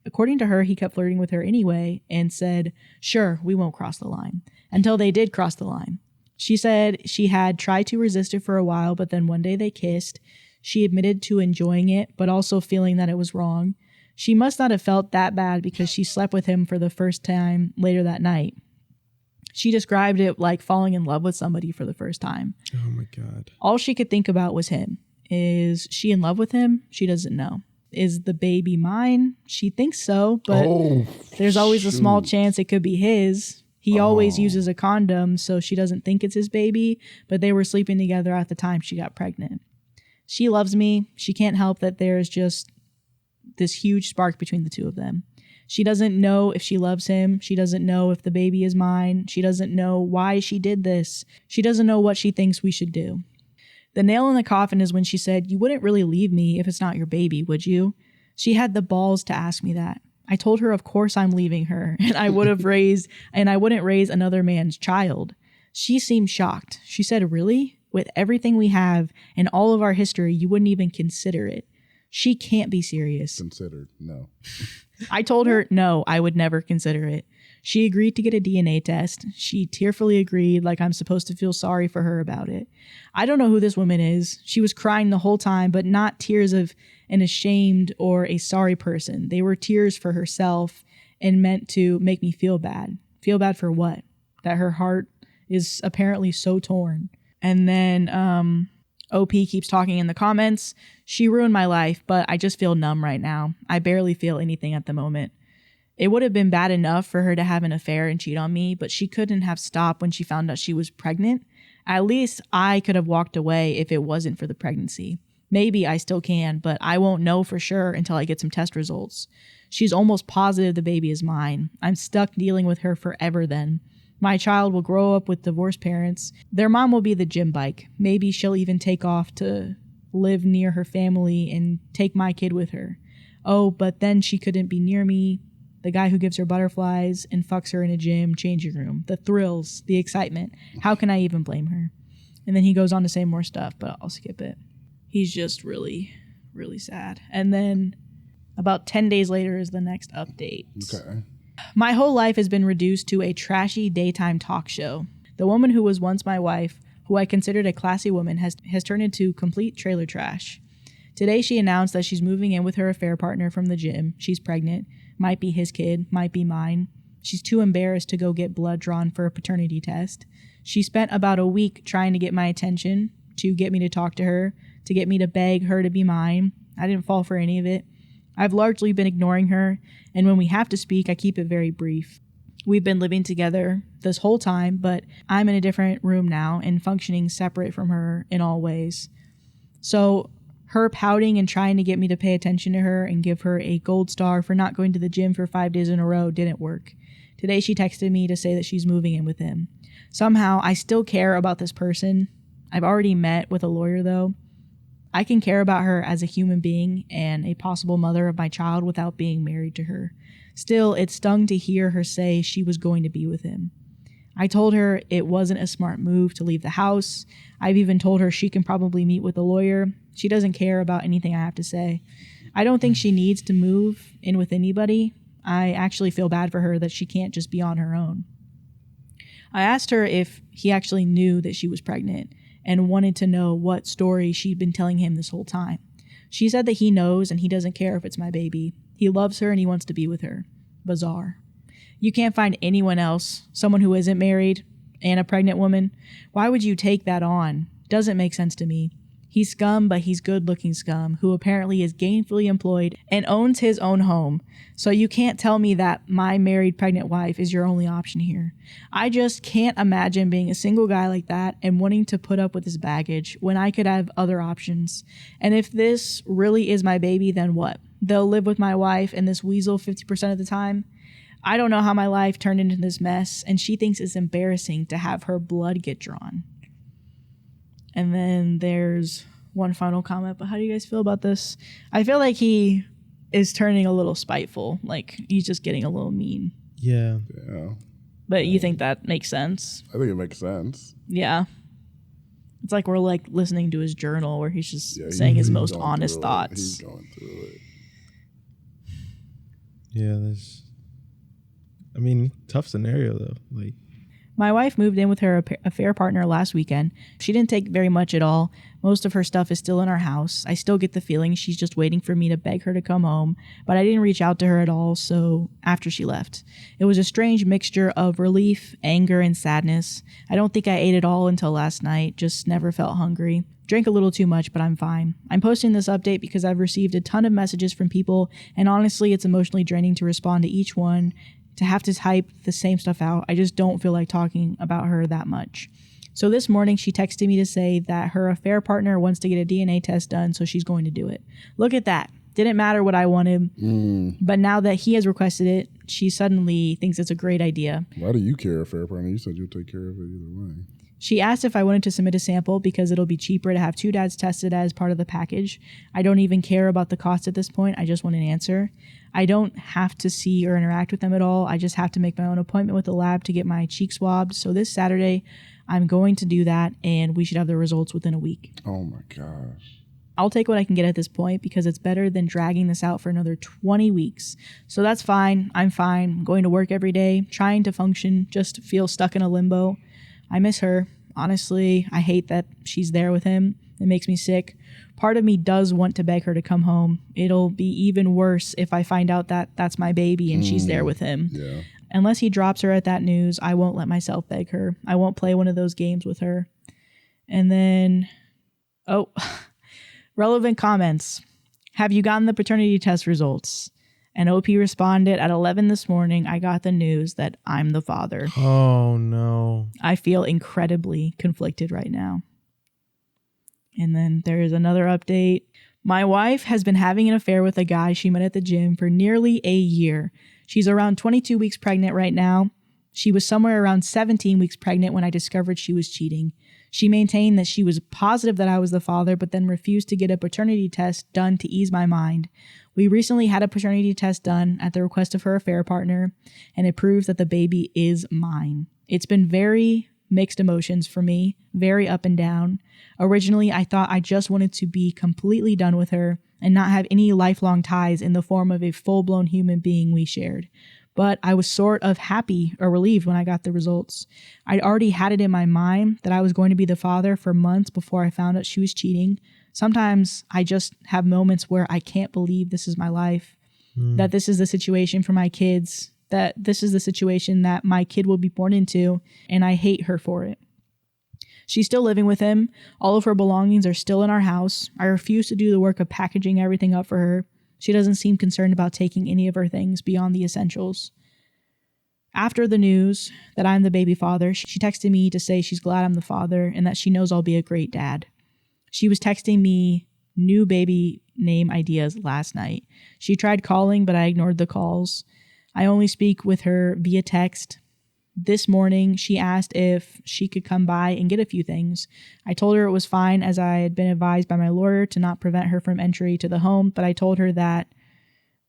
According to her, he kept flirting with her anyway and said, sure, we won't cross the line, until they did cross the line. She said she had tried to resist it for a while, but then one day they kissed. She admitted to enjoying it, but also feeling that it was wrong. She must not have felt that bad because she slept with him for the first time later that night. She described it like falling in love with somebody for the first time. Oh my God. All she could think about was him. Is she in love with him? She doesn't know. Is the baby mine? She thinks so, but there's always a small chance it could be his. He always uses a condom, so she doesn't think it's his baby, but they were sleeping together at the time she got pregnant. She loves me. She can't help that there's just this huge spark between the two of them. She doesn't know if she loves him. She doesn't know if the baby is mine. She doesn't know why she did this. She doesn't know what she thinks we should do. The nail in the coffin is when she said, you wouldn't really leave me if it's not your baby, would you? She had the balls to ask me that. I told her, of course I'm leaving her, and I wouldn't raise another man's child. She seemed shocked. She said, really? With everything we have and all of our history, you wouldn't even consider it. She can't be serious. Considered, no. I told her, no, I would never consider it. She agreed to get a DNA test. She tearfully agreed, like I'm supposed to feel sorry for her about it. I don't know who this woman is. She was crying the whole time, but not tears of an ashamed or a sorry person. They were tears for herself and meant to make me feel bad. Feel bad for what? That her heart is apparently so torn. And then OP keeps talking in the comments. She ruined my life, but I just feel numb right now. I barely feel anything at the moment. It would have been bad enough for her to have an affair and cheat on me, but she couldn't have stopped when she found out she was pregnant. At least I could have walked away if it wasn't for the pregnancy. Maybe I still can, but I won't know for sure until I get some test results. She's almost positive the baby is mine. I'm stuck dealing with her forever then. My child will grow up with divorced parents. Their mom will be the gym bike. Maybe she'll even take off to live near her family and take my kid with her. Oh, but then she couldn't be near me. The guy who gives her butterflies and fucks her in a gym changing room. The thrills, the excitement. How can I even blame her? And then he goes on to say more stuff, but I'll skip it. He's just really, really sad. And then about 10 days later is the next update. Okay. My whole life has been reduced to a trashy daytime talk show. The woman who was once my wife, who I considered a classy woman, has turned into complete trailer trash. Today she announced that she's moving in with her affair partner from the gym. She's pregnant. Might be his kid, might be mine. She's too embarrassed to go get blood drawn for a paternity test. She spent about a week trying to get my attention, to get me to talk to her, to get me to beg her to be mine. I didn't fall for any of it. I've largely been ignoring her, and when we have to speak, I keep it very brief. We've been living together this whole time, but I'm in a different room now and functioning separate from her in all ways. So her pouting and trying to get me to pay attention to her and give her a gold star for not going to the gym for 5 days in a row didn't work. Today she texted me to say that she's moving in with him. Somehow I still care about this person. I've already met with a lawyer though. I can care about her as a human being and a possible mother of my child without being married to her. Still, it stung to hear her say she was going to be with him. I told her it wasn't a smart move to leave the house. I've even told her she can probably meet with a lawyer. She doesn't care about anything I have to say. I don't think she needs to move in with anybody. I actually feel bad for her that she can't just be on her own. I asked her if he actually knew that she was pregnant and wanted to know what story she'd been telling him this whole time. She said that he knows and he doesn't care if it's my baby. He loves her and he wants to be with her. Bizarre. You can't find anyone else, someone who isn't married and a pregnant woman. Why would you take that on? Doesn't make sense to me. He's scum, but he's good-looking scum, who apparently is gainfully employed and owns his own home. So you can't tell me that my married pregnant wife is your only option here. I just can't imagine being a single guy like that and wanting to put up with his baggage when I could have other options. And if this really is my baby, then what? They'll live with my wife and this weasel 50% of the time? I don't know how my life turned into this mess, and she thinks it's embarrassing to have her blood get drawn. And then there's one final comment, but how do you guys feel about this? I feel like he is turning a little spiteful. Like, he's just getting a little mean. Yeah. But you think that makes sense? I think it makes sense. Yeah. It's like we're like listening to his journal where he's just saying his most honest thoughts. He's going through it. Yeah, tough scenario though. Like, my wife moved in with her affair partner last weekend. She didn't take very much at all. Most of her stuff is still in our house. I still get the feeling she's just waiting for me to beg her to come home, but I didn't reach out to her at all, so after she left. It was a strange mixture of relief, anger, and sadness. I don't think I ate at all until last night, just never felt hungry. Drank a little too much, but I'm fine. I'm posting this update because I've received a ton of messages from people, and honestly, it's emotionally draining to respond to each one. To have to type the same stuff out, I just don't feel like talking about her that much. So this morning, she texted me to say that her affair partner wants to get a DNA test done, so she's going to do it. Look at that. Didn't matter what I wanted, but now that he has requested it, she suddenly thinks it's a great idea. Why do you care, affair partner? You said you'll take care of it either way. She asked if I wanted to submit a sample because it'll be cheaper to have 2 dads tested as part of the package. I don't even care about the cost at this point. I just want an answer. I don't have to see or interact with them at all. I just have to make my own appointment with the lab to get my cheek swabbed. So this Saturday, I'm going to do that, and we should have the results within a week. Oh my gosh. I'll take what I can get at this point because it's better than dragging this out for another 20 weeks. So that's fine. I'm fine. I'm going to work every day, trying to function, just feel stuck in a limbo. I miss her. Honestly, I hate that she's there with him. It makes me sick. Part of me does want to beg her to come home. It'll be even worse if I find out that that's my baby and she's there with him. Yeah. Unless he drops her at that news, I won't let myself beg her. I won't play one of those games with her. And then, relevant comments. Have you gotten the paternity test results? And OP responded, at 11 this morning, I got the news that I'm the father. Oh, no. I feel incredibly conflicted right now. And then there is another update. My wife has been having an affair with a guy she met at the gym for nearly a year. She's around 22 weeks pregnant right now. She was somewhere around 17 weeks pregnant when I discovered she was cheating. She maintained that she was positive that I was the father, but then refused to get a paternity test done to ease my mind. We recently had a paternity test done at the request of her affair partner, and it proves that the baby is mine. It's been very mixed emotions for me, very up and down. Originally, I thought I just wanted to be completely done with her and not have any lifelong ties in the form of a full-blown human being we shared. But I was sort of happy or relieved when I got the results. I'd already had it in my mind that I was going to be the father for months before I found out she was cheating. Sometimes I just have moments where I can't believe this is my life, that this is the situation for my kids, that this is the situation that my kid will be born into, and I hate her for it. She's still living with him. All of her belongings are still in our house. I refuse to do the work of packaging everything up for her. She doesn't seem concerned about taking any of her things beyond the essentials. After the news that I'm the baby father, she texted me to say she's glad I'm the father and that she knows I'll be a great dad. She was texting me new baby name ideas last night. She tried calling, but I ignored the calls. I only speak with her via text. This morning, she asked if she could come by and get a few things. I told her it was fine, as I had been advised by my lawyer to not prevent her from entry to the home, but I told her that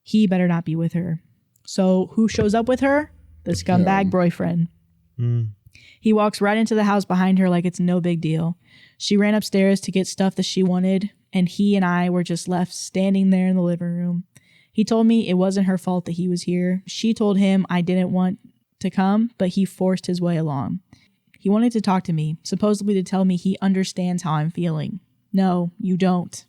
he better not be with her. So who shows up with her? The scumbag boyfriend. He walks right into the house behind her like it's no big deal. She ran upstairs to get stuff that she wanted, and he and I were just left standing there in the living room. He told me it wasn't her fault that he was here. She told him I didn't want to come, but he forced his way along. He wanted to talk to me, supposedly to tell me he understands how I'm feeling. No, you don't.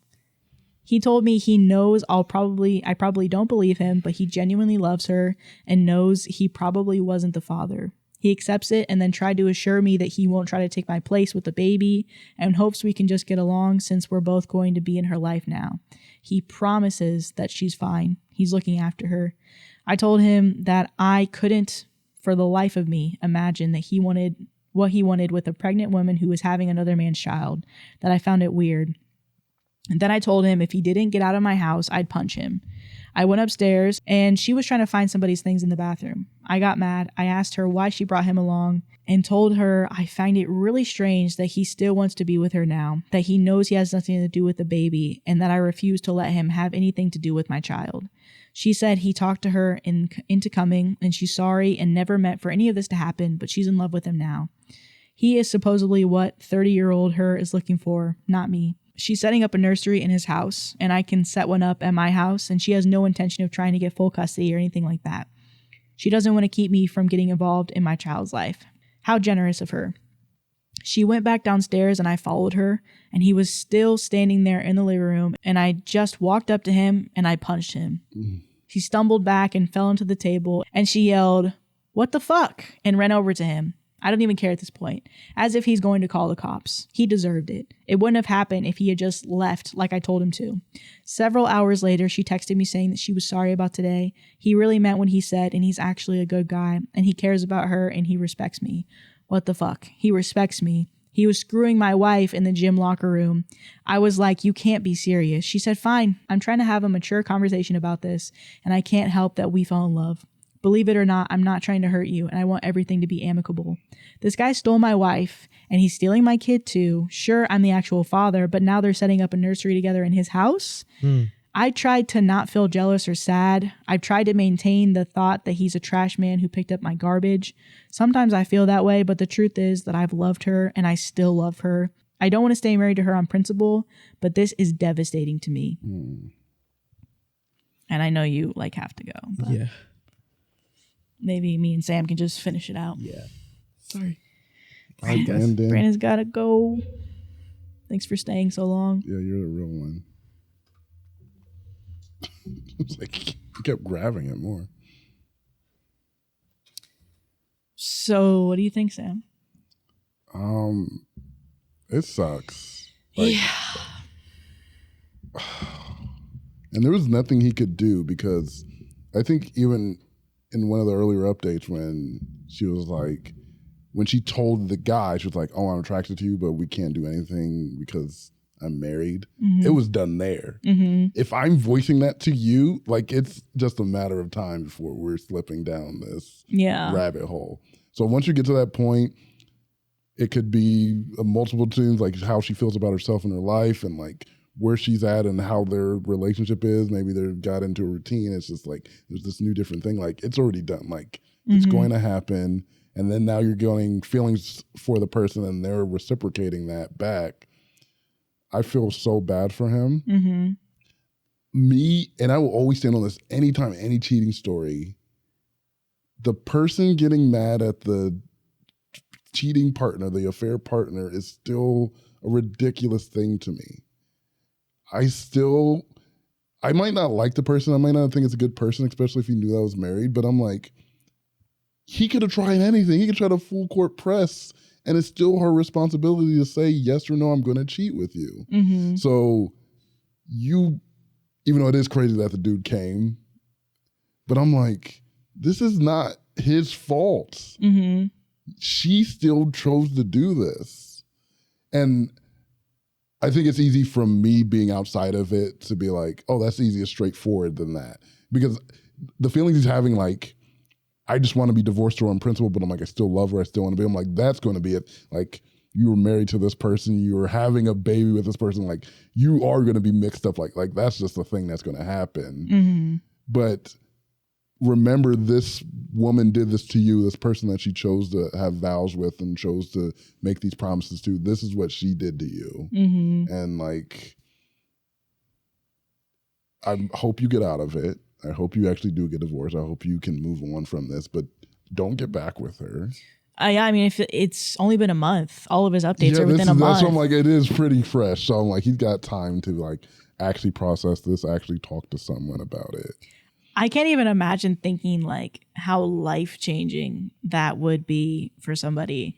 He told me he knows I probably don't believe him, but he genuinely loves her and knows he probably wasn't the father. He accepts it and then tried to assure me that he won't try to take my place with the baby and hopes we can just get along since we're both going to be in her life now. He promises that she's fine. He's looking after her. I told him that I couldn't, for the life of me, imagine that he wanted what he wanted with a pregnant woman who was having another man's child, that I found it weird. And then I told him if he didn't get out of my house, I'd punch him. I went upstairs and she was trying to find somebody's things in the bathroom. I got mad. I asked her why she brought him along and told her I find it really strange that he still wants to be with her now, that he knows he has nothing to do with the baby, and that I refuse to let him have anything to do with my child. She said he talked to her into coming and she's sorry and never meant for any of this to happen, but she's in love with him now. He is supposedly what 30-year-old her is looking for, not me. She's setting up a nursery in his house, and I can set one up at my house, and she has no intention of trying to get full custody or anything like that. She doesn't want to keep me from getting involved in my child's life. How generous of her. She went back downstairs, and I followed her, and he was still standing there in the living room, and I just walked up to him, and I punched him. He stumbled back and fell into the table, and she yelled, "What the fuck?" and ran over to him. I don't even care at this point, as if he's going to call the cops. He deserved it. It wouldn't have happened if he had just left like I told him to. Several hours later, she texted me saying that she was sorry about today. He really meant what he said, and he's actually a good guy, and he cares about her, and he respects me. What the fuck? He respects me. He was screwing my wife in the gym locker room. I was like, you can't be serious. She said, fine. I'm trying to have a mature conversation about this, and I can't help that we fell in love. Believe it or not, I'm not trying to hurt you, and I want everything to be amicable. This guy stole my wife, and he's stealing my kid too. Sure, I'm the actual father, but now they're setting up a nursery together in his house. I tried to not feel jealous or sad. I've tried to maintain the thought that he's a trash man who picked up my garbage. Sometimes I feel that way, but the truth is that I've loved her, and I still love her. I don't want to stay married to her on principle, but this is devastating to me. And I know you have to go. But yeah. Maybe me and Sam can just finish it out. Yeah. Sorry. Brandon's got to go. Thanks for staying so long. Yeah, you're the real one. It's like you kept grabbing it more. So, what do you think, Sam? It sucks. Yeah. And there was nothing he could do, because I think even in one of the earlier updates when she was like, when she told the guy, she was like, oh, I'm attracted to you, but we can't do anything because I'm married. It was done there. If I'm voicing that to you, it's just a matter of time before we're slipping down this rabbit hole. So once you get to that point, it could be a multiple things, like how she feels about herself in her life and where she's at and how their relationship is. Maybe they got into a routine. It's just there's this new different thing. It's already done. It's going to happen. And then now you're getting feelings for the person and they're reciprocating that back. I feel so bad for him. Me, and I will always stand on this anytime, any cheating story, the person getting mad at the cheating partner, the affair partner, is still a ridiculous thing to me. I might not like the person. I might not think it's a good person, especially if he knew I was married. But I'm like, he could have tried anything. He could try to full court press, and it's still her responsibility to say yes or no, I'm going to cheat with you. So even though it is crazy that the dude came, but I'm like, this is not his fault. She still chose to do this. And I think it's easy from me being outside of it to be like, oh, that's easier, straightforward than that. Because the feelings he's having, like, I just want to be divorced or on principle, but I'm like, I still love her. I still want to be. I'm like, that's going to be it. Like, you were married to this person. You were having a baby with this person. Like, you are going to be mixed up. Like that's just the thing that's going to happen. But remember, this woman did this to you, this person that she chose to have vows with and chose to make these promises to. This is what she did to you. And like, I hope you get out of it. I hope you actually do get divorced. I hope you can move on from this, but don't get back with her. I mean, if it's only been a month, all of his updates are within a month. That's what I'm like, it is pretty fresh. So I'm like, he's got time to like actually process this, actually talk to someone about it. I can't even imagine thinking like how life-changing that would be for somebody.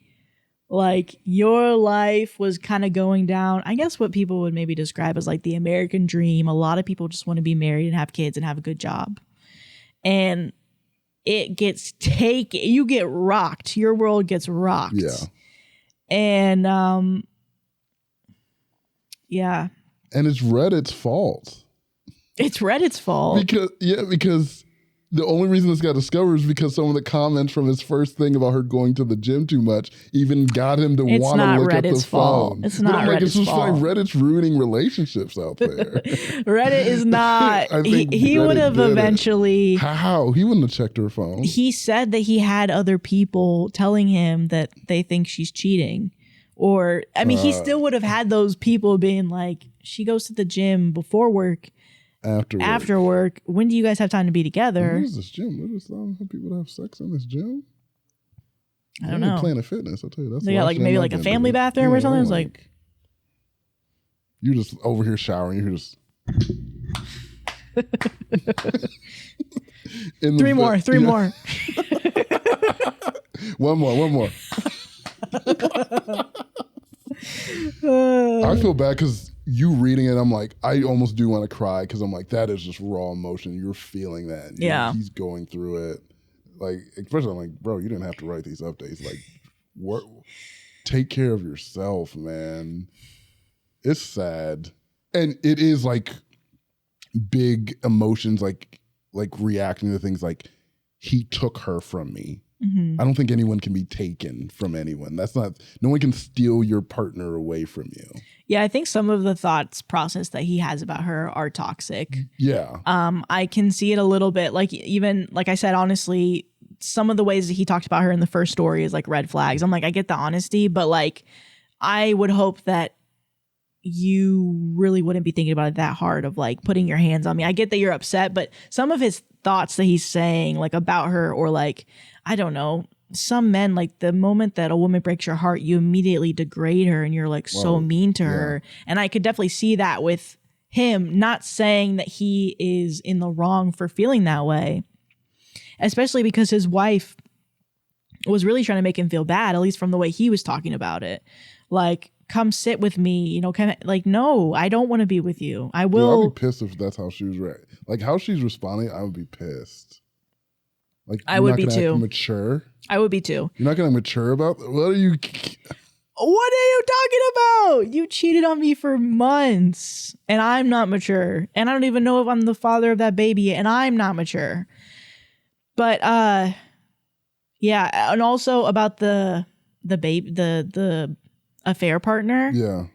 Like, your life was kind of going down, I guess what people would maybe describe as like the American dream. A lot of people just want to be married and have kids and have a good job. And it gets taken, you get rocked. Your world gets rocked. Yeah. And yeah. And it's Reddit's fault. It's Reddit's fault. Because the only reason this got discovered is because some of the comments from his first thing about her going to the gym too much even got him to want to look at the phone. It's not Reddit's fault. It's just like Reddit's ruining relationships out there. Reddit is not. he would have eventually. How? He wouldn't have checked her phone. He said that he had other people telling him that they think she's cheating. Or, I mean, he still would have had those people being like, she goes to the gym before work. After work. When do you guys have time to be together? Where's this gym? Where does some people have sex in this gym? I don't know. Planet Fitness, I'll tell you. That's they got like maybe like a family bathroom or something. It's like you're just over here showering. You're just three more. One more. I feel bad because you reading it, I'm like, I almost do want to cry because I'm like, that is just raw emotion. You're feeling that. Yeah. He's going through it. Like, especially I'm like, bro, you didn't have to write these updates. Like, take care of yourself, man. It's sad. And it is like big emotions, like reacting to things like, he took her from me. I don't think anyone can be taken from anyone. No one can steal your partner away from you. Yeah, I think some of the thoughts process that he has about her are toxic. Yeah. I can see it a little bit. Like, even, like I said, honestly, some of the ways that he talked about her in the first story is like red flags. I'm like, I get the honesty, but like, I would hope that you really wouldn't be thinking about it that hard of like putting your hands on me. I get that you're upset, but some of his thoughts that he's saying like about her, or like, I don't know, some men, like the moment that a woman breaks your heart, you immediately degrade her and you're like so mean to her. And I could definitely see that with him, not saying that he is in the wrong for feeling that way, especially because his wife was really trying to make him feel bad, at least from the way he was talking about it. Like, come sit with me, you know, kind of like, no, I don't want to be with you. I will. I'd be pissed if that's how she was like how she's responding. I would be pissed. Like, I would be too. Mature. I would be too. You're not gonna mature about what are you? What are you talking about? You cheated on me for months, and I'm not mature, and I don't even know if I'm the father of that baby, and I'm not mature. But yeah, and also about the baby, the affair partner. Yeah.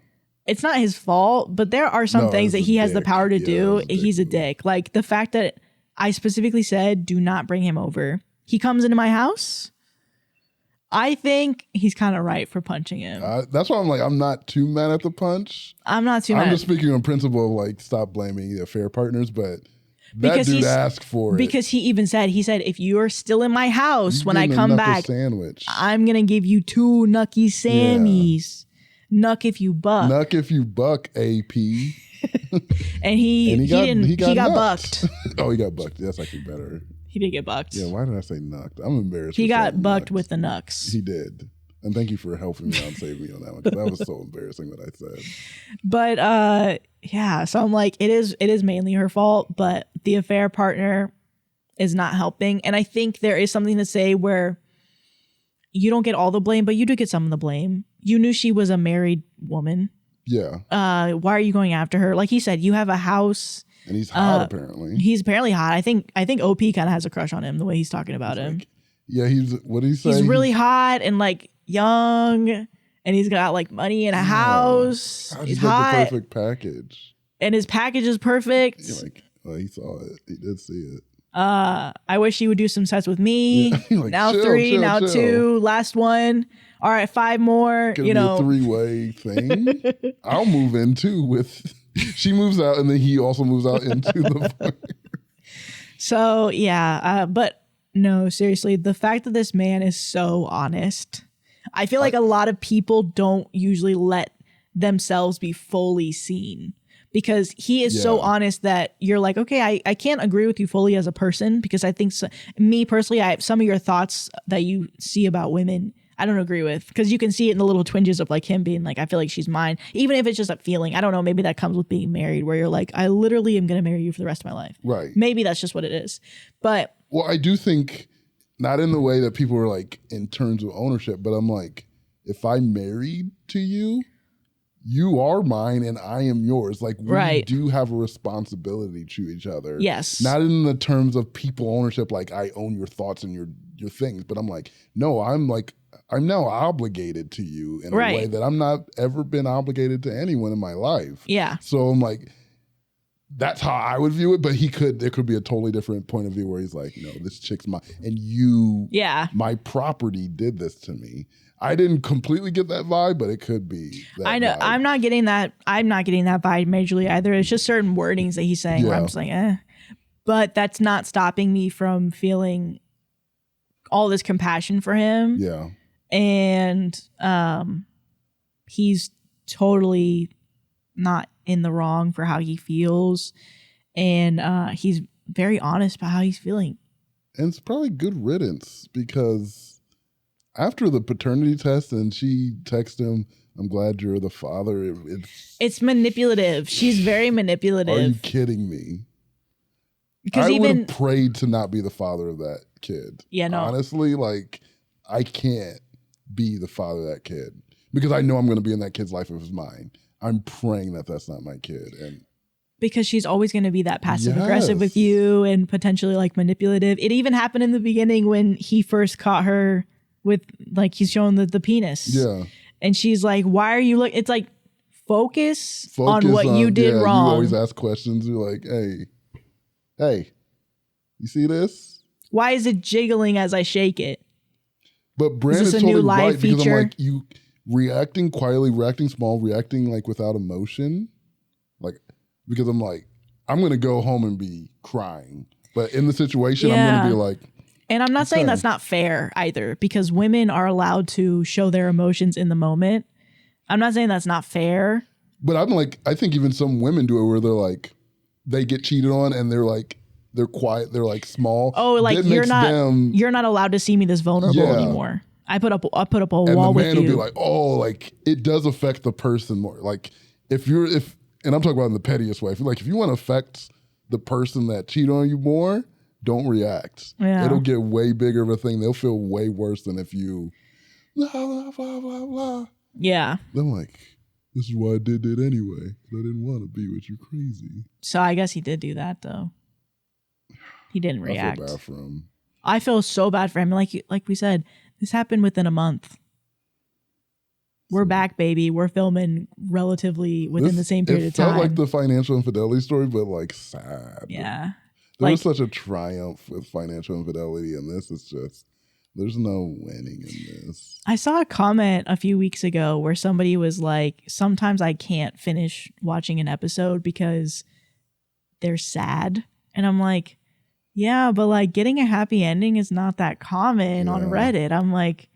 It's not his fault, but there are some things that he has the power to do. He's a dick. Like the fact that I specifically said, do not bring him over. He comes into my house. I think he's kind of right for punching him. That's why I'm like, I'm not too mad at the punch. I'm not too mad. I'm just speaking on principle of like, stop blaming the affair partners, but that dude asked for it. Because he said, if you're still in my house when I come back, I'm going to give you 2 Nucky Sammies. Yeah. Nuck if you buck. Nuck if you buck, AP. And he got bucked. Oh, he got bucked. That's actually better. He did get bucked. Yeah, why did I say nucked? I'm embarrassed. He got bucked with the nucks. He did. And thank you for helping me out and saving me on that one, because that was so embarrassing what I said. But yeah, so I'm like, it is mainly her fault, but the affair partner, is not helping. And I think there is something to say where you don't get all the blame, but you do get some of the blame. You knew she was a married woman. Yeah. Why are you going after her? Like he said, you have a house. And he's hot, apparently. He's apparently hot. I think OP kind of has a crush on him, the way he's talking about him. Like, yeah, what did he say? He's really hot and like young, and he's got like money and a house. He's hot. The perfect package. And his package is perfect. He saw it. He did see it. I wish he would do some sets with me. Yeah. Like, now chill, now chill. 2, last one. All right, 5 more. Could be a 3-way thing. I'll move in too with. She moves out, and then he also moves out into the fire. So, yeah. But no, seriously, the fact that this man is so honest. I feel like a lot of people don't usually let themselves be fully seen because he is so honest that you're like, okay, I can't agree with you fully as a person because I think me personally, I have some of your thoughts that you see about women I don't agree with, because you can see it in the little twinges of like him being like, I feel like she's mine, even if it's just a feeling. I don't know. Maybe that comes with being married where you're like, I literally am going to marry you for the rest of my life. Right. Maybe that's just what it is. But well, I do think not in the way that people are like in terms of ownership, but I'm like, if I'm married to you, you are mine and I am yours. Like we do have a responsibility to each other. Yes. Not in the terms of people ownership, like I own your thoughts and your things, but I'm like, no, I'm now obligated to you in a way that I'm not ever been obligated to anyone in my life. Yeah. So I'm like, that's how I would view it, but there could be a totally different point of view where he's like, no, this chick's mine and you, my property did this to me. I didn't completely get that vibe, but it could be. I know. Vibe. I'm not getting that vibe majorly either. It's just certain wordings that he's saying where I'm just like, eh. But that's not stopping me from feeling all this compassion for him. Yeah. And he's totally not in the wrong for how he feels. And he's very honest about how he's feeling. And it's probably good riddance because after the paternity test and she texted him, I'm glad you're the father. It's manipulative. She's very manipulative. Are you kidding me? Because I would have prayed to not be the father of that kid. Yeah, no. Honestly, like, I can't be the father of that kid because I know I'm going to be in that kid's life if it's mine. I'm praying that that's not my kid. And because she's always going to be that passive aggressive with you and potentially like manipulative. It even happened in the beginning when he first caught her with like he's showing the penis. Yeah. And she's like, why are you looking? It's like focus on what you did wrong. You always ask questions. You're like, hey, you see this? Why is it jiggling as I shake it? But Brandon's totally right because I'm like, you reacting quietly, reacting small, reacting like without emotion. Like, because I'm like, I'm going to go home and be crying. But in the situation, I'm going to be like. And I'm not saying that's not fair either, because women are allowed to show their emotions in the moment. I'm not saying that's not fair. But I'm like, I think even some women do it where they're like, they get cheated on and they're like, they're quiet, they're like small. Oh, like you're not allowed to see me this vulnerable anymore. I put up a wall with you. And the man will be like, oh, like it does affect the person more. Like and I'm talking about in the pettiest way. If you want to affect the person that cheated on you more, don't react. Yeah. It'll get way bigger of a thing. They'll feel way worse than if you blah, blah, blah, blah, blah. Yeah. I'm like, this is why I did it anyway. I didn't want to be with you crazy. So I guess he did do that though. He didn't react. I feel bad for him. I feel so bad for him. Like we said, this happened within a month. We're back, baby. We're filming relatively within the same period of time. It felt like the financial infidelity story, but like sad. Yeah. There was such a triumph with financial infidelity, and this is just, there's no winning in this. I saw a comment a few weeks ago where somebody was like, sometimes I can't finish watching an episode because they're sad. And I'm like, yeah, but like getting a happy ending is not that common on Reddit. I'm like,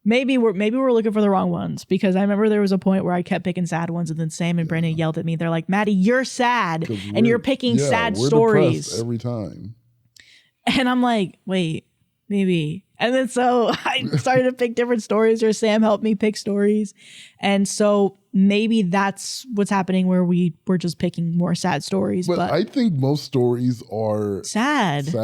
maybe we're looking for the wrong ones, because I remember there was a point where I kept picking sad ones, and then Sam and Brandon yelled at me. They're like, Maddie, you're sad and you're picking sad stories every time. And I'm like, wait, maybe And then so I started to pick different stories, or Sam helped me pick stories. And so maybe that's what's happening, where we're just picking more sad stories. But I think most stories are sad.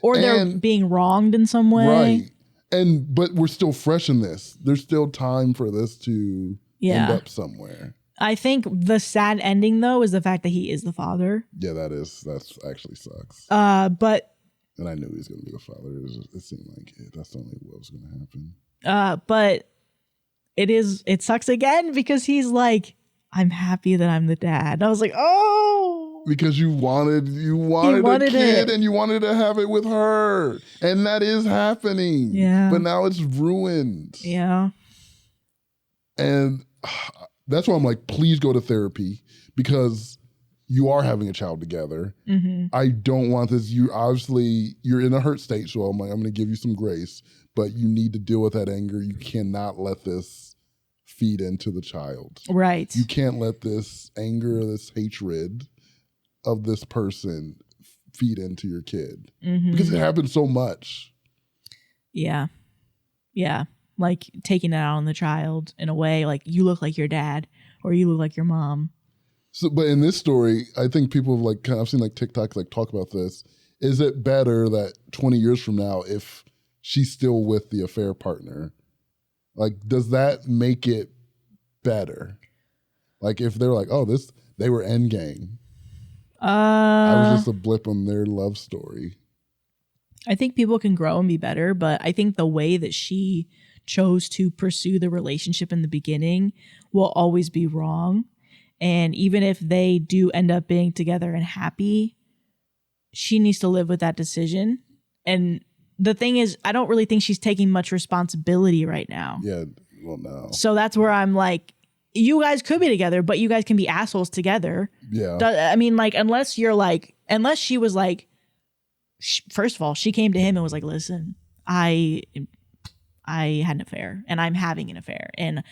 Or and, they're being wronged in some way. Right. But we're still fresh in this. There's still time for this to end up somewhere. I think the sad ending, though, is the fact that he is the father. Yeah, that's actually sucks. But... And I knew he was going to be the father. It seemed like that's only what was going to happen. But it sucks again because he's like, I'm happy that I'm the dad. And I was like, oh. Because you wanted a kid and you wanted to have it with her. And that is happening. Yeah. But now it's ruined. Yeah. And that's why I'm like, please go to therapy, because you are having a child together. Mm-hmm. I don't want this. You're in a hurt state, so I'm like, I'm going to give you some grace, but you need to deal with that anger. You cannot let this feed into the child. Right. You can't let this anger, this hatred of this person feed into your kid, because it happens so much. Yeah. Yeah. Like taking it out on the child in a way, like you look like your dad or you look like your mom. So, but in this story, I think people have like I've seen like TikTok like talk about this. Is it better that 20 years from now, if she's still with the affair partner, like does that make it better? Like if they're like, oh, they were endgame. I was just a blip on their love story. I think people can grow and be better, but I think the way that she chose to pursue the relationship in the beginning will always be wrong. And even if they do end up being together and happy, she needs to live with that decision. And the thing is, I don't really think she's taking much responsibility right now. Yeah, well, no. So that's where I'm like, you guys could be together, but you guys can be assholes together. Yeah. I mean, like, unless she was like, first of all, she came to him and was like, listen, I had an affair and I'm having an affair. And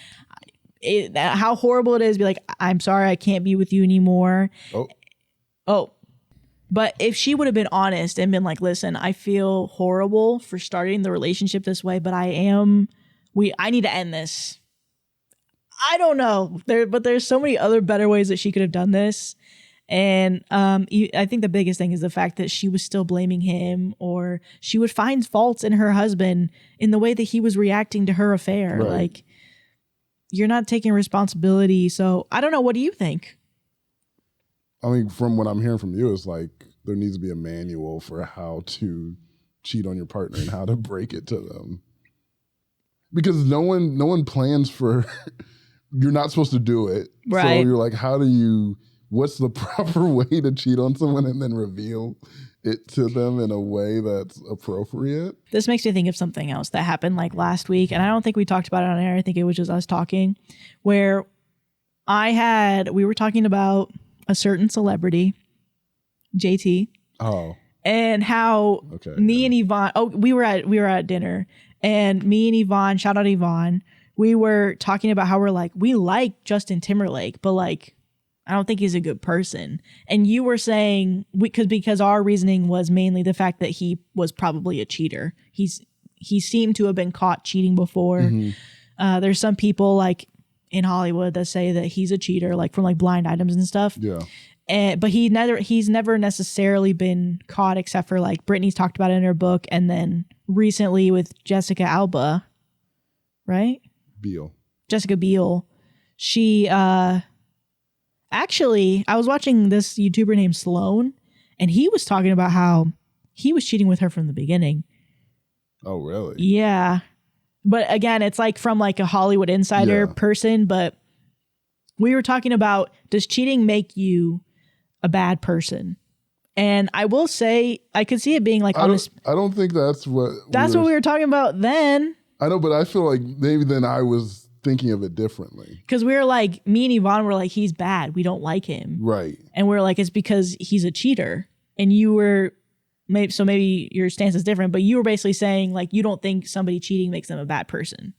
how horrible it is to be like, I'm sorry, I can't be with you anymore. Oh. But if she would have been honest and been like, listen, I feel horrible for starting the relationship this way, but I need to end this. I don't know. But there's so many other better ways that she could have done this. And I think the biggest thing is the fact that she was still blaming him, or she would find faults in her husband in the way that he was reacting to her affair. Right. Like, you're not taking responsibility. So I don't know. What do you think? I mean, from what I'm hearing from you, it's like there needs to be a manual for how to cheat on your partner and how to break it to them. Because no one plans for, you're not supposed to do it. Right. So you're like, what's the proper way to cheat on someone and then reveal it to them in a way that's appropriate? This makes me think of something else that happened like last week. And I don't think we talked about it on air. I think it was just us talking, where we were talking about a certain celebrity, JT. Oh. And how me and Yvonne, we were at dinner, and me and Yvonne, shout out Yvonne, we were talking about how we like Justin Timberlake, but like, I don't think he's a good person. And you were saying, because our reasoning was mainly the fact that he was probably a cheater. He seemed to have been caught cheating before. Mm-hmm. There's some people like in Hollywood that say that he's a cheater, like from like Blind Items and stuff. Yeah. But he's never necessarily been caught, except for like Britney's talked about it in her book, and then recently with Jessica Alba, right? Jessica Biel. She actually, I was watching this YouTuber named Sloan, and he was talking about how he was cheating with her from the beginning. Oh, really? Yeah. But again, it's like from like a Hollywood insider person, but we were talking about, does cheating make you a bad person? And I will say, I could see it being like I don't think that's what we were talking about then. I know, but I feel like maybe then I was thinking of it differently. Because we were like, me and Yvonne were like, he's bad, we don't like him. Right. And we're like, it's because he's a cheater. And you were, maybe your stance is different, but you were basically saying like, you don't think somebody cheating makes them a bad person.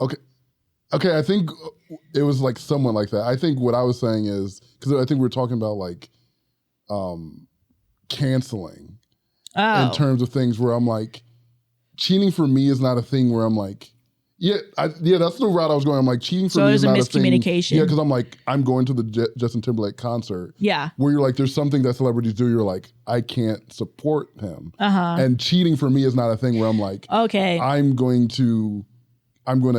Okay, I think it was like somewhat like that. I think what I was saying is, because I think we were talking about like canceling in terms of things where I'm like, cheating for me is not a thing where I'm like, that's the route I was going. I'm like, cheating for me is not a thing. So there's a miscommunication. Yeah, because I'm like, I'm going to the Justin Timberlake concert. Yeah. Where you're like, there's something that celebrities do. You're like, I can't support him. And cheating for me is not a thing where I'm like, okay, I'm going to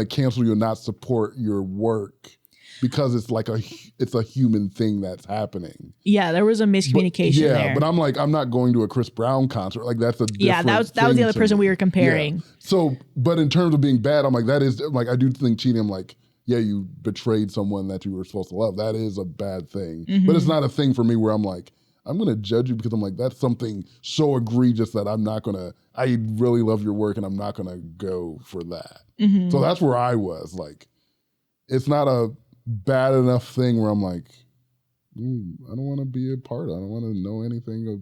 cancel you and not support your work. Because it's a human thing that's happening. Yeah, there was a miscommunication there. But I'm like, I'm not going to a Chris Brown concert. Like that's a different that was the other person we were comparing. Yeah. So, but in terms of being bad, I'm like, that is like, I do think cheating. I'm like, yeah, you betrayed someone that you were supposed to love. That is a bad thing. But it's not a thing for me where I'm like, I'm gonna judge you because I'm like, that's something so egregious that I really love your work and I'm not gonna go for that. So that's where I was like, it's not a bad enough thing where I'm like, I don't want to be a part of it. I don't want to know anything or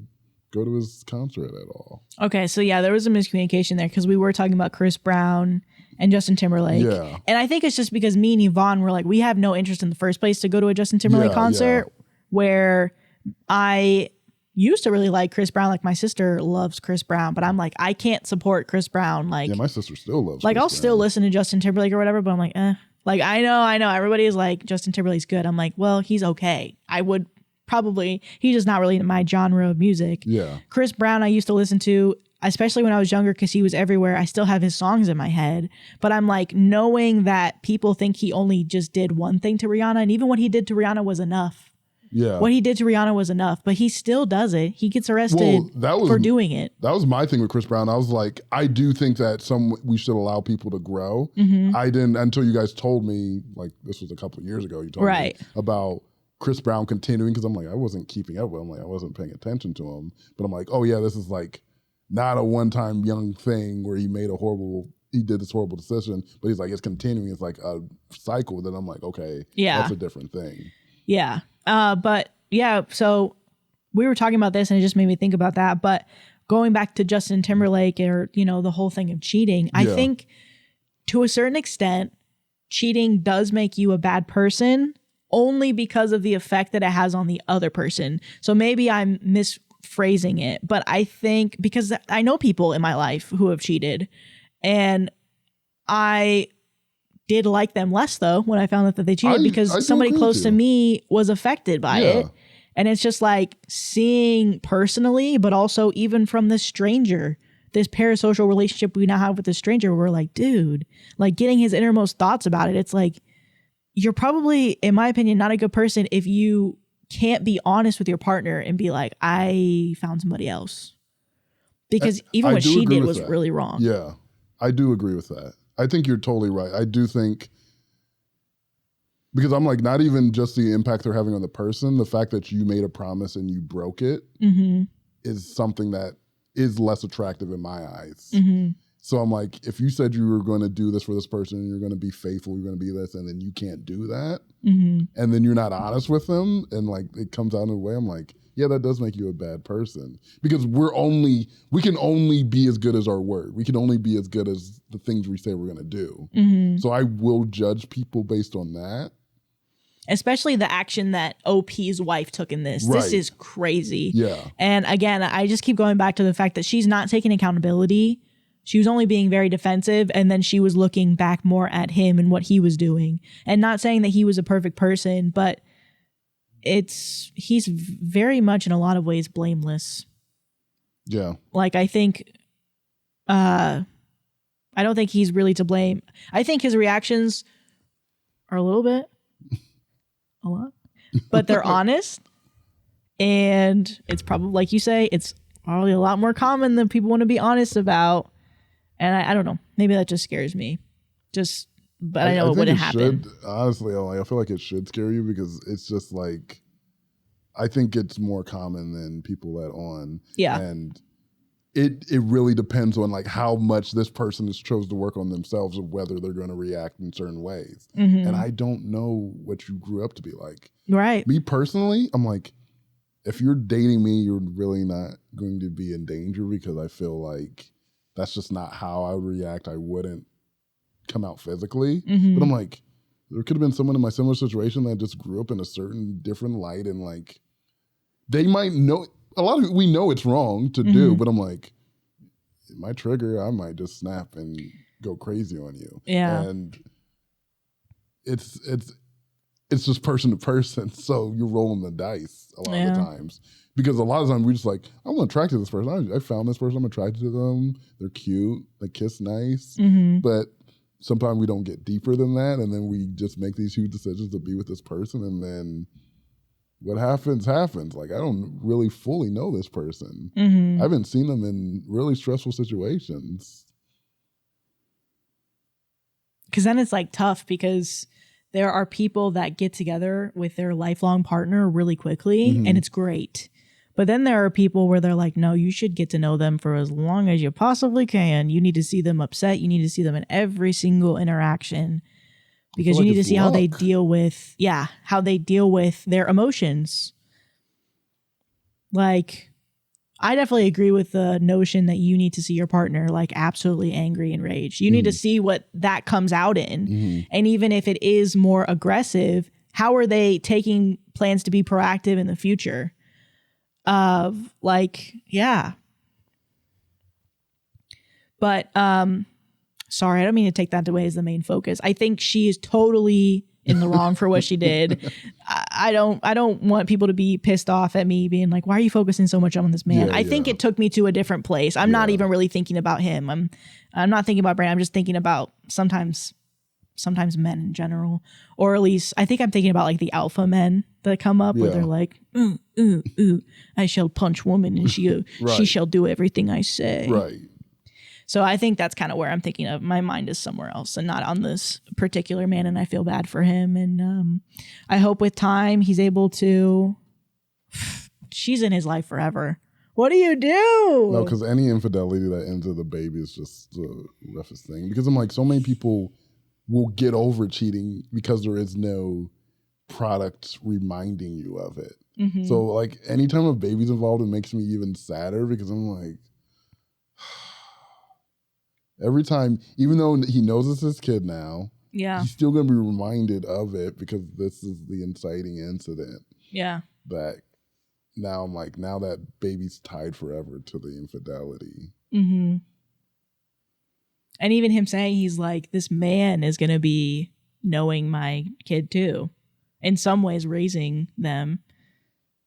go to his concert at all. Okay, so yeah, there was a miscommunication there because we were talking about Chris Brown and Justin Timberlake. Yeah. And I think it's just because me and Yvonne were like, we have no interest in the first place to go to a Justin Timberlake concert where I used to really like Chris Brown. Like my sister loves Chris Brown, but I'm like, I can't support Chris Brown. Like, yeah, my sister still loves like Chris I'll Brown. Still listen to Justin Timberlake or whatever, but I'm like, Like, I know. Everybody is like, Justin Timberlake's good. I'm like, well, he's okay. I would he's just not really my genre of music. Yeah. Chris Brown, I used to listen to, especially when I was younger, because he was everywhere. I still have his songs in my head. But I'm like, knowing that people think he only just did one thing to Rihanna, and even what he did to Rihanna was enough. Yeah. What he did to Rihanna was enough, but he still does it. He gets arrested for doing it. That was my thing with Chris Brown. I was like, I do think that we should allow people to grow. I didn't until you guys told me, like this was a couple of years ago, you told me about Chris Brown continuing, because I'm like, I wasn't keeping up with him. Like I wasn't paying attention to him. But I'm like, oh yeah, this is like not a one-time young thing where he did this horrible decision, but he's like, it's continuing. It's like a cycle. Then I'm like, okay, that's a different thing. Yeah. But yeah, so we were talking about this and it just made me think about that. But going back to Justin Timberlake or, the whole thing of cheating, I think to a certain extent, cheating does make you a bad person only because of the effect that it has on the other person. So maybe I'm misphrasing it, but I think because I know people in my life who have cheated and I did like them less though when I found out that they cheated because somebody close to me was affected by it. And it's just like seeing personally, but also even from this stranger, this parasocial relationship we now have with this stranger, we're like, dude, like getting his innermost thoughts about it. It's like, you're probably, in my opinion, not a good person if you can't be honest with your partner and be like, I found somebody else. Because even what she did was really wrong. Yeah, I do agree with that. I think you're totally right. I do think, because I'm like, not even just the impact they're having on the person, the fact that you made a promise and you broke it is something that is less attractive in my eyes. So I'm like, if you said you were going to do this for this person and you're going to be faithful, you're going to be this, and then you can't do that, and then you're not honest with them, and like it comes out in a way, I'm like, yeah, that does make you a bad person. Because we can only be as good as our word. We can only be as good as the things we say we're going to do. So I will judge people based on that. Especially the action that OP's wife took in this. This is crazy. Yeah. And again, I just keep going back to the fact that she's not taking accountability. She was only being very defensive, and then she was looking back more at him and what he was doing. And not saying that he was a perfect person, but he's very much in a lot of ways blameless. Yeah. Like I think I don't think he's really to blame. I think his reactions are a little bit a lot, but they're honest. And it's probably, like you say, it's probably a lot more common than people want to be honest about. And I don't know. Maybe that just scares me. But I know it wouldn't happen. Honestly, I feel like it should scare you because it's just like, I think it's more common than people let on. Yeah. And it really depends on like how much this person has chose to work on themselves or whether they're going to react in certain ways. And I don't know what you grew up to be like. Right. Me personally, I'm like, if you're dating me, you're really not going to be in danger because I feel like that's just not how I would react. I wouldn't come out physically. But I'm like, there could have been someone in my similar situation that just grew up in a certain different light and like, they might know, a lot of it, we know it's wrong to do, but I'm like, it might trigger. I might just snap and go crazy on you. Yeah. And it's just person to person. So you're rolling the dice a lot of the times. Because a lot of times we're just like, I'm attracted to this person. I found this person. I'm attracted to them. They're cute. They kiss nice. Mm-hmm. But sometimes we don't get deeper than that. And then we just make these huge decisions to be with this person. And then what happens. Like, I don't really fully know this person. Mm-hmm. I haven't seen them in really stressful situations. Because then it's like tough because there are people that get together with their lifelong partner really quickly and it's great. But then there are people where they're like, no, you should get to know them for as long as you possibly can. You need to see them upset. You need to see them in every single interaction because you need to see how they deal with, how they deal with their emotions. Like, I definitely agree with the notion that you need to see your partner like absolutely angry and rage. You need to see what that comes out in. And even if it is more aggressive, how are they taking plans to be proactive in the future? But sorry, I don't mean to take that away as the main focus. I think she is totally in the wrong for what she did. I don't want people to be pissed off at me being like, why are you focusing so much on this man? I think it took me to a different place. I'm not even really thinking about him. I'm not thinking about Brandon. I'm just thinking about sometimes men in general, or at least I think I'm thinking about like the alpha men that come up where they're like, I shall punch woman and she shall do everything I say. Right. So I think that's kind of where I'm thinking of. My mind is somewhere else and not on this particular man, and I feel bad for him. And I hope with time he's able to. She's in his life forever. What do you do? No, because any infidelity that ends with a baby is just the roughest thing. Because I'm like, so many people will get over cheating because there is no product reminding you of it. Mm-hmm. So like anytime a baby's involved, it makes me even sadder because I'm like, every time, even though he knows it's his kid now, he's still going to be reminded of it because this is the inciting incident. Yeah. That now I'm like, now that baby's tied forever to the infidelity. Mm-hmm. And even him saying he's like, this man is going to be knowing my kid too. In some ways raising them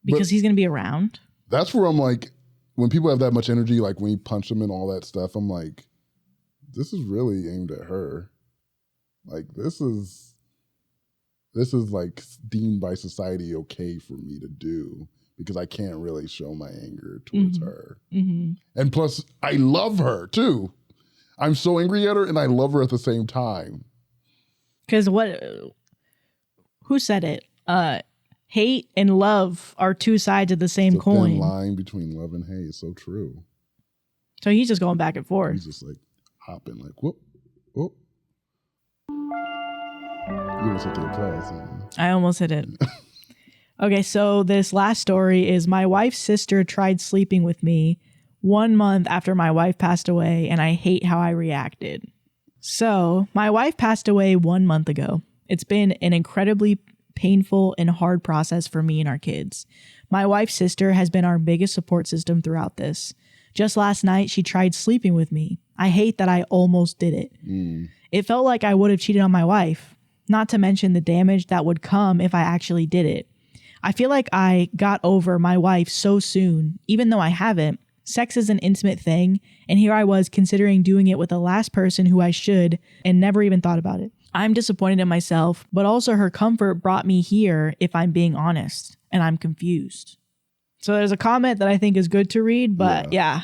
because he's going to be around. That's where I'm like, when people have that much energy, like when you punch them and all that stuff, I'm like, this is really aimed at her. Like this is like deemed by society okay for me to do because I can't really show my anger towards her. Mm-hmm. And plus, I love her too. I'm so angry at her and I love her at the same time. Because who said it? Hate and love are two sides of the same coin. Thin line between love and hate is so true. So he's just going back and forth. He's just like hopping, like whoop, whoop. You almost hit the applause. I almost hit it. Okay, so this last story is my wife's sister tried sleeping with me 1 month after my wife passed away, and I hate how I reacted. So my wife passed away 1 month ago. It's been an incredibly painful and hard process for me and our kids. My wife's sister has been our biggest support system throughout this. Just last night, she tried sleeping with me. I hate that I almost did it. It felt like I would have cheated on my wife, not to mention the damage that would come if I actually did it. I feel like I got over my wife so soon, even though I haven't. Sex is an intimate thing, and here I was considering doing it with the last person who I should and never even thought about it. I'm disappointed in myself, but also her comfort brought me here if I'm being honest, and I'm confused. So there's a comment that I think is good to read, but yeah.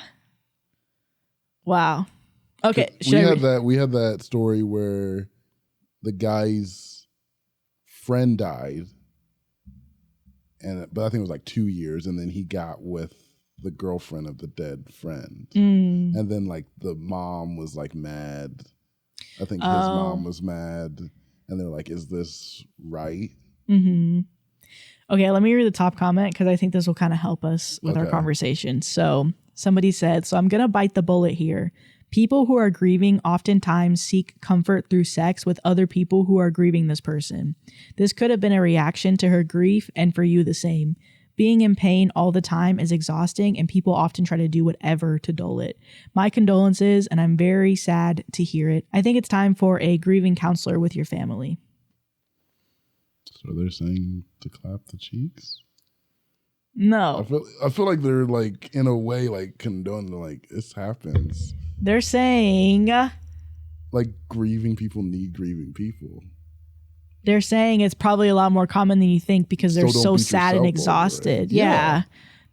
Wow. Okay. We had that story where the guy's friend died, but I think it was like 2 years, and then he got with the girlfriend of the dead friend. And then like the mom was like mad. I think his mom was mad, and they're like, is this right? Mm-hmm. Okay, let me read the top comment because I think this will kind of help us with our conversation. So somebody said, so I'm going to bite the bullet here. People who are grieving oftentimes seek comfort through sex with other people who are grieving this person. This could have been a reaction to her grief and for you the same. Being in pain all the time is exhausting, and people often try to do whatever to dull it. My condolences, and I'm very sad to hear it. I think it's time for a grieving counselor with your family. So they're saying to clap the cheeks? No. I feel like they're like, in a way, like condoning, like this happens. They're saying... like grieving people need grieving people. They're saying it's probably a lot more common than you think because they're so sad and exhausted. Yeah.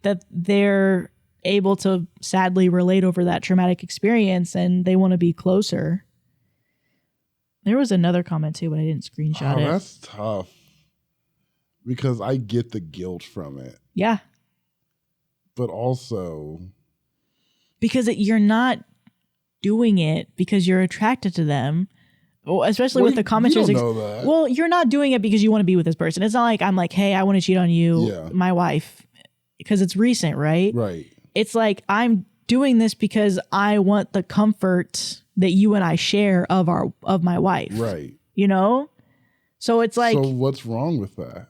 That they're able to sadly relate over that traumatic experience and they want to be closer. There was another comment too, but I didn't screenshot it. That's tough. Because I get the guilt from it. Yeah. But also... because you're not doing it because you're attracted to them. Well, especially with the comments. You don't know that. Well, you're not doing it because you want to be with this person. It's not like I'm like, hey, I want to cheat on you, my wife, because it's recent, right? Right. It's like I'm doing this because I want the comfort that you and I share of my wife. Right. You know? So it's like... so what's wrong with that?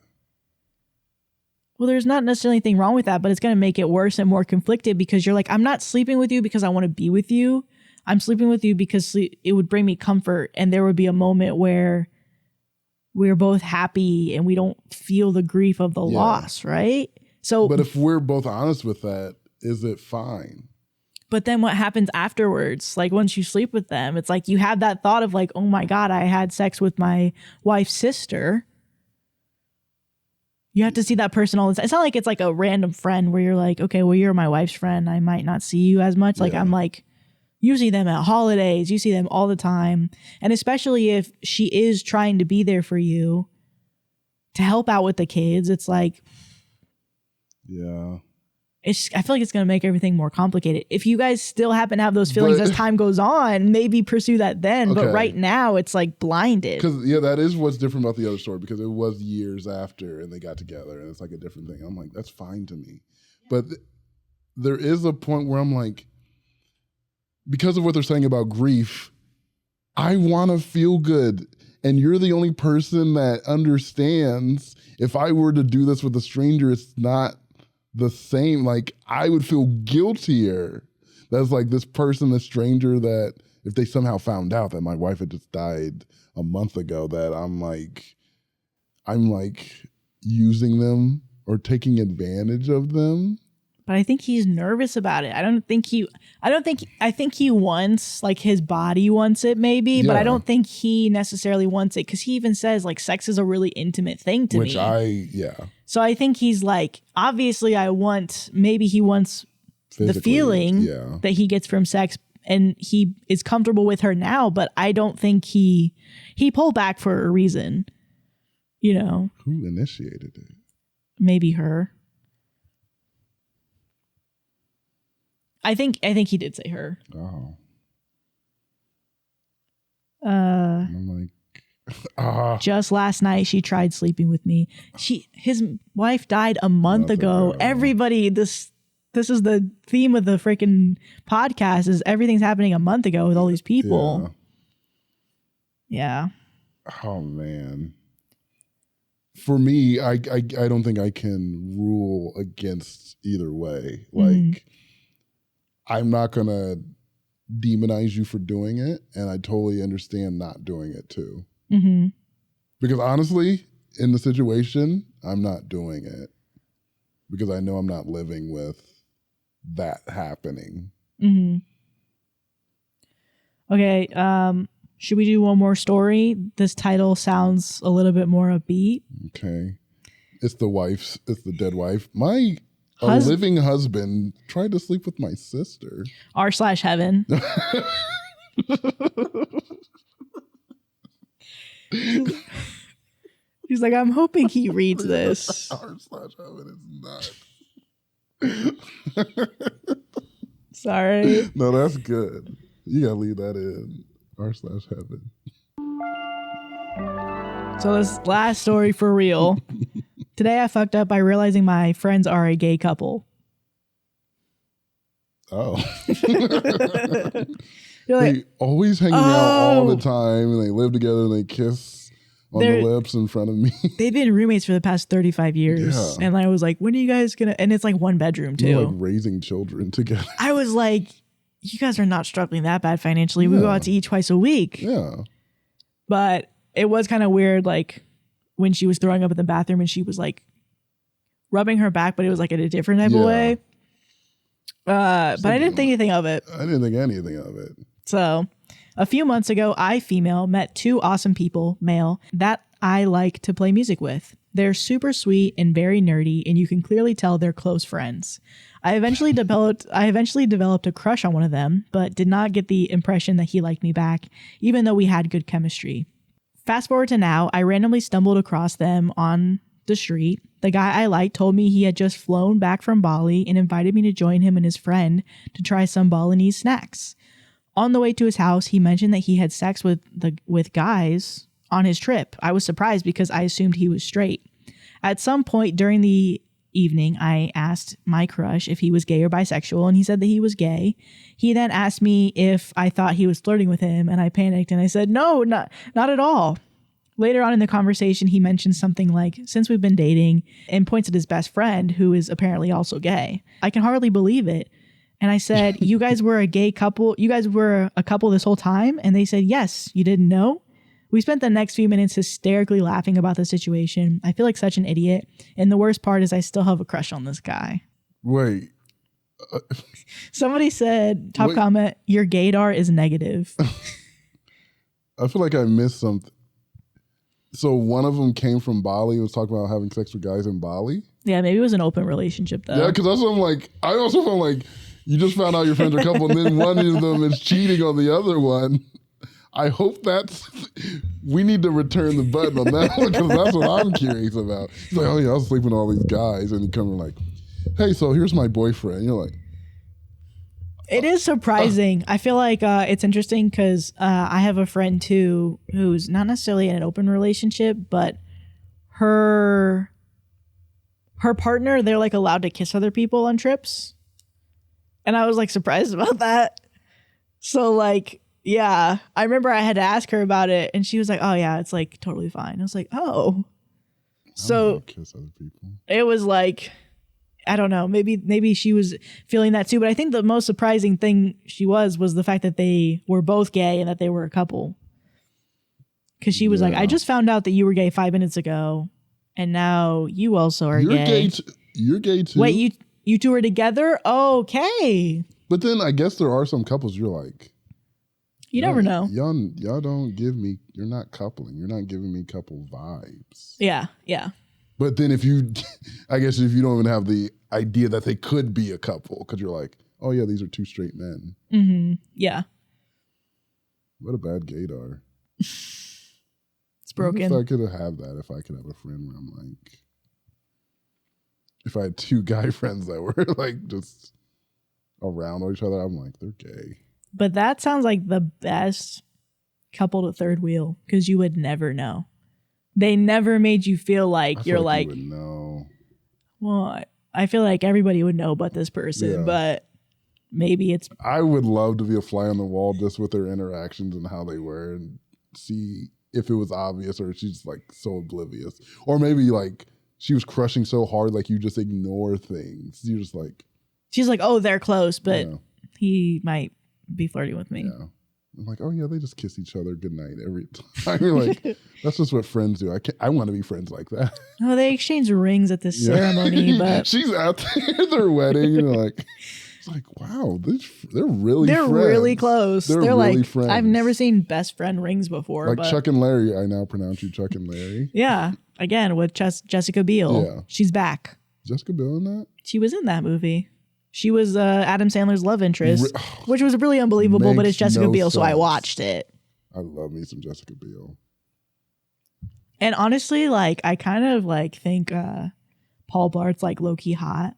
Well, there's not necessarily anything wrong with that, but it's going to make it worse and more conflicted because you're like, I'm not sleeping with you because I want to be with you. I'm sleeping with you because it would bring me comfort, and there would be a moment where we're both happy and we don't feel the grief of the loss, right? So, but if we're both honest with that, is it fine? But then what happens afterwards? Like once you sleep with them, it's like you have that thought of like, oh my God, I had sex with my wife's sister. You have to see that person all the time. It's not like it's like a random friend where you're like, okay, well, you're my wife's friend. I might not see you as much. Like I'm like, you see them at holidays. You see them all the time. And especially if she is trying to be there for you to help out with the kids, it's like, yeah. I feel like it's going to make everything more complicated. If you guys still happen to have those feelings as time goes on, maybe pursue that then. Okay. But right now, it's like blinded. Because, that is what's different about the other story, because it was years after and they got together and it's like a different thing. I'm like, that's fine to me. But there is a point where I'm like, because of what they're saying about grief, I want to feel good. And you're the only person that understands if I were to do this with a stranger, it's not the same. Like I would feel guiltier. That's like this person, the stranger, that if they somehow found out that my wife had just died a month ago, that I'm like using them or taking advantage of them. But I think he's nervous about it. I think he wants, like his body wants it maybe, but I don't think he necessarily wants it because he even says like sex is a really intimate thing to me. So I think he's like, obviously maybe he wants physically, the feeling that he gets from sex and he is comfortable with her now, but I don't think he pulled back for a reason, you know. Who initiated it? Maybe her. I think he did say her. Oh. I'm like, just last night she tried sleeping with me. His wife died a month ago. Everybody, this is the theme of the freaking podcast, is everything's happening a month ago with all these people. Yeah. Oh man. For me, I don't think I can rule against either way. Like I'm not going to demonize you for doing it. And I totally understand not doing it too. Mm-hmm. Because honestly, in the situation, I'm not doing it. Because I know I'm not living with that happening. Mm-hmm. Okay. Should we do one more story? This title sounds a little bit more upbeat. Okay. It's the dead wife. A living husband tried to sleep with my sister. r/heaven. He's like, I'm hoping he reads this. r/heaven is not. Sorry. No, that's good. You gotta leave that in. r/heaven. So this last story for real. Today I fucked up by realizing my friends are a gay couple. Oh. They always hanging out all the time and they live together and they kiss on the lips in front of me. They've been roommates for the past 35 years. Yeah. And I was like, when are you guys going to... And it's like one bedroom, too. We're like raising children together. I was like, you guys are not struggling that bad financially. Yeah. We go out to eat twice a week. Yeah. But it was kind of weird, like, when she was throwing up in the bathroom and she was, like, rubbing her back, but it was, like, in a different type of way. But I didn't think anything of it. I didn't think anything of it. So... A few months ago, I, female, met two awesome people, male, that I like to play music with. They're super sweet and very nerdy, and you can clearly tell they're close friends. I eventually developed a crush on one of them, but did not get the impression that he liked me back, even though we had good chemistry. Fast forward to now, I randomly stumbled across them on the street. The guy I liked told me he had just flown back from Bali and invited me to join him and his friend to try some Balinese snacks. On the way to his house, he mentioned that he had sex with guys on his trip. I was surprised because I assumed he was straight. At some point during the evening, I asked my crush if he was gay or bisexual, and he said that he was gay. He then asked me if I thought he was flirting with him, and I panicked, and I said, no, not at all. Later on in the conversation, he mentioned something like, since we've been dating, and points at his best friend, who is apparently also gay. I can hardly believe it. And I said, you guys were a gay couple? You guys were a couple this whole time? And they said, yes. You didn't know? We spent the next few minutes hysterically laughing about the situation. I feel like such an idiot. And the worst part is I still have a crush on this guy. Wait. Somebody said, comment, your gaydar is negative. I feel like I missed something. So one of them came from Bali and was talking about having sex with guys in Bali? Yeah, maybe it was an open relationship, though. Yeah, because that's what I'm like. I also felt like you just found out your friends are a couple and then one of them is cheating on the other one. I hope we need to return the button on that one because that's what I'm curious about. He's like, oh yeah, I was sleeping with all these guys. And he comes like, hey, so here's my boyfriend. You're like. It is surprising. I feel like it's interesting because I have a friend too who's not necessarily in an open relationship, but her partner, they're like allowed to kiss other people on trips. And I was like surprised about that. So like, yeah, I remember I had to ask her about it and she was like, oh yeah, it's like totally fine. I was like, oh. So kiss other people. It was like, I don't know, maybe she was feeling that too. But I think the most surprising thing was the fact that they were both gay and that they were a couple. Because she was like, I just found out that you were gay 5 minutes ago. And now you also are gay. You're gay too. Wait, you two are together? Okay. But then I guess there are some couples you're like. You never know. Y'all don't give me, you're not coupling. You're not giving me couple vibes. Yeah, yeah. But then if you don't even have the idea that they could be a couple, because you're like, oh yeah, these are two straight men. Mm-hmm. Yeah. What a bad gaydar. It's broken. If I could have that, if I could have a friend where I'm like, if I had two guy friends that were like just around each other, I'm like, they're gay. But that sounds like the best couple to third wheel because you would never know. They never made you feel like you're like, you would know. Well, I feel like everybody would know but this person, but maybe it's. I would love to be a fly on the wall just with their interactions and how they were and see if it was obvious or she's like so oblivious. Or maybe like she was crushing so hard like you just ignore things. You're just like. She's like, oh, they're close, but he might be flirting with me. Yeah. I'm like, oh yeah, they just kiss each other goodnight every time. You're like, that's just what friends do. I want to be friends like that. Oh, they exchange rings at this ceremony, but she's out there at their wedding, and like, it's like, wow, they're really close. They're really like friends. I've never seen best friend rings before. Like Chuck and Larry, I now pronounce you Chuck and Larry. Yeah, again with Jessica Biel. Yeah, she's back. Jessica Biel in that? She was in that movie. She was Adam Sandler's love interest, which was really unbelievable, but it's Jessica Biel, so I watched it. I love me some Jessica Biel. And honestly, like, I kind of like think Paul Blart's like low-key hot.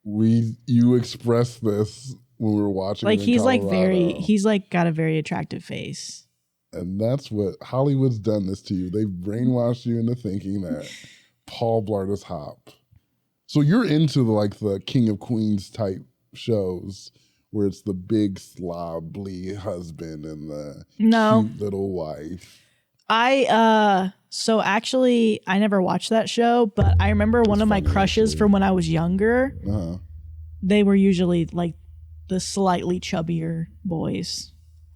You expressed this when we were watching. Like he's like got a very attractive face. And that's what Hollywood's done this to you. They've brainwashed you into thinking that Paul Blart is hot. So you're into the King of Queens type shows where it's the big slobly husband and the cute little wife. So actually, I never watched that show, but I remember one of my crushes from when I was younger. They were usually like the slightly chubbier boys.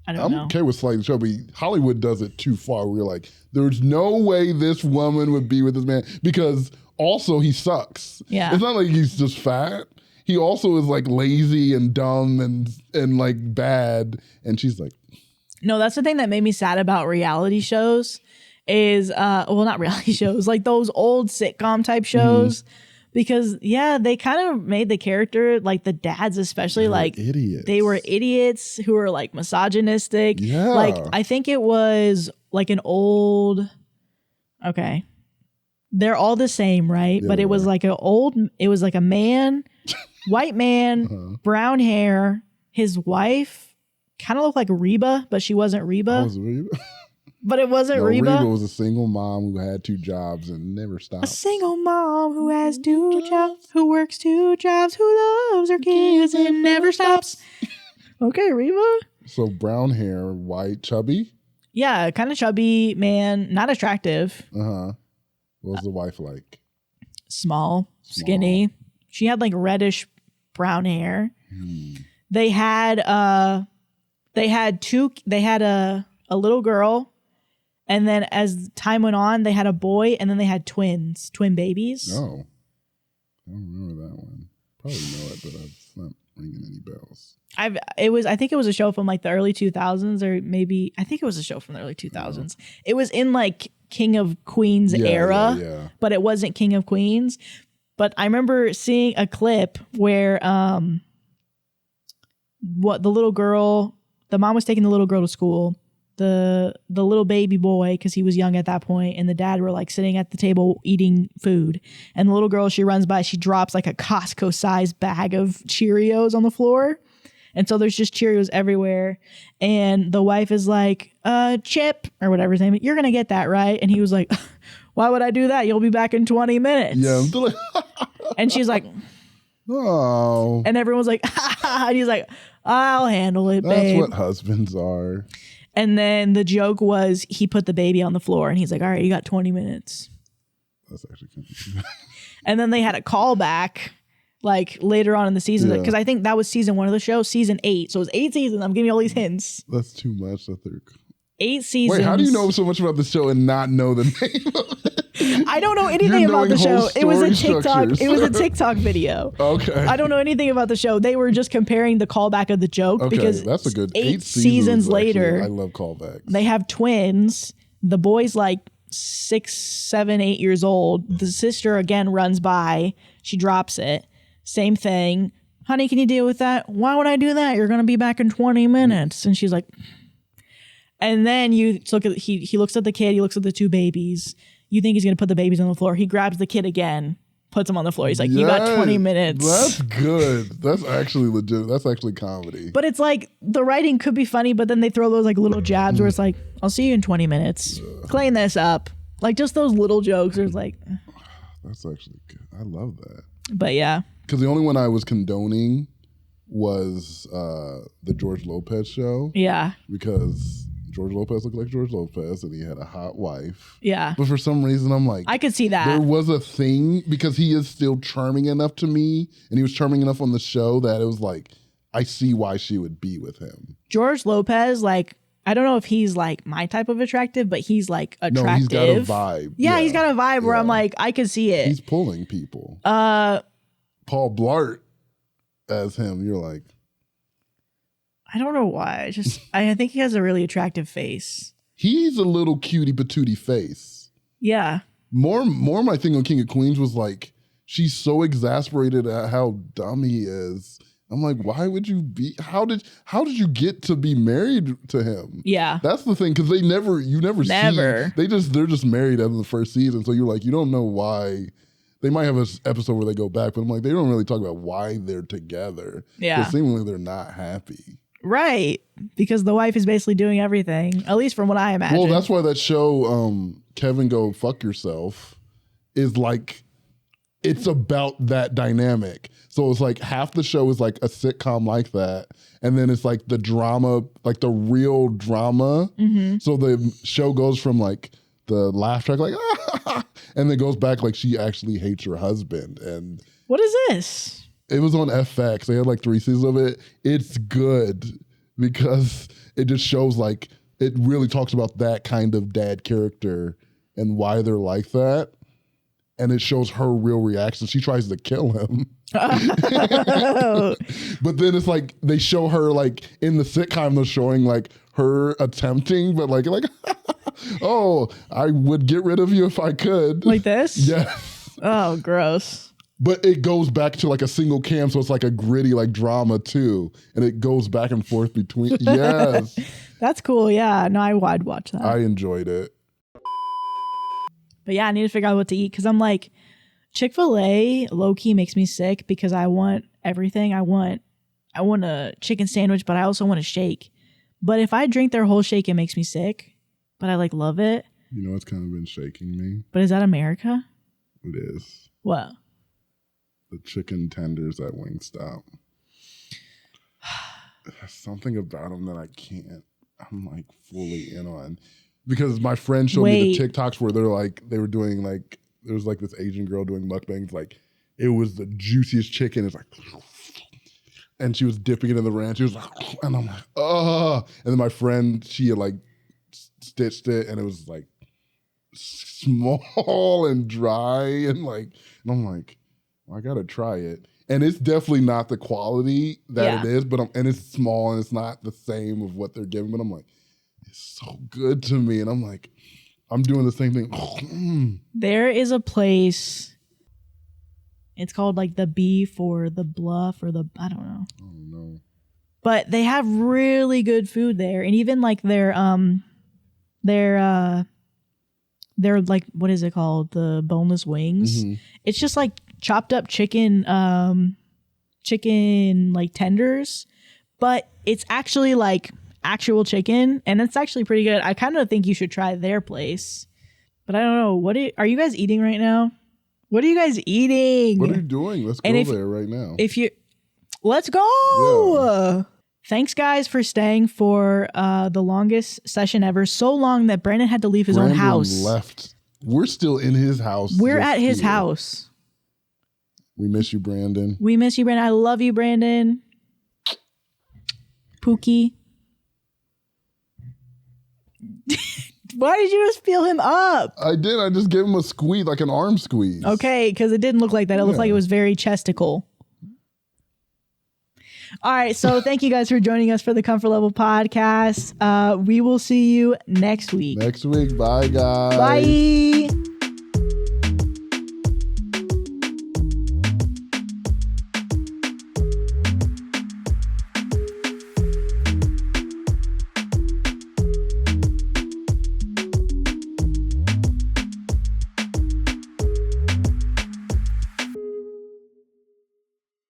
I don't know. I'm okay with slightly chubby. Hollywood does it too far. We're like, there's no way this woman would be with this man because also he sucks. Yeah. It's not like he's just fat. He also is like lazy and dumb and like bad. And she's like, no, that's the thing that made me sad about reality shows is, well, not reality shows, like those old sitcom type shows. Because, yeah, they kind of made the character, like the dads especially, like idiots. They were idiots who were like misogynistic. Yeah. Like, I think it was like an old, okay. They're all the same, right? Yeah, but it was like it was like a man, white man, brown hair. His wife kind of looked like Reba, but she wasn't Reba. Was Reba? But it wasn't Reba. Reba was a single mom who had 2 jobs and never stopped. A single mom who has 2 jobs, who works 2 jobs, who loves her kids and never stops. Okay, Reba. So brown hair, white, chubby? Yeah, kind of chubby man, not attractive. What was the wife like? Small, skinny. She had like reddish brown hair. They had a little girl. And then as time went on, they had a boy, and then they had twin babies. Oh, I don't remember that one. Probably know it, but it's not ringing any bells. I think it was a show from like the early 2000s, or maybe I think it was a show from the early 2000s. It was in like King of Queens era, but it wasn't King of Queens. But I remember seeing a clip where the mom was taking the little girl to school. The little baby boy, because he was young at that point, and the dad were like sitting at the table eating food, and the little girl, she runs by, she drops like a Costco sized bag of Cheerios on the floor, and so there's just Cheerios everywhere, and the wife is like, Chip or whatever his name is, you're gonna get that, right? And he was like, why would I do that? You'll be back in 20 minutes. Yeah. And she's like, oh, and everyone's like, and he's like, I'll handle it, babe. That's what husbands are. And then the joke was he put the baby on the floor and he's like, all right, you got 20 minutes. That's actually kind of And then they had a callback like later on in the season, because I think that was season 1 of the show, season 8. So it was 8 seasons. I'm giving you all these hints. That's too much. 8 seasons. Wait, how do you know so much about the show and not know the name of it? I don't know anything about the show. It was a TikTok. It was a TikTok video. Okay. I don't know anything about the show. They were just comparing the callback of the joke, because that's a good 8 seasons later. Actually, I love callbacks. They have twins. The boy's like 6, 7, 8 years old. The sister again runs by. She drops it. Same thing. Honey, can you deal with that? Why would I do that? You're gonna be back in 20 minutes. And she's like, and then you look at he looks at the kid. He looks at the 2 babies. You think he's going to put the babies on the floor. He grabs the kid again, puts him on the floor. He's like, you got 20 minutes. That's good. That's actually legit. That's actually comedy. But it's like the writing could be funny, but then they throw those like little jabs where it's like, I'll see you in 20 minutes. Clean this up. Like just those little jokes. There's like. That's actually good. I love that. But yeah. Because the only one I was condoning was the George Lopez show. Yeah. Because George Lopez looked like George Lopez and he had a hot wife. Yeah. But for some reason, I'm like, I could see that. There was a thing, because he is still charming enough to me, and he was charming enough on the show that it was like, I see why she would be with him. George Lopez, like, I don't know if he's like my type of attractive, but he's like attractive. No, he's got a vibe. Yeah, he's got a vibe where I'm like, I could see it. He's pulling people. Paul Blart as him, you're like, I don't know why. I think he has a really attractive face. He's a little cutie patootie face. Yeah. More my thing on King of Queens was like, she's so exasperated at how dumb he is. I'm like, why would you be? How did you get to be married to him? Yeah. That's the thing, because you never see. They're just married after the first season. So you're like, you don't know why. They might have an episode where they go back, but I'm like, they don't really talk about why they're together. Yeah. Because seemingly they're not happy. Right. Because the wife is basically doing everything, at least from what I imagine. Well, that's why that show, Kevin Go Fuck Yourself, is like it's about that dynamic. So it's like half the show is like a sitcom like that. And then it's like the drama, like the real drama. Mm-hmm. So the show goes from like the laugh track, like, and then goes back like she actually hates her husband. And what is this? It was on FX. They had like 3 seasons of it. It's good because it just shows like, it really talks about that kind of dad character and why they're like that. And it shows her real reaction. She tries to kill him. Oh. But then it's like they show her like in the sitcom, they're showing like her attempting, but like oh, I would get rid of you if I could. Like this? Yes. Oh, gross. But it goes back to like a single cam, so it's like a gritty like drama too. And it goes back and forth between. Yes. That's cool. Yeah. No, I'd watch that. I enjoyed it. But yeah, I need to figure out what to eat because I'm like, Chick-fil-A low-key makes me sick because I want everything. I want a chicken sandwich, but I also want a shake. But if I drink their whole shake, it makes me sick. But I like love it. You know, it's kind of been shaking me. But is that America? It is. What? The chicken tenders at Wingstop. There's something about them that I can't. I'm like fully in on. Because my friend showed me the TikToks where they were doing like, there was like this Asian girl doing mukbangs, like it was the juiciest chicken. It's like, and she was dipping it in the ranch. She was like, and I'm like, oh. And then my friend, she had like stitched it and it was like small and dry and I'm like, well, I gotta try it. And it's definitely not the quality that it is, but and it's small and it's not the same of what they're giving. But I'm like, it's so good to me. And I'm like, I'm doing the same thing. There is a place. It's called like the Beef or the Bluff or the, I don't know. Oh no. But they have really good food there. And even like their like, what is it called? The boneless wings. Mm-hmm. It's just like chopped up chicken like tenders, but it's actually like actual chicken and it's actually pretty good. I kind of think you should try their place, but I don't know. Are you guys eating right now? What are you guys eating? What are you doing? Let's go there right now. Let's go. Yeah. Thanks guys for staying for the longest session ever. So long that Brandon had to leave his own house. Left. We're still in his house. We're at his house. We miss you, Brandon. We miss you, Brandon. I love you, Brandon. Pookie. Why did you just feel him up? I did. I just gave him a squeeze, like an arm squeeze. Okay, because it didn't look like that. It looked like it was very chesticle. All right, so thank you guys for joining us for the Comfort Level podcast. We will see you next week. Next week. Bye, guys. Bye.